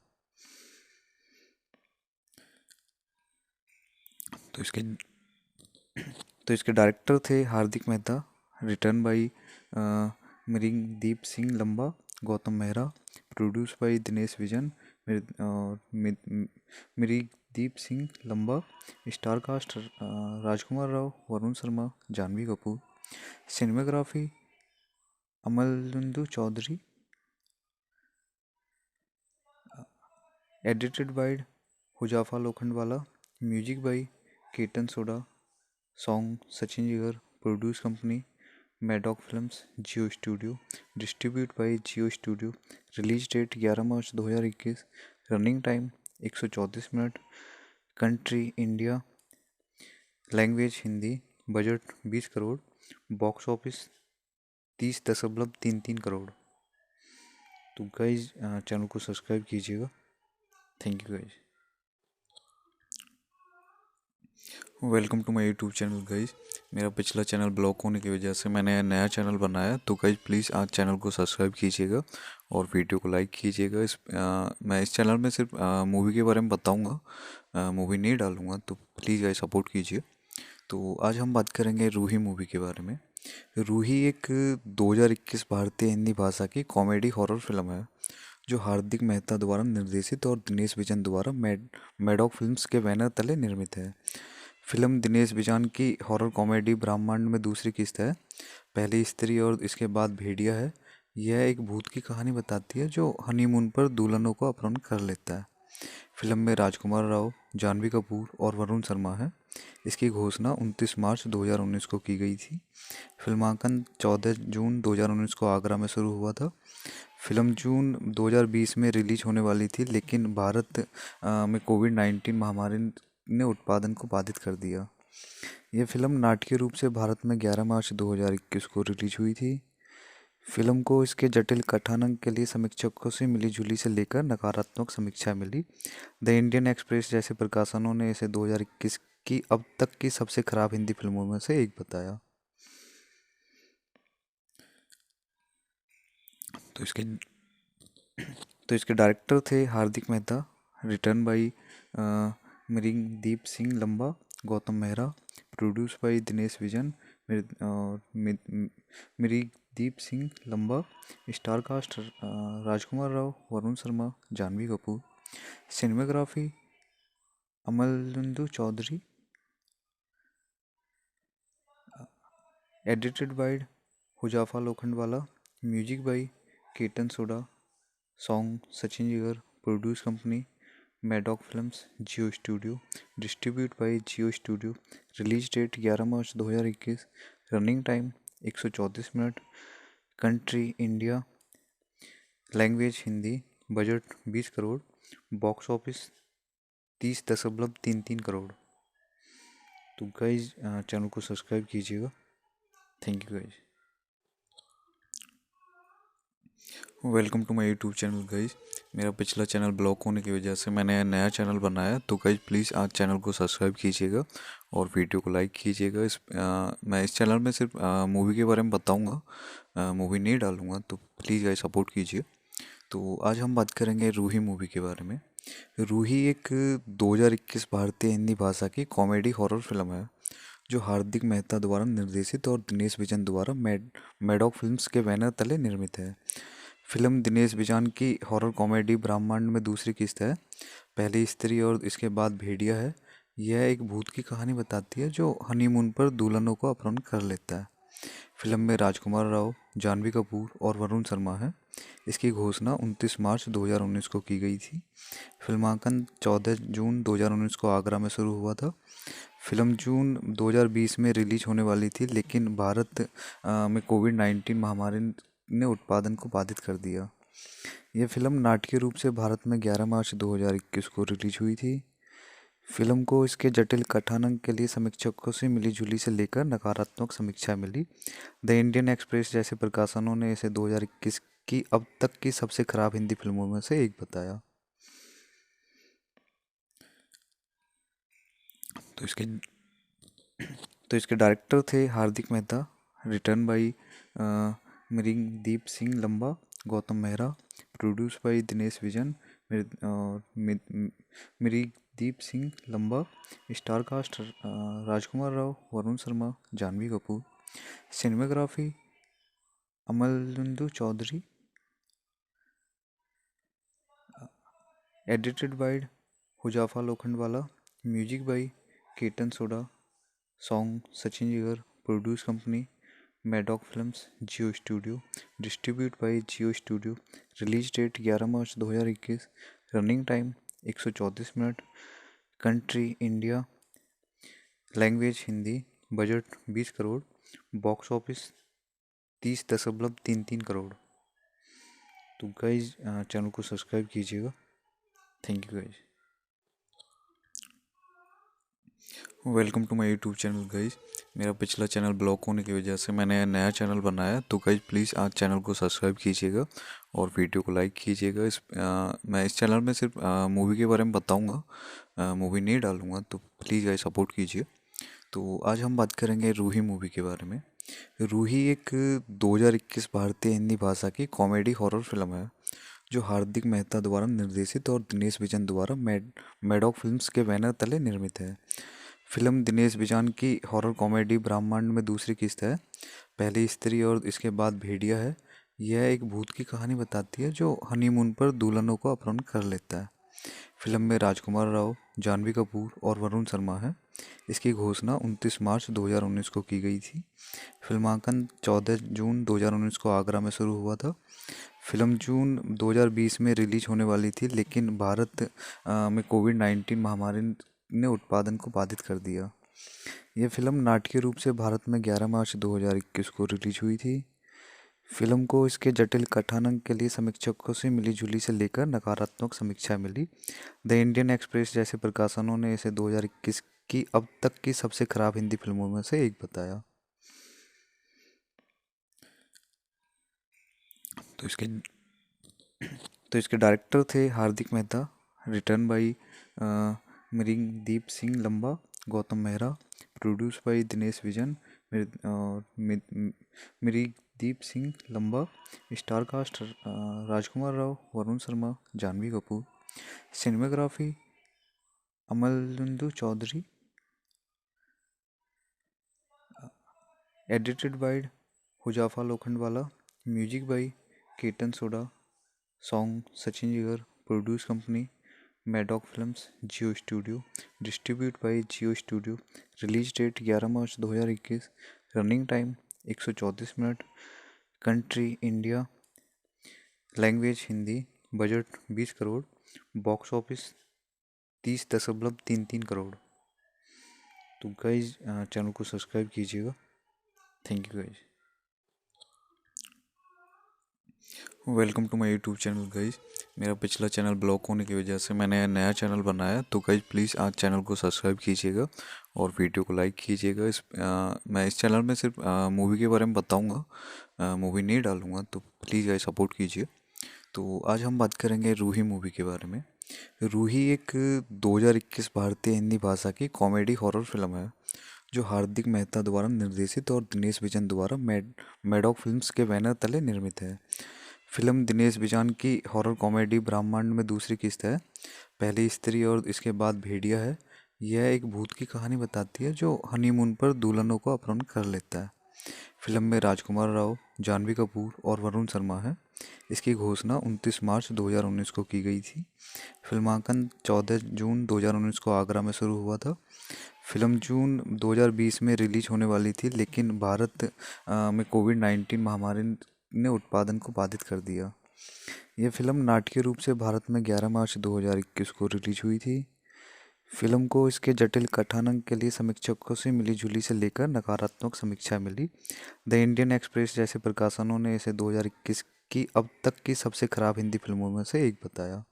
तो इसके डायरेक्टर थे Hardik Mehta. Written by Marideep Singh Lamba, Gautam Mehra. Produce by Dinesh Vijan और Marideep Singh Lamba. Star cast Rajkumar Rao, Varun Sharma, Janhvi Kapoor. Cinematography अमलुंदु Chaudhary. Edited by Huzefa Lokhandwala, music by Ketan Sodha, song Sachin Jigar, produce company Maddock films, Jio studio, distribute by Jio studio, release date 11 March 2021, running time 134 minute, country India, language Hindi, budget 20 crore, box office 30.33 crore. तो guys channel को subscribe कीजिएगा। Thank you guys. Welcome to my YouTube channel guys. मेरा पिछला channel block होने की वजह से मैंने नया चैनल बनाया, तो गाइज प्लीज़ आज चैनल को सब्सक्राइब कीजिएगा और वीडियो को लाइक कीजिएगा। मैं इस चैनल में सिर्फ मूवी के बारे में बताऊंगा, मूवी नहीं डालूंगा, तो प्लीज़ गाइज सपोर्ट कीजिए। तो आज हम बात करेंगे रूही मूवी के बारे में। रूही एक 2021 भारतीय हिंदी भाषा की कॉमेडी हॉरर फिल्म है जो हार्दिक मेहता द्वारा निर्देशित और दिनेश विजन द्वारा मैडॉक फिल्म्स के बैनर तले निर्मित है। फिल्म दिनेश विजन की हॉरर कॉमेडी ब्रह्मांड में दूसरी किस्त है। पहली स्त्री और इसके बाद भेड़िया है। यह एक भूत की कहानी बताती है जो हनीमून पर दुल्हनों को अपहरण कर लेता है। फिल्म में राजकुमार राव, जानवी कपूर और वरुण शर्मा है। इसकी घोषणा 29 मार्च 2019 को की गई थी। फिल्मांकन 14 जून 2019 को आगरा में शुरू हुआ था। फिल्म जून 2020 में रिलीज होने वाली थी, लेकिन भारत में कोविड-19 महामारी ने उत्पादन को बाधित कर दिया। यह फिल्म नाटकीय रूप से भारत में 11 मार्च 2021 को रिलीज हुई थी। फिल्म को इसके जटिल कथानक के लिए समीक्षकों से मिली-जुली से लेकर नकारात्मक समीक्षा मिली। द इंडियन एक्सप्रेस जैसे प्रकाशनों ने इसे 2021 की अब तक की सबसे खराब हिंदी फिल्मों में से एक बताया। तो इसके डायरेक्टर थे Hardik Mehta, written by मिरिंदीप Singh Lamba, Gautam Mehra, produce by Dinesh Vijan और Mirindeep Singh Lamba. Star cast Rajkumar Rao, Varun Sharma, Janhvi Kapoor. Cinematography अमलचंदू Chaudhary. Edited by Huzefa Lokhandwala, music by Ketan Sodha, song Sachin Jigar, produce company Maddock films, Jio studio, distribute by Jio studio, release date 11 March 2021, running time 134 minute, country India, language Hindi, budget 20 crore, box office 30.33 crore. तो guys channel को subscribe कीजिएगा। Thank you guys. Welcome to my YouTube channel guys. मेरा पिछला channel block होने की वजह से मैंने नया चैनल बनाया, तो गाइज प्लीज़ आज चैनल को सब्सक्राइब कीजिएगा और वीडियो को लाइक कीजिएगा। मैं इस चैनल में सिर्फ मूवी के बारे में बताऊंगा, मूवी नहीं डालूंगा, तो प्लीज़ गाइज सपोर्ट कीजिए। तो आज हम बात करेंगे रूही मूवी के बारे में। रूही एक 2021 भारतीय हिंदी भाषा की कॉमेडी हॉरर फिल्म है जो हार्दिक मेहता द्वारा निर्देशित और दिनेश विजन द्वारा मैडॉक फिल्म्स के बैनर तले निर्मित है। फिल्म दिनेश विजन की हॉरर कॉमेडी ब्रह्मांड में दूसरी किस्त है। पहली स्त्री और इसके बाद भेड़िया है। यह एक भूत की कहानी बताती है जो हनीमून पर दुल्हनों को अपहरण कर लेता है। फिल्म में राजकुमार राव, जानवी कपूर और वरुण शर्मा है। इसकी घोषणा 29 मार्च 2019 को की गई थी। फिल्मांकन 14 जून 2019 को आगरा में शुरू हुआ था। फिल्म जून 2020 में रिलीज होने वाली थी, लेकिन भारत में कोविड-19 महामारी ने उत्पादन को बाधित कर दिया। यह फिल्म नाटकीय रूप से भारत में 11 मार्च 2021 को रिलीज हुई थी। फिल्म को इसके जटिल कथानक के लिए समीक्षकों से मिली-जुली से लेकर नकारात्मक समीक्षा मिली। द इंडियन एक्सप्रेस जैसे प्रकाशनों ने इसे 2021 की अब तक की सबसे खराब हिंदी फिल्मों में से एक बताया। तो इसके डायरेक्टर थे Hardik Mehta, written by मिरिंदीप Singh Lamba, Gautam Mehra, produce by Dinesh Vijan और Mirindeep Singh Lamba. Star cast Rajkumar Rao, Varun Sharma, Janhvi Kapoor. Cinematography अमलचंदू Chaudhary. Edited by Huzefa Lokhandwala, music by Ketan Sodha, song Sachin Jigar, produce company Maddock films, Jio studio, distribute by Jio studio, release date 11 March 2021, running time 134 minute. Country India, language Hindi, budget 20 crore, box office 30.33 crore. तो guys channel को subscribe कीजिएगा। Thank you guys. Welcome to my YouTube channel guys. मेरा पिछला channel block होने की वजह से मैंने नया चैनल बनाया, तो गाइज प्लीज़ आज चैनल को सब्सक्राइब कीजिएगा और वीडियो को लाइक कीजिएगा। मैं इस चैनल में सिर्फ मूवी के बारे में बताऊंगा, मूवी नहीं डालूंगा, तो प्लीज़ गाइज सपोर्ट कीजिए। तो आज हम बात करेंगे रूही मूवी के बारे में। रूही एक 2021 भारतीय हिंदी भाषा की कॉमेडी हॉरर फिल्म है जो हार्दिक मेहता द्वारा निर्देशित और दिनेश विजन द्वारा मैडॉक फिल्म्स के बैनर तले निर्मित है। फिल्म दिनेश विजन की हॉरर कॉमेडी ब्रह्मांड में दूसरी किस्त है। पहली स्त्री और इसके बाद भेड़िया है। यह एक भूत की कहानी बताती है जो हनीमून पर दुल्हनों को अपहरण कर लेता है। फिल्म में राजकुमार राव, जानवी कपूर और वरुण शर्मा है। इसकी घोषणा 29 मार्च 2019 को की गई थी। फिल्मांकन 14 जून 2019 को आगरा में शुरू हुआ था। फिल्म जून 2020 में रिलीज होने वाली थी, लेकिन भारत में कोविड-19 महामारी ने उत्पादन को बाधित कर दिया। यह फिल्म नाटकीय रूप से भारत में 11 मार्च 2021 को रिलीज हुई थी। फिल्म को इसके जटिल कथानक के लिए समीक्षकों से मिली-जुली से लेकर नकारात्मक समीक्षा मिली। द इंडियन एक्सप्रेस जैसे प्रकाशनों ने इसे 2021 की अब तक की सबसे खराब हिंदी फिल्मों में से एक बताया। तो इसके तो इसके डायरेक्टर थे Hardik Mehta. Written by Mrigdeep Singh Lamba, Gautam Mehra. Produce by Dinesh Vijan, Mrigdeep Singh Lamba. Star cast Rajkumar Rao, Varun Sharma, Janhvi Kapoor. Cinematography अमलुंदु Chaudhary. Edited by Huzefa Lokhandwala. Music by Ketan Sodha. Song Sachin Jigar. Produce company Maddock films, Jio studio. Distribute by Jio studio. Release date 11 March 2021। Running time 134 minute. Country India, language Hindi, budget 20 crore, box office 30.33 crore. तो guys channel को subscribe कीजिएगा। Thank you guys. Welcome to my YouTube channel guys. मेरा पिछला channel block होने की वजह से मैंने नया चैनल बनाया, तो गाइज प्लीज़ आज चैनल को सब्सक्राइब कीजिएगा और वीडियो को लाइक कीजिएगा। मैं इस चैनल में सिर्फ मूवी के बारे में बताऊंगा, मूवी नहीं डालूंगा, तो प्लीज़ गाइज सपोर्ट कीजिए। तो आज हम बात करेंगे रूही मूवी के बारे में। रूही एक 2021 भारतीय हिंदी भाषा की कॉमेडी हॉरर फिल्म है जो हार्दिक मेहता द्वारा निर्देशित और दिनेश विजन द्वारा मैडॉक फिल्म्स के बैनर तले निर्मित है। फिल्म दिनेश विजन की हॉरर कॉमेडी ब्रह्मांड में दूसरी किस्त है। पहली स्त्री और इसके बाद भेड़िया है। यह एक भूत की कहानी बताती है जो हनीमून पर दुल्हनों को अपहरण कर लेता है। फिल्म में राजकुमार राव, जानवी कपूर और वरुण शर्मा है। इसकी घोषणा 29 मार्च 2019 को की गई थी। फिल्मांकन 14 जून 2019 को आगरा में शुरू हुआ था। फिल्म जून 2020 में रिलीज होने वाली थी, लेकिन भारत में कोविड-19 महामारी ने उत्पादन को बाधित कर दिया। यह फिल्म नाटकीय रूप से भारत में 11 मार्च 2021 को रिलीज हुई थी। फिल्म को इसके जटिल कथानक के लिए समीक्षकों से मिली-जुली से लेकर नकारात्मक समीक्षा मिली। द इंडियन एक्सप्रेस जैसे प्रकाशनों ने इसे 2021 की अब तक की सबसे खराब हिंदी फिल्मों में से एक बताया।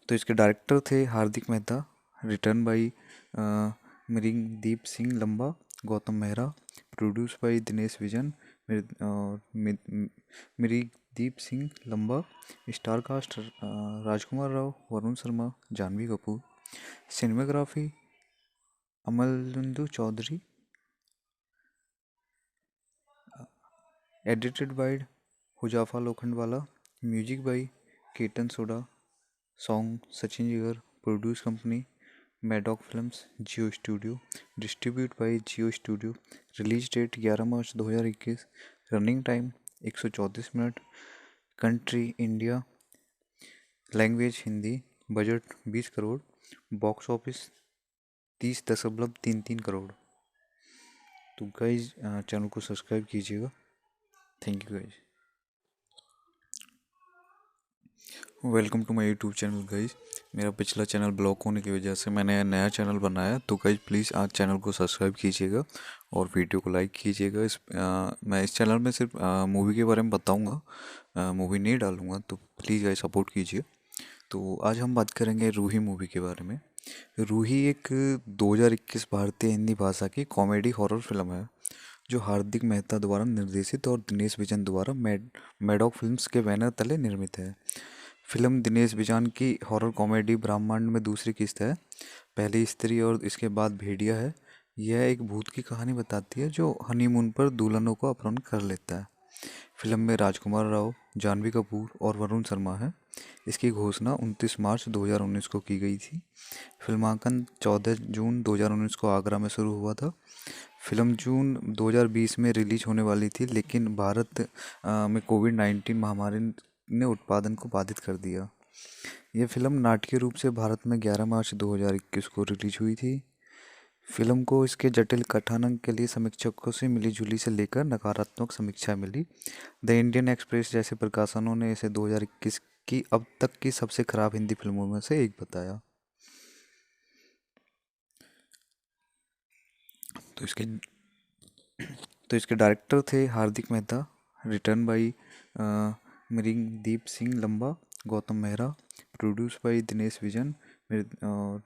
तो इसके डायरेक्टर थे Hardik Mehta. Written by Mrigdeep Singh Lamba, Gautam Mehra. Produce by Dinesh Vijan, Mrigdeep Singh Lamba. Star cast Rajkumar Rao, Varun Sharma, Janhvi Kapoor. Cinematography अमलुंदु Chaudhary. Edited by Huzefa Lokhandwala. Music by Ketan Sodha. Song Sachin Jigar. Produce company Maddock films, Jio studio. Distribute by Jio studio. Release date 11 March 2021। Running time 134 minute. Country India, language Hindi, budget 20 crore, box office 30.33 crore. तो guys channel को subscribe कीजिएगा। Thank you guys. Welcome to my YouTube channel guys. मेरा पिछला channel block होने की वजह से मैंने नया चैनल बनाया, तो गाइज प्लीज़ आज चैनल को सब्सक्राइब कीजिएगा और वीडियो को लाइक कीजिएगा। मैं इस चैनल में सिर्फ मूवी के बारे में बताऊंगा, मूवी नहीं डालूंगा, तो प्लीज़ गाइज सपोर्ट कीजिए। तो आज हम बात करेंगे रूही मूवी के बारे में। रूही एक 2021 भारतीय हिंदी भाषा की कॉमेडी हॉरर फिल्म है जो हार्दिक मेहता द्वारा निर्देशित और दिनेश विजन द्वारा मैडॉक फिल्म्स के बैनर तले निर्मित है। फिल्म दिनेश बिजान की हॉरर कॉमेडी ब्रह्मांड में दूसरी किस्त है। पहली स्त्री और इसके बाद भेड़िया है। यह एक भूत की कहानी बताती है जो हनीमून पर दुल्हनों को अपहरण कर लेता है। फिल्म में राजकुमार राव, जानवी कपूर और वरुण शर्मा है। इसकी घोषणा 29 मार्च 2019 को की गई थी। फिल्मांकन 14 जून 2019 को आगरा में शुरू हुआ था। फिल्म जून 2020 में रिलीज होने वाली थी, लेकिन भारत में कोविड-19 महामारी ने उत्पादन को बाधित कर दिया। यह फिल्म नाटकीय रूप से भारत में 11 मार्च 2021 को रिलीज हुई थी। फिल्म को इसके जटिल कथानक के लिए समीक्षकों से मिली-जुली से लेकर नकारात्मक समीक्षा मिली। द इंडियन एक्सप्रेस जैसे प्रकाशनों ने इसे 2021 की अब तक की सबसे खराब हिंदी फिल्मों में से एक बताया। तो इसके डायरेक्टर थे Hardik Mehta. Written by Mrigdeep Singh Lamba, Gautam Mehra. Produce by Dinesh Vijan और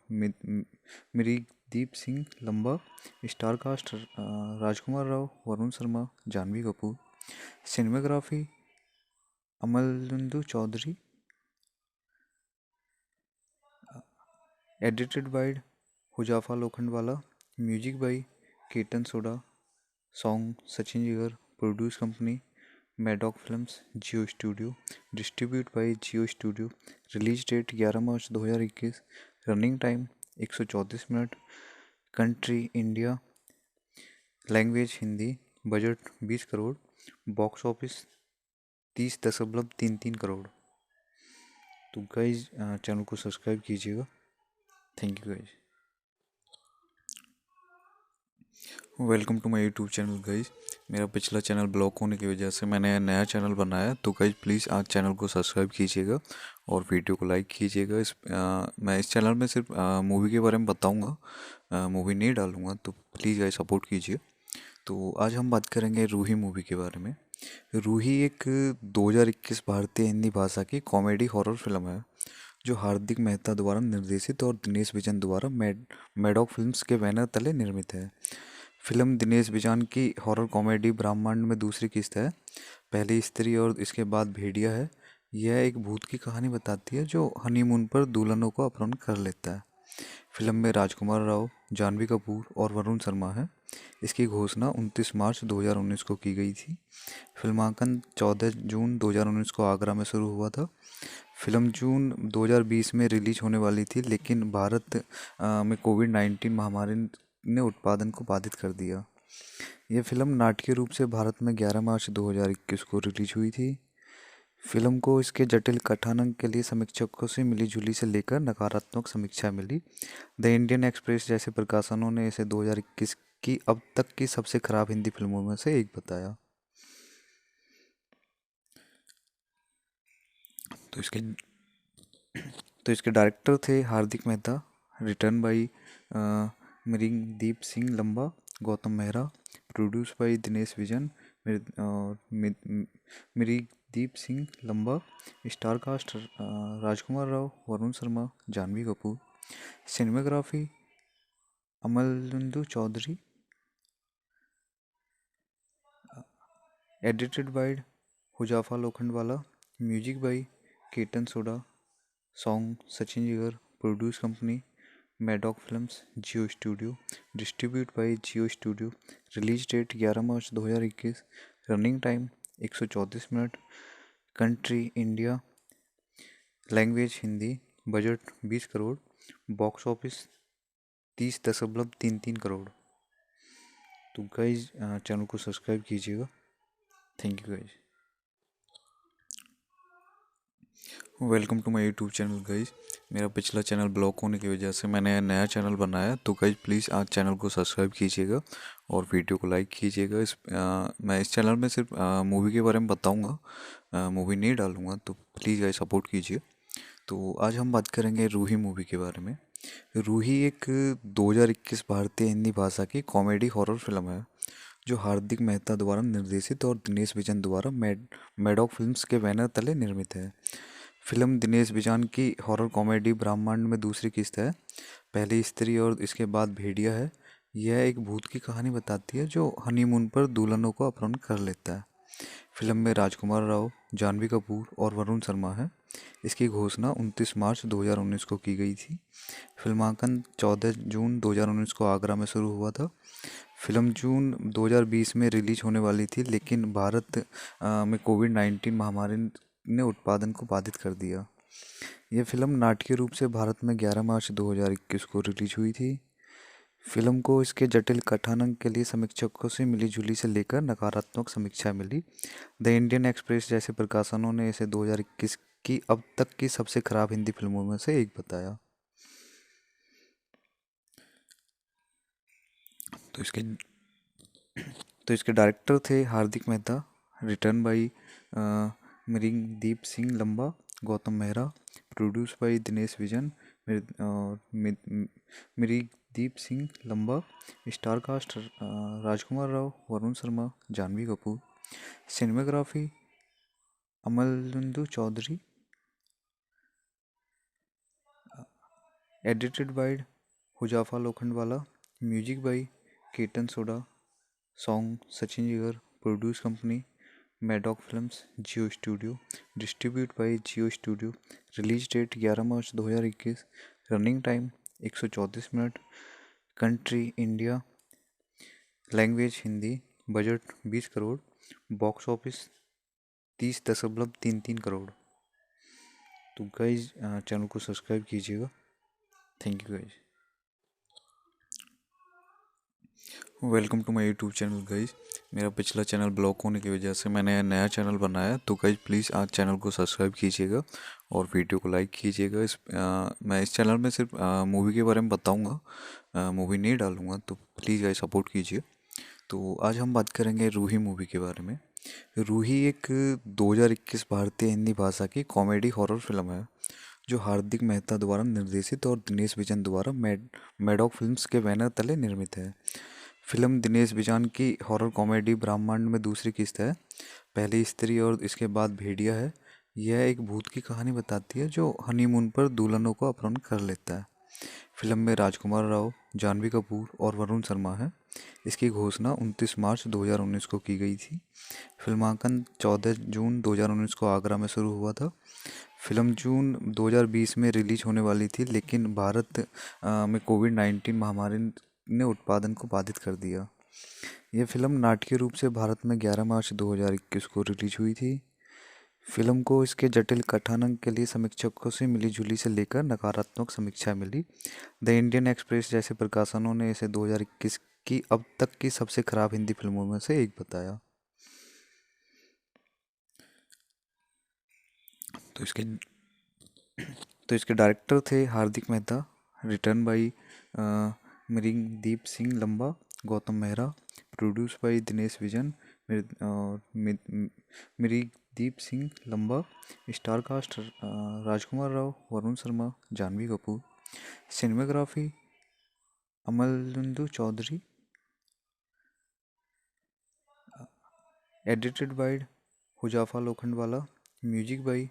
Mrigdeep Singh Lamba. Star cast Rajkumar Rao, Varun Sharma, Janhvi Kapoor. Cinematography अमलुंदु Chaudhary. Edited by Huzefa Lokhandwala. Music by Ketan Sodha. Song Sachin Jigar. Produce company Maddock films, Jio studio. Distribute by Jio studio. Release date 11 March 2021। Running time 134 minute. Country India. Language Hindi. Budget 20 crore. Box office 30.33 crore. तो guys channel को subscribe कीजिएगा। Thank you guys. Welcome to my YouTube channel guys. मेरा पिछला channel block होने की वजह से मैंने नया चैनल बनाया, तो गाइज प्लीज़ आज चैनल को सब्सक्राइब कीजिएगा और वीडियो को लाइक कीजिएगा। मैं इस चैनल में सिर्फ मूवी के बारे में बताऊंगा, मूवी नहीं डालूंगा, तो प्लीज़ गाइज सपोर्ट कीजिए। तो आज हम बात करेंगे रूही मूवी के बारे में। रूही एक 2021 भारतीय हिंदी भाषा की कॉमेडी हॉरर फिल्म है जो हार्दिक मेहता द्वारा निर्देशित और दिनेश विजन द्वारा मैडॉक फिल्म्स के बैनर तले निर्मित है। फिल्म दिनेश बिजान की हॉरर कॉमेडी ब्रह्मांड में दूसरी किस्त है। पहली स्त्री और इसके बाद भेड़िया है। यह एक भूत की कहानी बताती है जो हनीमून पर दुल्हनों को अपहरण कर लेता है। फिल्म में राजकुमार राव, जानवी कपूर और वरुण शर्मा है। इसकी घोषणा 29 मार्च 2019 को की गई थी। फिल्मांकन 14 जून 2019 को आगरा में शुरू हुआ था। फिल्म जून 2020 में रिलीज होने वाली थी, लेकिन भारत में कोविड-19 महामारी ने उत्पादन को बाधित कर दिया। यह फिल्म नाटकीय रूप से भारत में 11 मार्च 2021 को रिलीज हुई थी। फिल्म को इसके जटिल कथानक के लिए समीक्षकों से मिली-जुली से लेकर नकारात्मक समीक्षा मिली। द इंडियन एक्सप्रेस जैसे प्रकाशनों ने इसे 2021 की अब तक की सबसे खराब हिंदी फिल्मों में से एक बताया। तो इसके डायरेक्टर थे Hardik Mehta. Written by Mrigdeep Singh Lamba, Gautam Mehra. Produce by Dinesh Vijan और Mrigdeep Singh Lamba. Star cast Rajkumar Rao, Varun Sharma, Janhvi Kapoor. Cinematography अमलुंदु Chaudhary. Edited by Huzefa Lokhandwala. Music by Ketan Sodha. Song Sachin Jigar. Produce company Maddock films, Jio studio. Distribute by Jio studio. Release date 11 March 2021। Running time 134 minute. Country India. Language Hindi. Budget 20 crore. Box office 30.33 crore. तो guys channel को subscribe कीजिएगा। Thank you guys. Welcome to my YouTube channel guys. मेरा पिछला channel block होने की वजह से मैंने नया चैनल बनाया, तो गाइज प्लीज़ आज चैनल को सब्सक्राइब कीजिएगा और वीडियो को लाइक कीजिएगा। मैं इस चैनल में सिर्फ मूवी के बारे में बताऊंगा, मूवी नहीं डालूंगा, तो प्लीज़ गाइज सपोर्ट कीजिए। तो आज हम बात करेंगे रूही मूवी के बारे में। रूही एक 2021 भारतीय हिंदी भाषा की कॉमेडी हॉरर फिल्म है जो हार्दिक मेहता द्वारा निर्देशित और दिनेश विजन द्वारा मैडॉक फिल्म्स के बैनर तले निर्मित है। फिल्म दिनेश विजन की हॉरर कॉमेडी ब्रह्मांड में दूसरी किस्त है। पहली स्त्री और इसके बाद भेड़िया है। यह एक भूत की कहानी बताती है जो हनीमून पर दुल्हनों को अपहरण कर लेता है। फिल्म में राजकुमार राव, जानवी कपूर और वरुण शर्मा है। इसकी घोषणा 29 मार्च 2019 को की गई थी। फिल्मांकन 14 जून 2019 को आगरा में शुरू हुआ था। फिल्म जून 2020 में रिलीज होने वाली थी, लेकिन भारत में कोविड-19 महामारी ने उत्पादन को बाधित कर दिया। यह फिल्म नाटकीय रूप से भारत में 11 मार्च 2021 को रिलीज हुई थी। फिल्म को इसके जटिल कथानक के लिए समीक्षकों से मिली-जुली से लेकर नकारात्मक समीक्षा मिली। द इंडियन एक्सप्रेस जैसे प्रकाशनों ने इसे 2021 की अब तक की सबसे खराब हिंदी फिल्मों में से एक बताया। तो इसके डायरेक्टर थे Hardik Mehta. Written by मिरिंदीप Singh Lamba, Gautam Mehra. Produce by Dinesh Vijan, मिरिंदीप Singh Lamba. Star cast Rajkumar Rao, Varun Sharma, Janhvi Kapoor. Cinematography अमलचंदू Chaudhary. Edited by Huzefa Lokhandwala. Music by Ketan Sodha. Song Sachin Jigar. Produce company Maddock films, Jio studio. Distribute by Jio studio. Release date 11 March 2021। Running time 134 minute. Country India. Language Hindi. Budget 20 crore. Box office 30.33 crore. तो guys channel को subscribe कीजिएगा। Thank you guys. Welcome to my YouTube channel guys. मेरा पिछला channel block होने की वजह से मैंने नया चैनल बनाया, तो गाइज प्लीज़ आज चैनल को सब्सक्राइब कीजिएगा और वीडियो को लाइक कीजिएगा। मैं इस चैनल में सिर्फ मूवी के बारे में बताऊंगा, मूवी नहीं डालूंगा, तो प्लीज़ गाइज सपोर्ट कीजिए। तो आज हम बात करेंगे रूही मूवी के बारे में। रूही एक 2021 भारतीय हिंदी भाषा की कॉमेडी हॉरर फिल्म है जो हार्दिक मेहता द्वारा निर्देशित और दिनेश विजन द्वारा मैडॉक फिल्म्स के बैनर तले निर्मित है। फिल्म दिनेश विजन की हॉरर कॉमेडी ब्रह्मांड में दूसरी किस्त है। पहली स्त्री और इसके बाद भेड़िया है। यह एक भूत की कहानी बताती है जो हनीमून पर दुल्हनों को अपहरण कर लेता है। फिल्म में राजकुमार राव, जानवी कपूर और वरुण शर्मा है। इसकी घोषणा 29 मार्च 2019 को की गई थी। फिल्मांकन 14 जून 2019 को आगरा में शुरू हुआ था। फिल्म जून 2020 में रिलीज होने वाली थी, लेकिन भारत में कोविड-19 महामारी ने उत्पादन को बाधित कर दिया। यह फिल्म नाटकीय रूप से भारत में 11 मार्च 2021 को रिलीज हुई थी। फिल्म को इसके जटिल कथानक के लिए समीक्षकों से मिली-जुली से लेकर नकारात्मक समीक्षा मिली। द इंडियन एक्सप्रेस जैसे प्रकाशनों ने इसे 2021 की अब तक की सबसे खराब हिंदी फिल्मों में से एक बताया। तो इसके डायरेक्टर थे Hardik Mehta. Written by मिरिंदीप Singh Lamba, Gautam Mehra. Produce by Dinesh Vijan, मिरिंदीप Singh Lamba. Star cast Rajkumar Rao, Varun Sharma, Janhvi Kapoor. Cinematography अमलचंदू Chaudhary. Edited by Huzefa Lokhandwala. Music by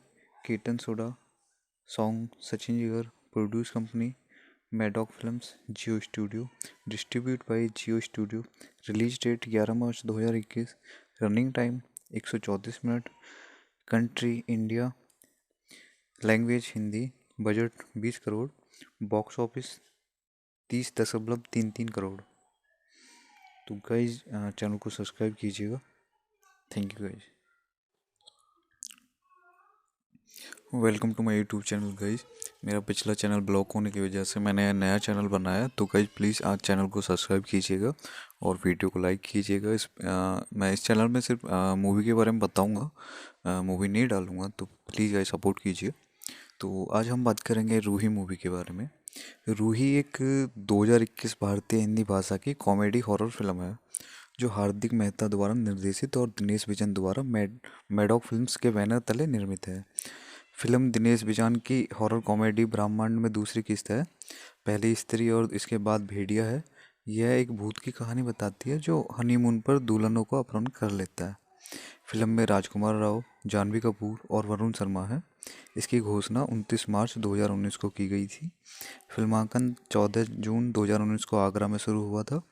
Ketan Sodha. Song Sachin Jigar. Produce company Maddock films, Jio studio. Distribute by Jio studio. Release date 11 March 2021। Running time 134 minute. Country India. Language Hindi. Budget 20 crore. Box office 30.33 crore. तो guys channel को subscribe कीजिएगा। Thank you guys. Welcome to my YouTube channel guys. मेरा पिछला channel block होने की वजह से मैंने नया चैनल बनाया, तो गाइज प्लीज़ आज चैनल को सब्सक्राइब कीजिएगा और वीडियो को लाइक कीजिएगा। मैं इस चैनल में सिर्फ मूवी के बारे में बताऊंगा, मूवी नहीं डालूंगा, तो प्लीज़ गाइज सपोर्ट कीजिए। तो आज हम बात करेंगे रूही मूवी के बारे में। रूही एक 2021 भारतीय हिंदी भाषा की कॉमेडी हॉरर फिल्म है जो हार्दिक मेहता द्वारा निर्देशित और दिनेश विजन द्वारा मैडॉक फिल्म्स के बैनर तले निर्मित है। फिल्म दिनेश बिजान की हॉरर कॉमेडी ब्रह्मांड में दूसरी किस्त है। पहली स्त्री और इसके बाद भेड़िया है। यह एक भूत की कहानी बताती है जो हनीमून पर दुल्हनों को अपहरण कर लेता है। फिल्म में राजकुमार राव, जानवी कपूर और वरुण शर्मा है। इसकी घोषणा 29 मार्च 2019 को की गई थी। फिल्मांकन 14 जून 2019 को आगरा में शुरू हुआ था।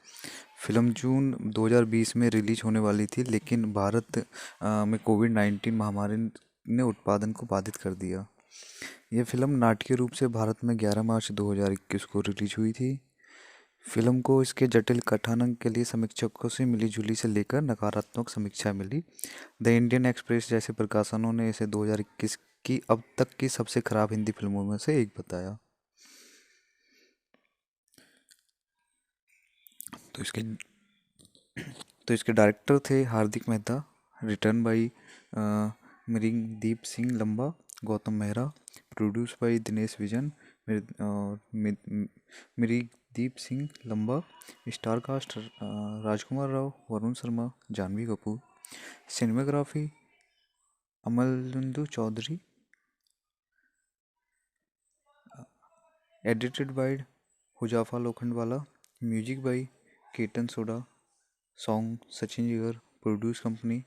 फिल्म जून 2020 में रिलीज होने वाली थी, लेकिन भारत में कोविड-19 महामारी ने उत्पादन को बाधित कर दिया। यह फिल्म नाटकीय रूप से भारत में 11 मार्च 2021 को रिलीज हुई थी। फिल्म को इसके जटिल कथानक के लिए समीक्षकों से मिली-जुली से लेकर नकारात्मक समीक्षा मिली। द इंडियन एक्सप्रेस जैसे प्रकाशनों ने इसे 2021 की अब तक की सबसे खराब हिंदी फिल्मों में से एक बताया। तो इसके तो इसके डायरेक्टर थे Hardik Mehta. Written by Mrigdeep Singh Lamba, Gautam Mehra. Produce by Dinesh Vijan, Mrigdeep Singh Lamba. Star cast Rajkumar Rao, Varun Sharma, Janhvi Kapoor. Cinematography अमलुंदु Chaudhary. Edited by Huzefa Lokhandwala. Music by Ketan Sodha. Song Sachin Jigar. Produce company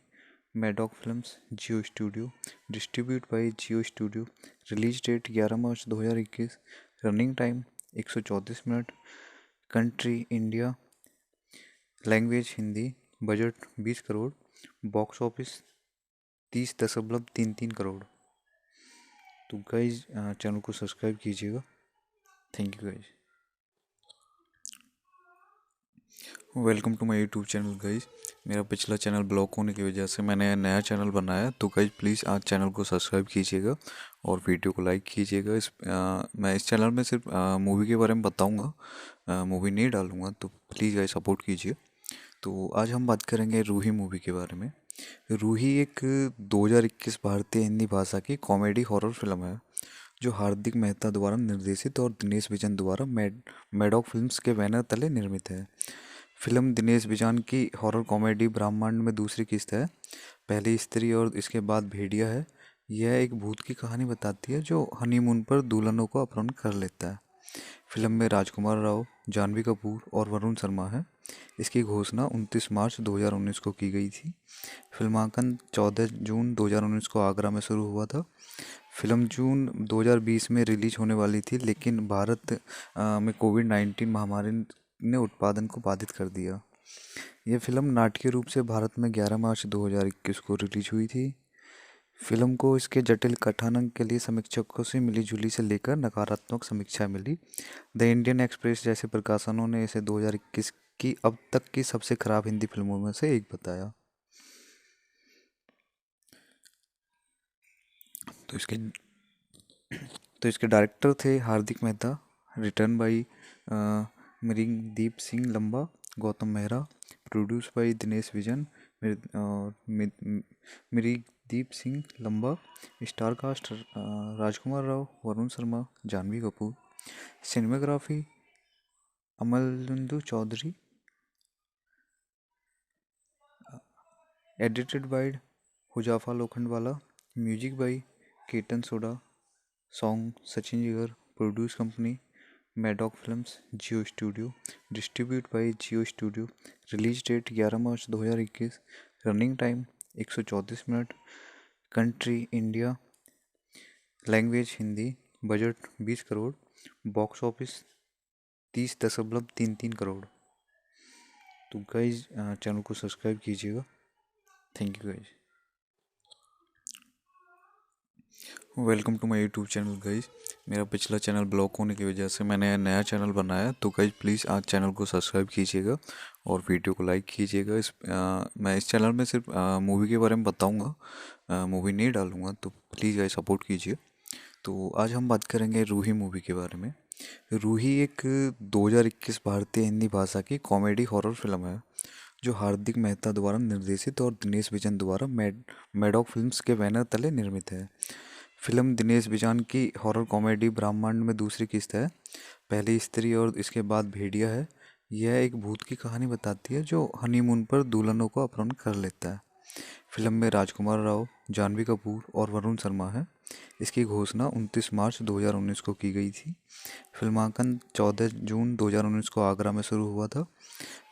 Maddock films, Jio studio. Distribute by Jio studio. Release date 11 March 2021। Running time 134 minute. Country India. Language Hindi. Budget 20 crore. Box office 30.33 crore. तो guys channel को subscribe कीजिएगा। Thank you guys. Welcome to my YouTube channel guys. मेरा पिछला channel block होने की वजह से मैंने नया चैनल बनाया, तो गाइज प्लीज़ आज चैनल को सब्सक्राइब कीजिएगा और वीडियो को लाइक कीजिएगा। मैं इस चैनल में सिर्फ मूवी के बारे में बताऊंगा, मूवी नहीं डालूंगा, तो प्लीज़ गाइज सपोर्ट कीजिए। तो आज हम बात करेंगे रूही मूवी के बारे में। रूही एक 2021 भारतीय हिंदी भाषा की कॉमेडी हॉरर फिल्म है जो हार्दिक मेहता द्वारा निर्देशित और दिनेश विजन द्वारा मैडॉक फिल्म्स के बैनर तले निर्मित है। फिल्म दिनेश बिजान की हॉरर कॉमेडी ब्रह्मांड में दूसरी किस्त है। पहली स्त्री और इसके बाद भेड़िया है। यह एक भूत की कहानी बताती है जो हनीमून पर दुल्हनों को अपहरण कर लेता है। फिल्म में राजकुमार राव, जानवी कपूर और वरुण शर्मा है। इसकी घोषणा 29 मार्च 2019 को की गई थी। फिल्मांकन 14 जून 2019 को आगरा में शुरू हुआ था। फिल्म जून 2020 में रिलीज होने वाली थी, लेकिन भारत में कोविड-19 महामारी ने उत्पादन को बाधित कर दिया। यह फिल्म नाटकीय रूप से भारत में 11 मार्च 2021 को रिलीज हुई थी। फिल्म को इसके जटिल कथानक के लिए समीक्षकों से मिली-जुली से लेकर नकारात्मक समीक्षा मिली। द इंडियन एक्सप्रेस जैसे प्रकाशनों ने इसे 2021 की अब तक की सबसे खराब हिंदी फिल्मों में से एक बताया। तो इसके डायरेक्टर थे Hardik Mehta. Written by Mrigdeep Singh Lamba, Gautam Mehra. Produce by Dinesh Vijan, Mrigdeep Singh Lamba. Star cast Rajkumar Rao, Varun Sharma, Janhvi Kapoor. Cinematography अमलुंदु Chaudhary. Edited by Huzefa Lokhandwala. Music by Ketan Sodha. Song Sachin Jigar. Produce company Maddock films, Jio studio. Distribute by Jio studio. Release date 11 March 2021। Running time 134 minute. Country India. Language Hindi. Budget 20 crore. Box office 30.33 crore. तो guys channel को subscribe कीजिएगा। Thank you guys. Welcome to my YouTube channel guys. मेरा पिछला channel block होने की वजह से मैंने नया चैनल बनाया, तो गाइज प्लीज़ आज चैनल को सब्सक्राइब कीजिएगा और वीडियो को लाइक कीजिएगा। मैं इस चैनल में सिर्फ मूवी के बारे में बताऊंगा, मूवी नहीं डालूंगा, तो प्लीज़ गाइज सपोर्ट कीजिए। तो आज हम बात करेंगे रूही मूवी के बारे में। रूही एक 2021 भारतीय हिंदी भाषा की कॉमेडी हॉरर फिल्म है जो हार्दिक मेहता द्वारा निर्देशित और दिनेश विजन द्वारा मैडॉक फिल्म्स के बैनर तले निर्मित है। फिल्म दिनेश बिजान की हॉरर कॉमेडी ब्रह्मांड में दूसरी किस्त है। पहली स्त्री और इसके बाद भेड़िया है। यह एक भूत की कहानी बताती है जो हनीमून पर दुल्हनों को अपहरण कर लेता है। फिल्म में राजकुमार राव, जानवी कपूर और वरुण शर्मा है। इसकी घोषणा 29 मार्च 2019 को की गई थी। फिल्मांकन 14 जून 2019 को आगरा में शुरू हुआ था।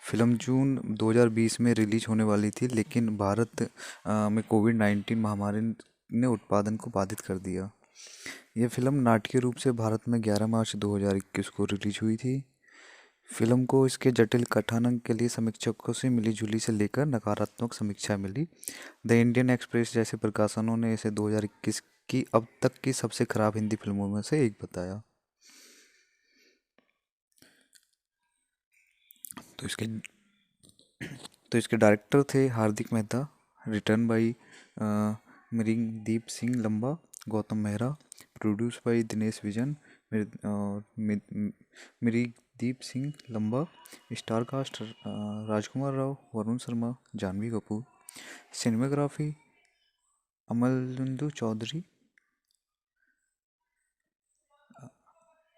फिल्म जून 2020 में रिलीज होने वाली थी, लेकिन भारत में कोविड-19 महामारी ने उत्पादन को बाधित कर दिया। यह फिल्म नाटकीय रूप से भारत में 11 मार्च 2021 को रिलीज हुई थी। फिल्म को इसके जटिल कथानक के लिए समीक्षकों से मिलीजुली से लेकर नकारात्मक समीक्षा मिली। द इंडियन एक्सप्रेस जैसे प्रकाशनों ने इसे 2021 की अब तक की सबसे खराब हिंदी फिल्मों में से एक बताया। तो इसके डायरेक्टर थे Hardik Mehta. Written by Mrigdeep Singh Lamba, Gautam Mehra. Produce by Dinesh Vijan और Mrigdeep Singh Lamba. Star cast Rajkumar Rao, Varun Sharma, Janhvi Kapoor. Cinematography Amalendu Chaudhary.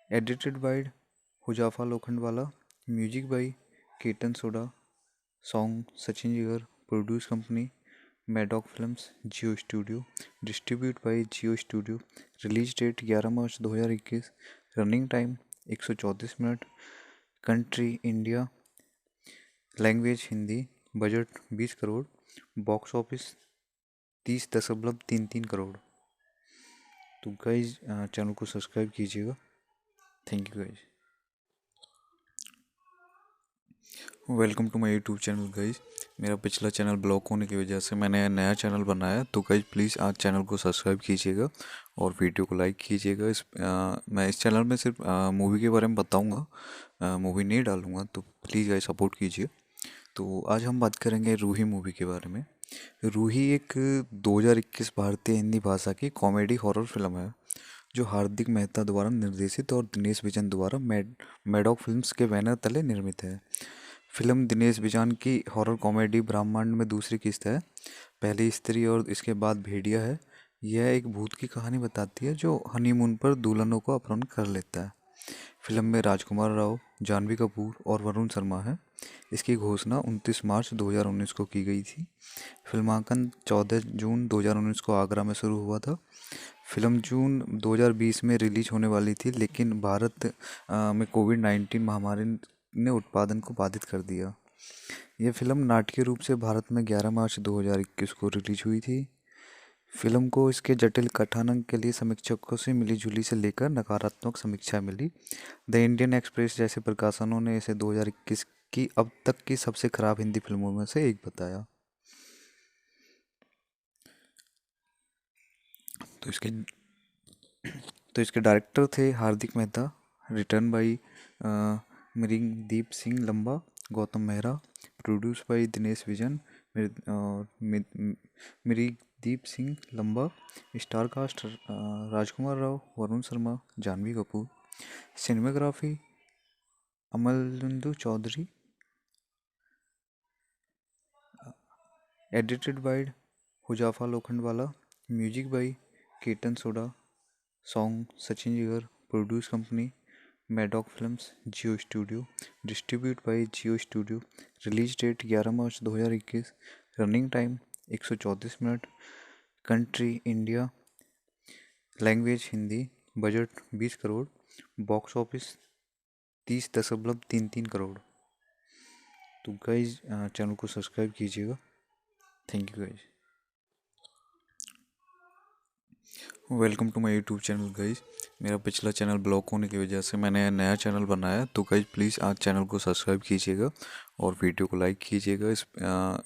Edited by Huzefa Lokhandwala. Music by Ketan Sodha. Song Sachin Jigar. Produce company Maddock films, Jio studio. Distribute by Jio studio. Release date 11 March 2021। Running time 134 minute. Country India. Language Hindi. Budget 20 crore. Box office 30.33 crore. तो guys channel को subscribe कीजिएगा। Thank you guys. Welcome to my YouTube channel guys. मेरा पिछला channel block होने की वजह से मैंने नया चैनल बनाया, तो गाइज प्लीज़ आज चैनल को सब्सक्राइब कीजिएगा और वीडियो को लाइक कीजिएगा। मैं इस चैनल में सिर्फ मूवी के बारे में बताऊंगा, मूवी नहीं डालूंगा, तो प्लीज़ गाइज सपोर्ट कीजिए। तो आज हम बात करेंगे रूही मूवी के बारे में। रूही एक 2021 भारतीय हिंदी भाषा की कॉमेडी हॉरर फिल्म है जो हार्दिक मेहता द्वारा निर्देशित और दिनेश विजन द्वारा मैडॉक फिल्म्स के बैनर तले निर्मित है। फिल्म दिनेश विजन की हॉरर कॉमेडी ब्रह्मांड में दूसरी किस्त है। पहली स्त्री और इसके बाद भेड़िया है। यह एक भूत की कहानी बताती है जो हनीमून पर दुल्हनों को अपहरण कर लेता है। फिल्म में राजकुमार राव, जानवी कपूर और वरुण शर्मा है। इसकी घोषणा 29 मार्च 2019 को की गई थी। फिल्मांकन 14 जून 2019 को आगरा में शुरू हुआ था। फिल्म जून 2020 में रिलीज होने वाली थी, लेकिन भारत में कोविड-19 महामारी ने उत्पादन को बाधित कर दिया। यह फिल्म नाटकीय रूप से भारत में 11 मार्च 2021 को रिलीज हुई थी। फिल्म को इसके जटिल कथानक के लिए समीक्षकों से मिलीजुली से लेकर नकारात्मक समीक्षा मिली। द इंडियन एक्सप्रेस जैसे प्रकाशनों ने इसे 2021 की अब तक की सबसे खराब हिंदी फिल्मों में से एक बताया। तो इसके डायरेक्टर थे Hardik Mehta. Written by Mrigdeep Singh Lamba, Gautam Mehra. Produce by Dinesh Vijan और Mrigdeep Singh Lamba. Star cast Rajkumar Rao, Varun Sharma, Janhvi Kapoor. Cinematography Amalendu Chaudhary. Edited by Huzefa Lokhandwala. Music by Ketan Sodha. Song Sachin Jigar. Produce company Maddock films, Jio studio. Distribute by Jio studio. Release date 11 March 2021। Running time 134 minute. Country India. Language Hindi. Budget 20 crore. Box office 30.33 crore. तो guys channel को subscribe कीजिएगा। Thank you guys. Welcome to my YouTube channel guys. मेरा पिछला channel block होने की वजह से मैंने नया चैनल बनाया, तो गाइज प्लीज़ आज चैनल को सब्सक्राइब कीजिएगा और वीडियो को लाइक कीजिएगा।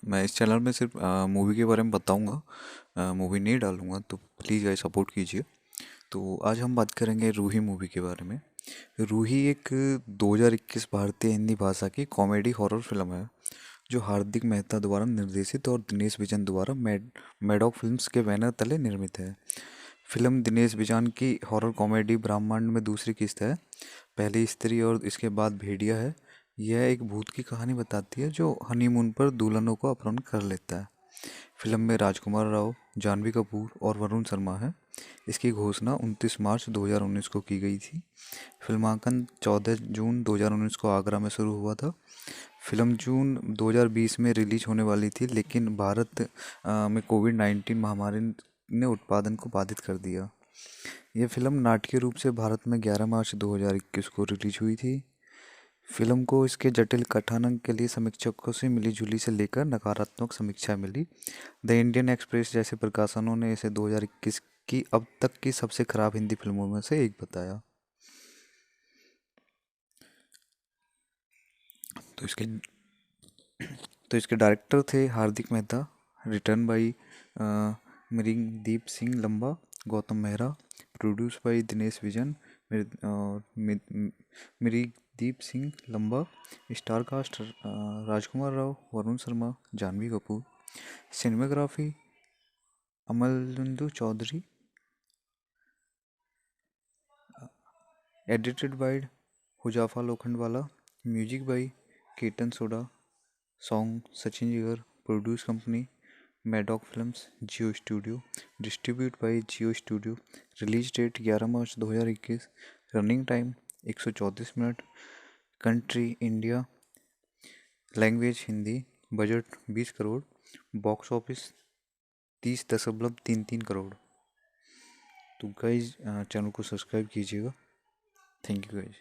मैं इस चैनल में सिर्फ मूवी के बारे में बताऊंगा, मूवी नहीं डालूंगा, तो प्लीज़ गाइज सपोर्ट कीजिए। तो आज हम बात करेंगे रूही मूवी के बारे में। रूही एक 2021 भारतीय हिंदी भाषा की कॉमेडी हॉरर फिल्म है जो हार्दिक मेहता द्वारा निर्देशित और दिनेश विजन द्वारा मैडॉक फिल्म्स के बैनर तले निर्मित है। फिल्म दिनेश विजन की हॉरर कॉमेडी ब्रह्मांड में दूसरी किस्त है। पहली स्त्री और इसके बाद भेड़िया है। यह एक भूत की कहानी बताती है जो हनीमून पर दुल्हनों को अपहरण कर लेता है। फिल्म में राजकुमार राव, जानवी कपूर और वरुण शर्मा है। इसकी घोषणा 29 मार्च 2019 को की गई थी। फिल्मांकन 14 जून 2019 को आगरा में शुरू हुआ था। फिल्म जून 2020 में रिलीज होने वाली थी, लेकिन भारत में कोविड-19 महामारी ने उत्पादन को बाधित कर दिया। यह फिल्म नाटकीय रूप से भारत में 11 मार्च 2021 को रिलीज हुई थी। फिल्म को इसके जटिल कथानक के लिए समीक्षकों से मिली-जुली से लेकर नकारात्मक समीक्षा मिली। द इंडियन एक्सप्रेस जैसे प्रकाशनों ने इसे 2021 की अब तक की सबसे खराब हिंदी फिल्मों में से एक बताया। तो इसके डायरेक्टर थे Hardik Mehta, written by मिरिंदीप Singh Lamba, Gautam Mehra, produce by Dinesh Vijan, मिरिंदीप Singh Lamba. Star cast Rajkumar Rao, Varun Sharma, Janhvi Kapoor. Cinematography अमलचंदू Chaudhary. Edited by Huzefa Lokhandwala. Music by Ketan Sodha. Song Sachin Jigar. Produce company Maddock films, Jio studio. Distribute by Jio studio. Release date 11 March 2021। Running time 134 minute. Country India. Language Hindi. Budget 20 crore. Box office 30.33 crore. तो guys channel को subscribe कीजिएगा। Thank you guys.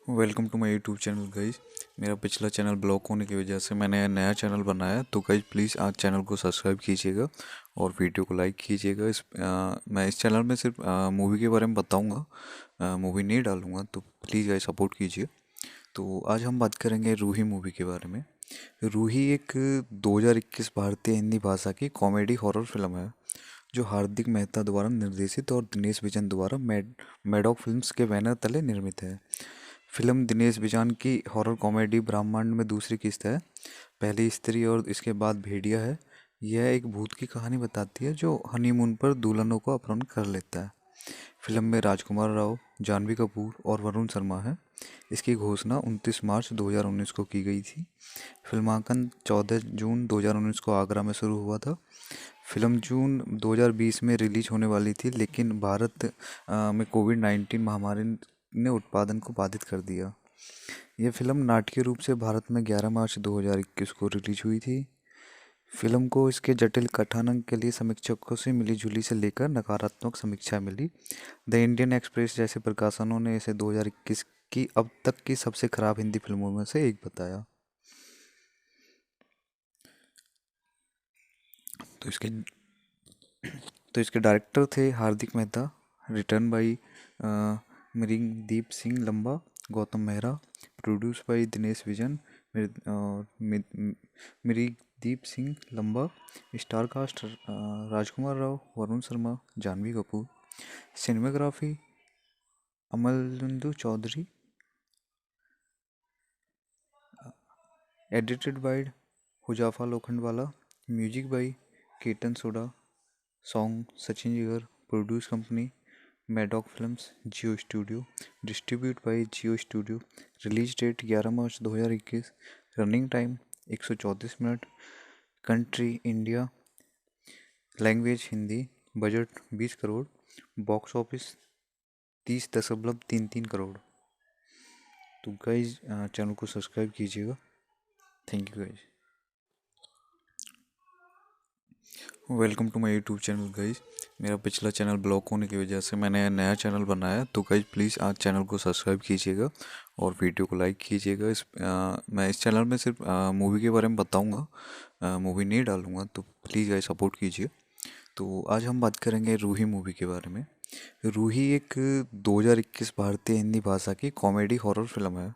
Welcome to my YouTube channel guys. मेरा पिछला channel block होने की वजह से मैंने नया चैनल बनाया, तो गाइज प्लीज़ आज चैनल को सब्सक्राइब कीजिएगा और वीडियो को लाइक कीजिएगा। मैं इस चैनल में सिर्फ मूवी के बारे में बताऊंगा, मूवी नहीं डालूंगा, तो प्लीज़ गाइज सपोर्ट कीजिए। तो आज हम बात करेंगे रूही मूवी के बारे में। रूही एक 2021 भारतीय हिंदी भाषा की कॉमेडी हॉरर फिल्म है, जो हार्दिक मेहता द्वारा निर्देशित और दिनेश विजन द्वारा मैडॉक फिल्म्स के बैनर तले निर्मित है। फिल्म दिनेश विजन की हॉरर कॉमेडी ब्रह्मांड में दूसरी किस्त है। पहली स्त्री और इसके बाद भेड़िया है। यह एक भूत की कहानी बताती है जो हनीमून पर दुल्हनों को अपहरण कर लेता है। फिल्म में राजकुमार राव, जानवी कपूर और वरुण शर्मा है। इसकी घोषणा 29 मार्च 2019 को की गई थी। फिल्मांकन 14 जून 2019 को आगरा में शुरू हुआ था। फिल्म जून 2020 में रिलीज होने वाली थी, लेकिन भारत में कोविड-19 महामारी ने उत्पादन को बाधित कर दिया। यह फिल्म नाटकीय रूप से भारत में 11 मार्च 2021 को रिलीज हुई थी। फिल्म को इसके जटिल कथानक के लिए समीक्षकों से मिली-जुली से लेकर नकारात्मक समीक्षा मिली। द इंडियन एक्सप्रेस जैसे प्रकाशनों ने इसे 2021 की अब तक की सबसे खराब हिंदी फिल्मों में से एक बताया। तो इसके डायरेक्टर थे Hardik Mehta, written by मिरिंदीप Singh Lamba, Gautam Mehra, produce by Dinesh Vijan, मिरिंदीप Singh Lamba. Star cast Rajkumar Rao, Varun Sharma, Janhvi Kapoor. Cinematography अमलचंदू Chaudhary. Edited by Huzefa Lokhandwala. Music by Ketan Sodha. Song Sachin Jigar. Produce company Maddock films, Jio studio. Distribute by Jio studio. Release date 11 March 2021। Running time 134 minute. Country India. Language Hindi. Budget 20 crore. Box office 30.33 crore. तो guys channel को subscribe कीजिएगा। Thank you guys. Welcome to my YouTube channel guys. मेरा पिछला channel block होने की वजह से मैंने नया चैनल बनाया, तो गाइज प्लीज़ आज चैनल को सब्सक्राइब कीजिएगा और वीडियो को लाइक कीजिएगा। मैं इस चैनल में सिर्फ मूवी के बारे में बताऊंगा, मूवी नहीं डालूंगा, तो प्लीज़ गाइज सपोर्ट कीजिए। तो आज हम बात करेंगे रूही मूवी के बारे में। रूही एक 2021 भारतीय हिंदी भाषा की कॉमेडी हॉरर फिल्म है,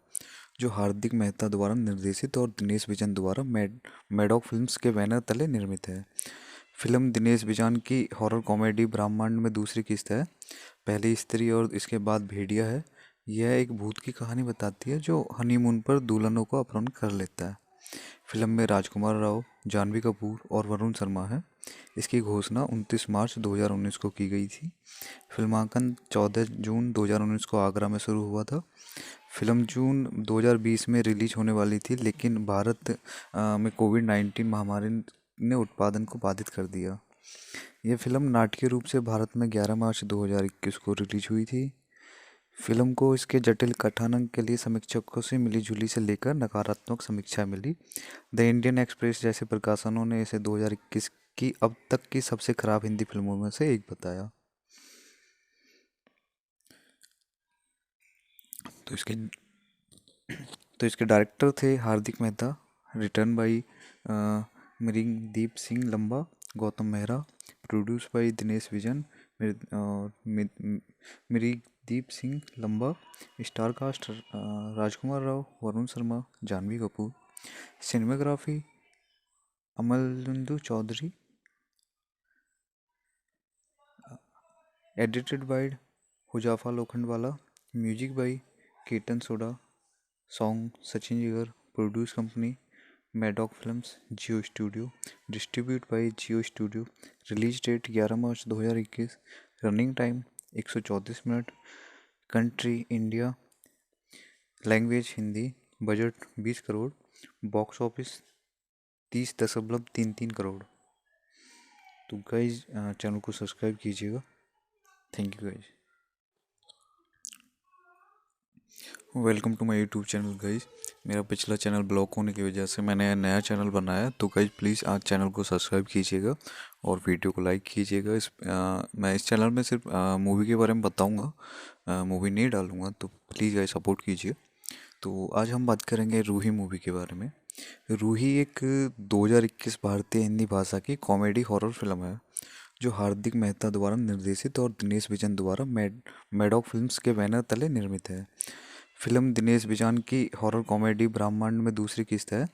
जो हार्दिक मेहता द्वारा निर्देशित और दिनेश विजन द्वारा मैडॉक फिल्म्स के बैनर तले निर्मित है। फिल्म दिनेश विजन की हॉरर कॉमेडी ब्रह्मांड में दूसरी किस्त है। पहली स्त्री और इसके बाद भेड़िया है। यह एक भूत की कहानी बताती है जो हनीमून पर दुल्हनों को अपहरण कर लेता है। फिल्म में राजकुमार राव, जानवी कपूर और वरुण शर्मा है। इसकी घोषणा 29 मार्च 2019 को की गई थी। फिल्मांकन 14 जून 2019 को आगरा में शुरू हुआ था। फिल्म जून 2020 में रिलीज होने वाली थी, लेकिन भारत में कोविड-19 महामारी ने उत्पादन को बाधित कर दिया। ये फिल्म नाटकीय रूप से भारत में 11 मार्च 2021 को रिलीज हुई थी। फिल्म को इसके जटिल कथानक के लिए समीक्षकों से मिलीजुली से लेकर नकारात्मक समीक्षा मिली। द इंडियन एक्सप्रेस जैसे प्रकाशनों ने इसे 2021 की अब तक की सबसे खराब हिंदी फिल्मों में से एक बताया। तो इसके तो इसके डायरेक्टर थे Hardik Mehta. Written by Mrigdeep Singh Lamba, Gautam Mehra. Produce by Dinesh Vijan, Mrigdeep Singh Lamba. Star cast Rajkumar Rao, Varun Sharma, Janhvi Kapoor. Cinematography अमलुंदु Chaudhary. Edited by Huzefa Lokhandwala. Music by Kirtan Sodha. Song Sachin Jigar. Produce company Maddock films, Jio studio. Distribute by Jio studio. Release date 11 March 2021। Running time 134 minute. Country India. Language Hindi. Budget 20 crore. Box office 30.33 crore. तो guys channel को subscribe कीजिएगा। Thank you guys. Welcome to my YouTube channel guys. मेरा पिछला channel block होने की वजह से मैंने नया चैनल बनाया, तो गाइज प्लीज़ आज चैनल को सब्सक्राइब कीजिएगा और वीडियो को लाइक कीजिएगा। मैं इस चैनल में सिर्फ मूवी के बारे में बताऊंगा, मूवी नहीं डालूंगा, तो प्लीज़ गाइज सपोर्ट कीजिए। तो आज हम बात करेंगे रूही मूवी के बारे में। रूही एक 2021 भारतीय हिंदी भाषा की कॉमेडी हॉरर फिल्म है जो हार्दिक मेहता द्वारा निर्देशित और दिनेश विजन द्वारा मैडॉक फिल्म्स के बैनर तले निर्मित है। फिल्म दिनेश विजन की हॉरर कॉमेडी ब्रह्मांड में दूसरी किस्त है।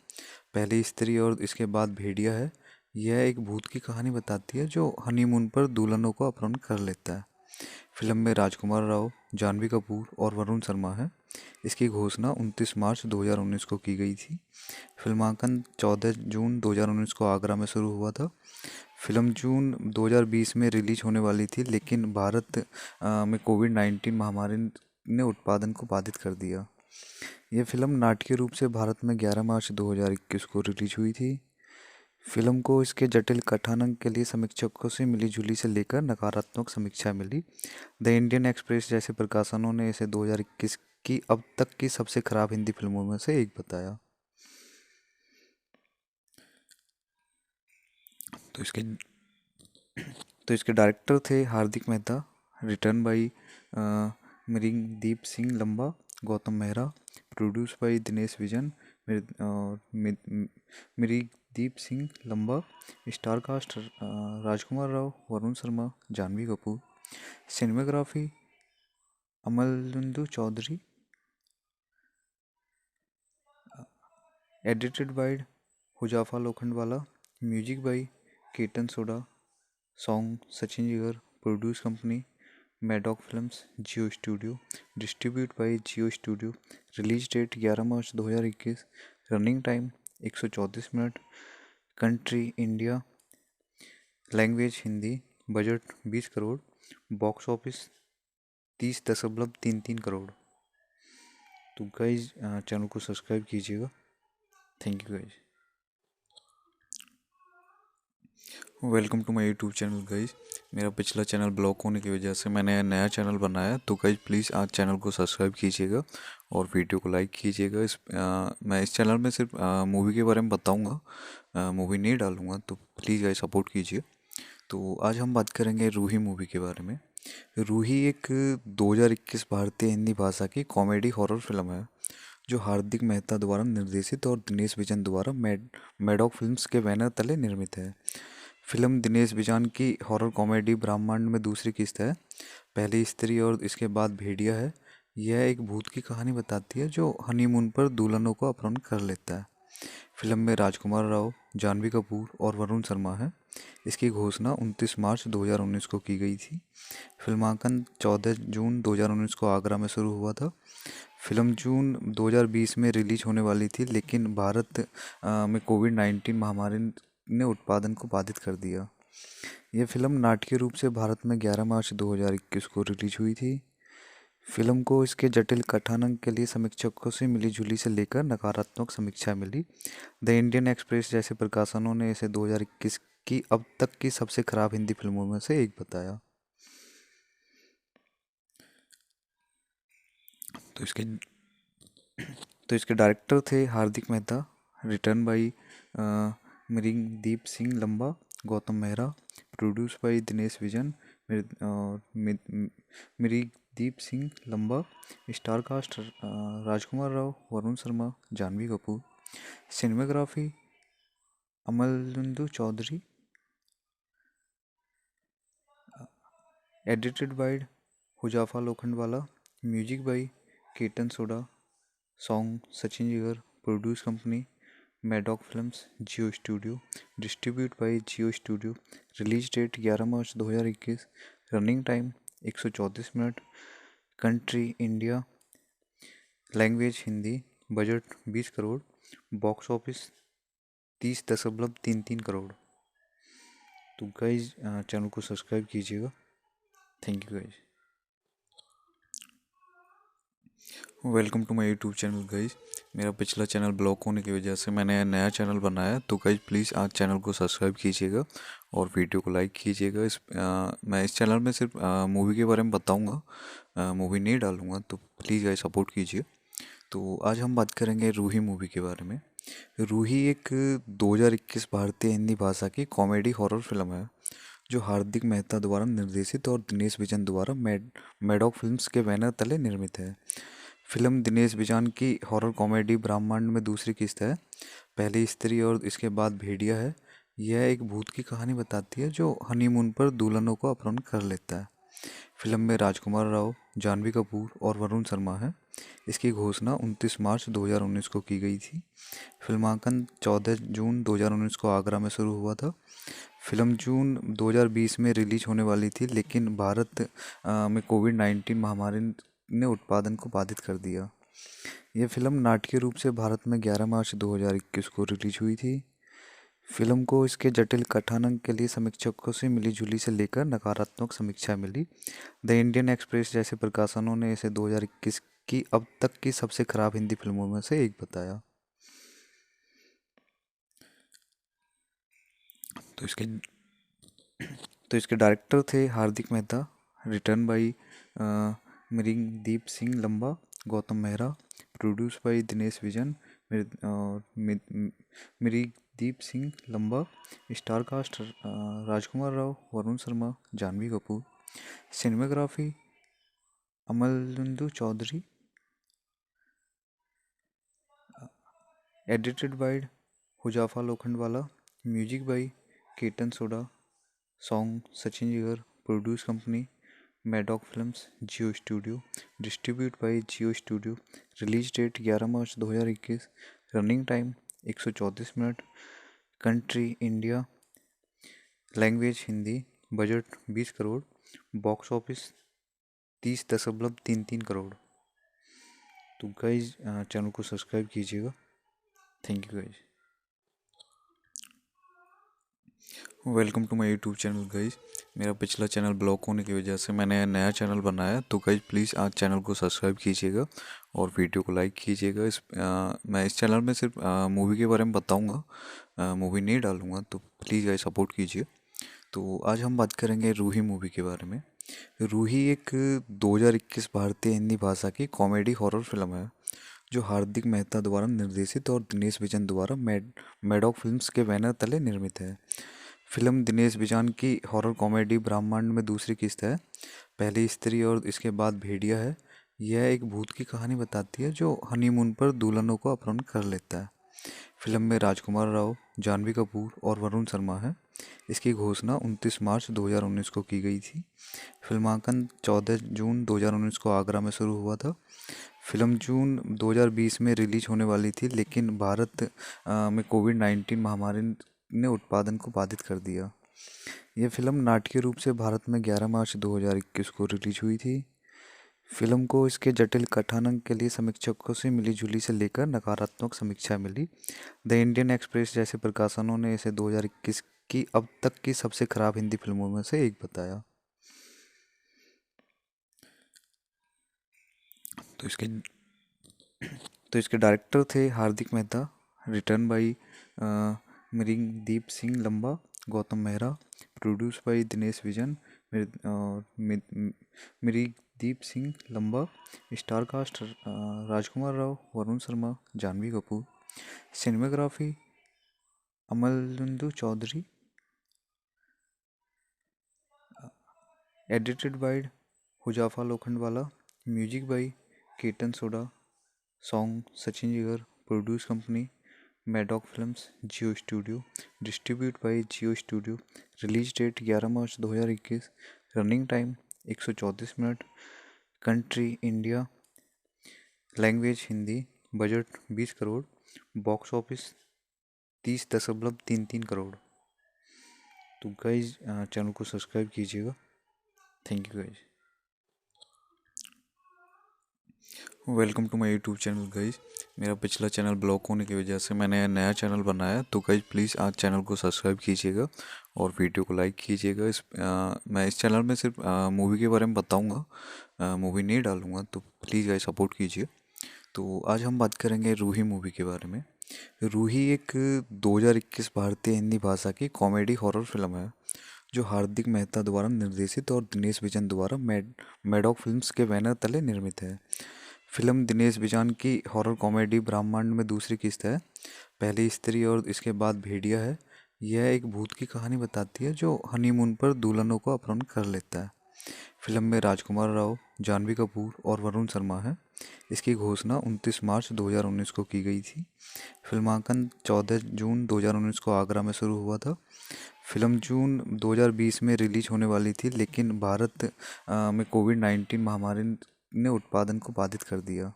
पहली स्त्री और इसके बाद भेड़िया है। यह एक भूत की कहानी बताती है जो हनीमून पर दुल्हनों को अपहरण कर लेता है। फिल्म में राजकुमार राव, जानवी कपूर और वरुण शर्मा है। इसकी घोषणा 29 मार्च 2019 को की गई थी। फिल्मांकन 14 जून 2019 को आगरा में शुरू हुआ था। फिल्म जून 2020 में रिलीज होने वाली थी, लेकिन भारत में कोविड-19 महामारी ने उत्पादन को बाधित कर दिया। यह फिल्म नाटकीय रूप से भारत में 11 मार्च 2021 को रिलीज हुई थी। फिल्म को इसके जटिल कथानक के लिए समीक्षकों से मिलीजुली से लेकर नकारात्मक समीक्षा मिली। द इंडियन एक्सप्रेस जैसे प्रकाशनों ने इसे 2021 की अब तक की सबसे खराब हिंदी फिल्मों में से एक बताया। तो इसके डायरेक्टर थे Hardik Mehta. Written by Mrigdeep Singh Lamba, Gautam Mehra. Produce by Dinesh Vijan, Mrigdeep Singh Lamba. Star cast Rajkumar Rao, Varun Sharma, Janhvi Kapoor. Cinematography अमलुंदु Chaudhary. Edited by Huzefa Lokhandwala. Music by Kirtan Sodha. Song Sachin Jigar. Produce company Maddock films, Jio studio. Distribute by Jio studio. Release date 11 March 2021। Running time 134 minute. Country India. Language Hindi. Budget 20 crore. Box office 30.33 crore. तो guys channel को subscribe कीजिएगा। Thank you guys. Welcome to my YouTube channel guys. मेरा पिछला channel block होने की वजह से मैंने नया चैनल बनाया, तो गाइज प्लीज़ आज चैनल को सब्सक्राइब कीजिएगा और वीडियो को लाइक कीजिएगा। मैं इस चैनल में सिर्फ मूवी के बारे में बताऊंगा, मूवी नहीं डालूंगा, तो प्लीज़ गाइज सपोर्ट कीजिए। तो आज हम बात करेंगे रूही मूवी के बारे में। रूही एक 2021 भारतीय हिंदी भाषा की कॉमेडी हॉरर फिल्म है जो हार्दिक मेहता द्वारा निर्देशित और दिनेश विजन द्वारा मैडॉक फिल्म्स के बैनर तले निर्मित है। फिल्म दिनेश विजन की हॉरर कॉमेडी ब्रह्मांड में दूसरी किस्त है। पहली स्त्री और इसके बाद भेड़िया है। यह एक भूत की कहानी बताती है जो हनीमून पर दुल्हनों को अपहरण कर लेता है। फिल्म में राजकुमार राव, जानवी कपूर और वरुण शर्मा है। इसकी घोषणा 29 मार्च 2019 को की गई थी। फिल्मांकन 14 जून 2019 को आगरा में शुरू हुआ था। फिल्म जून 2020 में रिलीज होने वाली थी, लेकिन भारत में कोविड-19 महामारी ने उत्पादन को बाधित कर दिया। यह फिल्म नाटकीय रूप से भारत में 11 मार्च 2021 को रिलीज हुई थी। फिल्म को इसके जटिल कथानक के लिए समीक्षकों से मिलीजुली से लेकर नकारात्मक समीक्षा मिली। द इंडियन एक्सप्रेस जैसे प्रकाशनों ने इसे 2021 की अब तक की सबसे खराब हिंदी फिल्मों में से एक बताया। तो इसके तो इसके डायरेक्टर थे Hardik Mehta. Written by मिरिंदीप Singh Lamba, Gautam Mehra. Produce by Dinesh Vijan, मिरिंदीप Singh Lamba. Star cast Rajkumar Rao, Varun Sharma, Janhvi Kapoor. Cinematography अमलुंदु Chaudhary. Edited by Huzefa Lokhandwala. Music by Ketan Sodha. Song Sachin Jigar. Produce company Maddock films, Jio studio. Distribute by Jio studio. Release date 11 March 2021। Running time 134 minute. Country India. Language Hindi. Budget 20 crore. Box office 30.33 crore. तो guys channel को subscribe कीजिएगा। Thank you guys. Welcome to my YouTube channel guys. मेरा पिछला channel block होने की वजह से मैंने नया चैनल बनाया, तो गाइज प्लीज़ आज चैनल को सब्सक्राइब कीजिएगा और वीडियो को लाइक कीजिएगा। मैं इस चैनल में सिर्फ मूवी के बारे में बताऊंगा, मूवी नहीं डालूंगा, तो प्लीज़ गाइज सपोर्ट कीजिए। तो आज हम बात करेंगे रूही मूवी के बारे में। रूही एक 2021 भारतीय हिंदी भाषा की कॉमेडी हॉरर फिल्म है जो हार्दिक मेहता द्वारा निर्देशित और दिनेश विजन द्वारा मैडॉक फिल्म्स के बैनर तले निर्मित है। फिल्म दिनेश विजन की हॉरर कॉमेडी ब्रह्मांड में दूसरी किस्त है। पहली स्त्री और इसके बाद भेड़िया है। यह एक भूत की कहानी बताती है जो हनीमून पर दुल्हनों को अपहरण कर लेता है। फिल्म में राजकुमार राव, जानवी कपूर और वरुण शर्मा है। इसकी घोषणा 29 मार्च 2019 को की गई थी। फिल्मांकन 14 जून 2019 को आगरा में शुरू हुआ था। फिल्म जून 2020 में रिलीज होने वाली थी, लेकिन भारत में कोविड-19 महामारी ने उत्पादन को बाधित कर दिया। यह फिल्म नाटकीय रूप से भारत में 11 मार्च 2021 को रिलीज हुई थी। फिल्म को इसके जटिल कथानक के लिए समीक्षकों से मिली-जुली से लेकर नकारात्मक समीक्षा मिली। द इंडियन एक्सप्रेस जैसे प्रकाशनों ने इसे 2021 की अब तक की सबसे खराब हिंदी फिल्मों में से एक बताया। तो इसके डायरेक्टर थे Hardik Mehta. Written by मिरिंदीप Singh Lamba, Gautam Mehra. Produce by Dinesh Vijan, मिरिंदीप Singh Lamba. Star cast Rajkumar Rao, Varun Sharma, Janhvi Kapoor. Cinematography अमलुंदु Chaudhary. Edited by Huzefa Lokhandwala. Music by Ketan Sodha. Song Sachin Jigar. Produce company Maddock films, Jio studio. Distribute by Jio studio. Release date 11 March 2021। Running time 134 minute. Country India. Language Hindi. Budget 20 crore. Box office 30.33 crore. तो guys channel को subscribe कीजिएगा। Thank you guys. Welcome to my YouTube channel guys. मेरा पिछला channel block होने की वजह से मैंने नया चैनल बनाया, तो गाइज प्लीज़ आज चैनल को सब्सक्राइब कीजिएगा और वीडियो को लाइक कीजिएगा। मैं इस चैनल में सिर्फ मूवी के बारे में बताऊंगा, मूवी नहीं डालूंगा, तो प्लीज़ गाइज सपोर्ट कीजिए। तो आज हम बात करेंगे रूही मूवी के बारे में। रूही एक 2021 भारतीय हिंदी भाषा की कॉमेडी हॉरर फिल्म है जो हार्दिक मेहता द्वारा निर्देशित और दिनेश विजन द्वारा मैडॉक फिल्म्स के बैनर तले निर्मित है। फिल्म दिनेश विजन की हॉरर कॉमेडी ब्रह्मांड में दूसरी किस्त है। पहली स्त्री और इसके बाद भेड़िया है। यह एक भूत की कहानी बताती है जो हनीमून पर दुल्हनों को अपहरण कर लेता है। फिल्म में राजकुमार राव, जानवी कपूर और वरुण शर्मा है। इसकी घोषणा 29 मार्च 2019 को की गई थी। फिल्मांकन 14 जून 2019 को आगरा में शुरू हुआ था। फिल्म जून 2020 में रिलीज होने वाली थी, लेकिन भारत में कोविड-19 महामारी ने उत्पादन को बाधित कर दिया। यह फिल्म नाटकीय रूप से भारत में 11 मार्च 2021 को रिलीज हुई थी। फिल्म को इसके जटिल कथानक के लिए समीक्षकों से मिली-जुली से लेकर नकारात्मक समीक्षा मिली। द इंडियन एक्सप्रेस जैसे प्रकाशनों ने इसे 2021 की अब तक की सबसे खराब हिंदी फिल्मों में से एक बताया। तो इसके डायरेक्टर थे Hardik Mehta. Written by मिरिंदीप Singh Lamba, Gautam Mehra, produce by Dinesh Vijan, Miredeep Singh Lamba, star cast Rajkumar Rao, Varun Sharma, Janhvi Kapoor, cinematography अमलुंदु Chaudhary, edited by Huzefa Lokhandwala, music by Ketan Sodha, song Sachin Jigar, produce company Maddock films, Jio studio, distribute by Jio studio, release date 11 March 2021, running time 134 minute, country India, language Hindi, budget 20 crore, box office 30.33 crore. तो guys channel को subscribe कीजिएगा। Thank you guys. Welcome to my YouTube channel guys. मेरा पिछला channel block होने की वजह से मैंने नया चैनल बनाया, तो गाइज प्लीज़ आज चैनल को सब्सक्राइब कीजिएगा और वीडियो को लाइक कीजिएगा। मैं इस चैनल में सिर्फ मूवी के बारे में बताऊंगा, मूवी नहीं डालूंगा, तो प्लीज़ गाइज सपोर्ट कीजिए। तो आज हम बात करेंगे रूही मूवी के बारे में। रूही एक 2021 भारतीय हिंदी भाषा की कॉमेडी हॉरर फिल्म है जो हार्दिक मेहता द्वारा निर्देशित और दिनेश विजन द्वारा मैडॉक फिल्म्स के बैनर तले निर्मित है। फिल्म दिनेश विजन की हॉरर कॉमेडी ब्रह्मांड में दूसरी किस्त है। पहली स्त्री और इसके बाद भेड़िया है। यह एक भूत की कहानी बताती है जो हनीमून पर दुल्हनों को अपहरण कर लेता है। फिल्म में राजकुमार राव, जानवी कपूर और वरुण शर्मा है। इसकी घोषणा 29 मार्च 2019 को की गई थी। फिल्मांकन 14 जून 2019 को आगरा में शुरू हुआ था। फिल्म जून 2020 में रिलीज होने वाली थी, लेकिन भारत में कोविड-19 महामारी ने उत्पादन को बाधित कर दिया।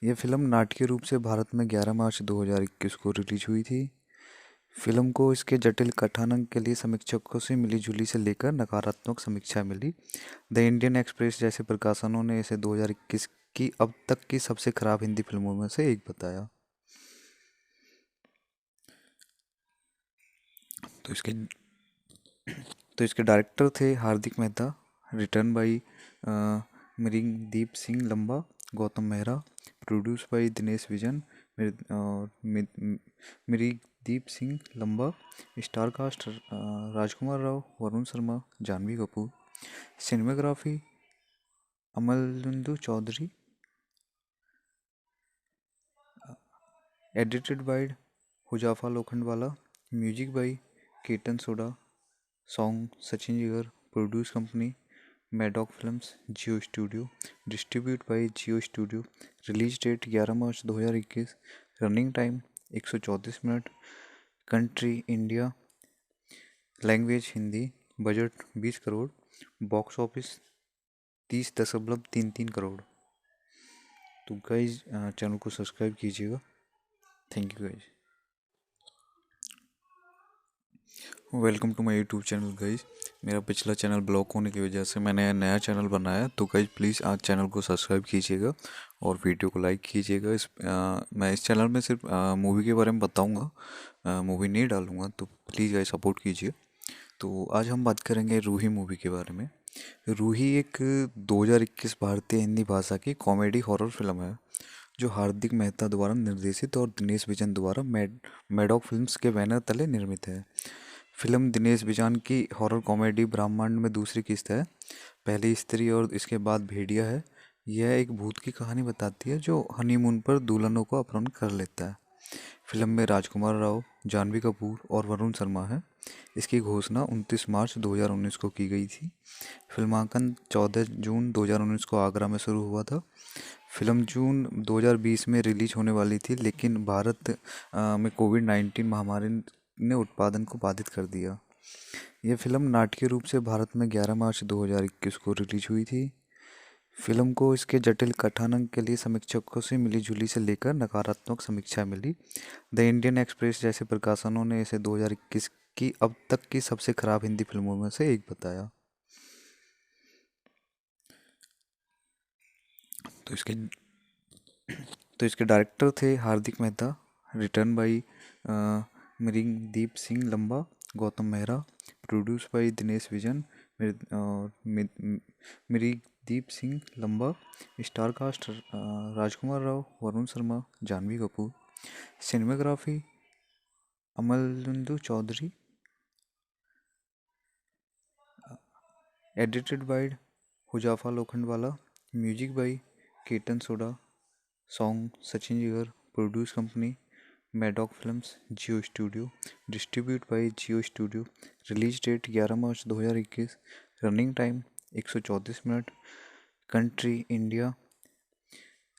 यह फिल्म नाटकीय रूप से भारत में 11 मार्च 2021 को रिलीज हुई थी। फिल्म को इसके जटिल कथानक के लिए समीक्षकों से मिली-जुली से लेकर नकारात्मक समीक्षा मिली। द इंडियन एक्सप्रेस जैसे प्रकाशनों ने इसे 2021 की अब तक की सबसे खराब हिंदी फिल्मों में से एक बताया। तो इसके डायरेक्टर थे Hardik Mehta, written by Miredeep Singh Lamba, Gautam Mehra, produce by Dinesh Vijan, Miredeep Singh Lamba, star cast Rajkumar Rao, Varun Sharma, Janhvi Kapoor, cinematography अमलुंदु Chaudhary, edited by Huzefa Lokhandwala, music by Ketan Sodha, song Sachin Jigar, produce company Maddock films, Jio studio, distribute by Jio studio, release date 11 March 2021, running time 134 minute, country India, language Hindi, budget 20 crore, box office 30.33 crore. तो guys channel को subscribe कीजिएगा। Thank you guys. Welcome to my YouTube channel guys. मेरा पिछला channel block होने की वजह से मैंने नया चैनल बनाया, तो गाइज प्लीज़ आज चैनल को सब्सक्राइब कीजिएगा और वीडियो को लाइक कीजिएगा। मैं इस चैनल में सिर्फ मूवी के बारे में बताऊंगा, मूवी नहीं डालूंगा, तो प्लीज़ गाइज सपोर्ट कीजिए। तो आज हम बात करेंगे रूही मूवी के बारे में। रूही एक 2021 भारतीय हिंदी भाषा की कॉमेडी हॉरर फिल्म है जो हार्दिक मेहता द्वारा निर्देशित और दिनेश विजन द्वारा मैडॉक फिल्म्स के बैनर तले निर्मित है। फिल्म दिनेश विजन की हॉरर कॉमेडी ब्रह्मांड में दूसरी किस्त है। पहली स्त्री और इसके बाद भेड़िया है। यह एक भूत की कहानी बताती है जो हनीमून पर दुल्हनों को अपहरण कर लेता है। फिल्म में राजकुमार राव, जानवी कपूर और वरुण शर्मा है। इसकी घोषणा 29 मार्च 2019 को की गई थी। फिल्मांकन 14 जून 2019 को आगरा में शुरू हुआ था। फिल्म जून 2020 में रिलीज होने वाली थी, लेकिन भारत में कोविड-19 महामारी ने उत्पादन को बाधित कर दिया। यह फिल्म नाटकीय रूप से भारत में 11 मार्च 2021 को रिलीज हुई थी। फिल्म को इसके जटिल कथानक के लिए समीक्षकों से मिली-जुली से लेकर नकारात्मक समीक्षा मिली। द इंडियन एक्सप्रेस जैसे प्रकाशनों ने इसे 2021 की अब तक की सबसे खराब हिंदी फिल्मों में से एक बताया। तो इसके डायरेक्टर थे Hardik Mehta, written by Miredeep Singh Lamba, Gautam Mehra, produce by Dinesh Vijan, Miredeep Singh Lamba, star cast Rajkumar Rao, Varun Sharma, Janhvi Kapoor, cinematography अमलुंदु Chaudhary, edited by Huzefa Lokhandwala, music by Ketan Sodha, song Sachin Jigar, produce company Maddock films, Jio studio, distribute by Jio studio. Release date 11 March 2021। Running time 134 minute. Country India,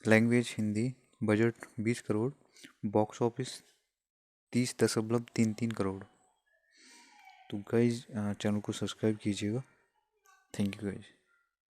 language Hindi. Budget 20 crore. Box office 30.33 crore. तो guys channel को subscribe कीजिएगा। Thank you guys.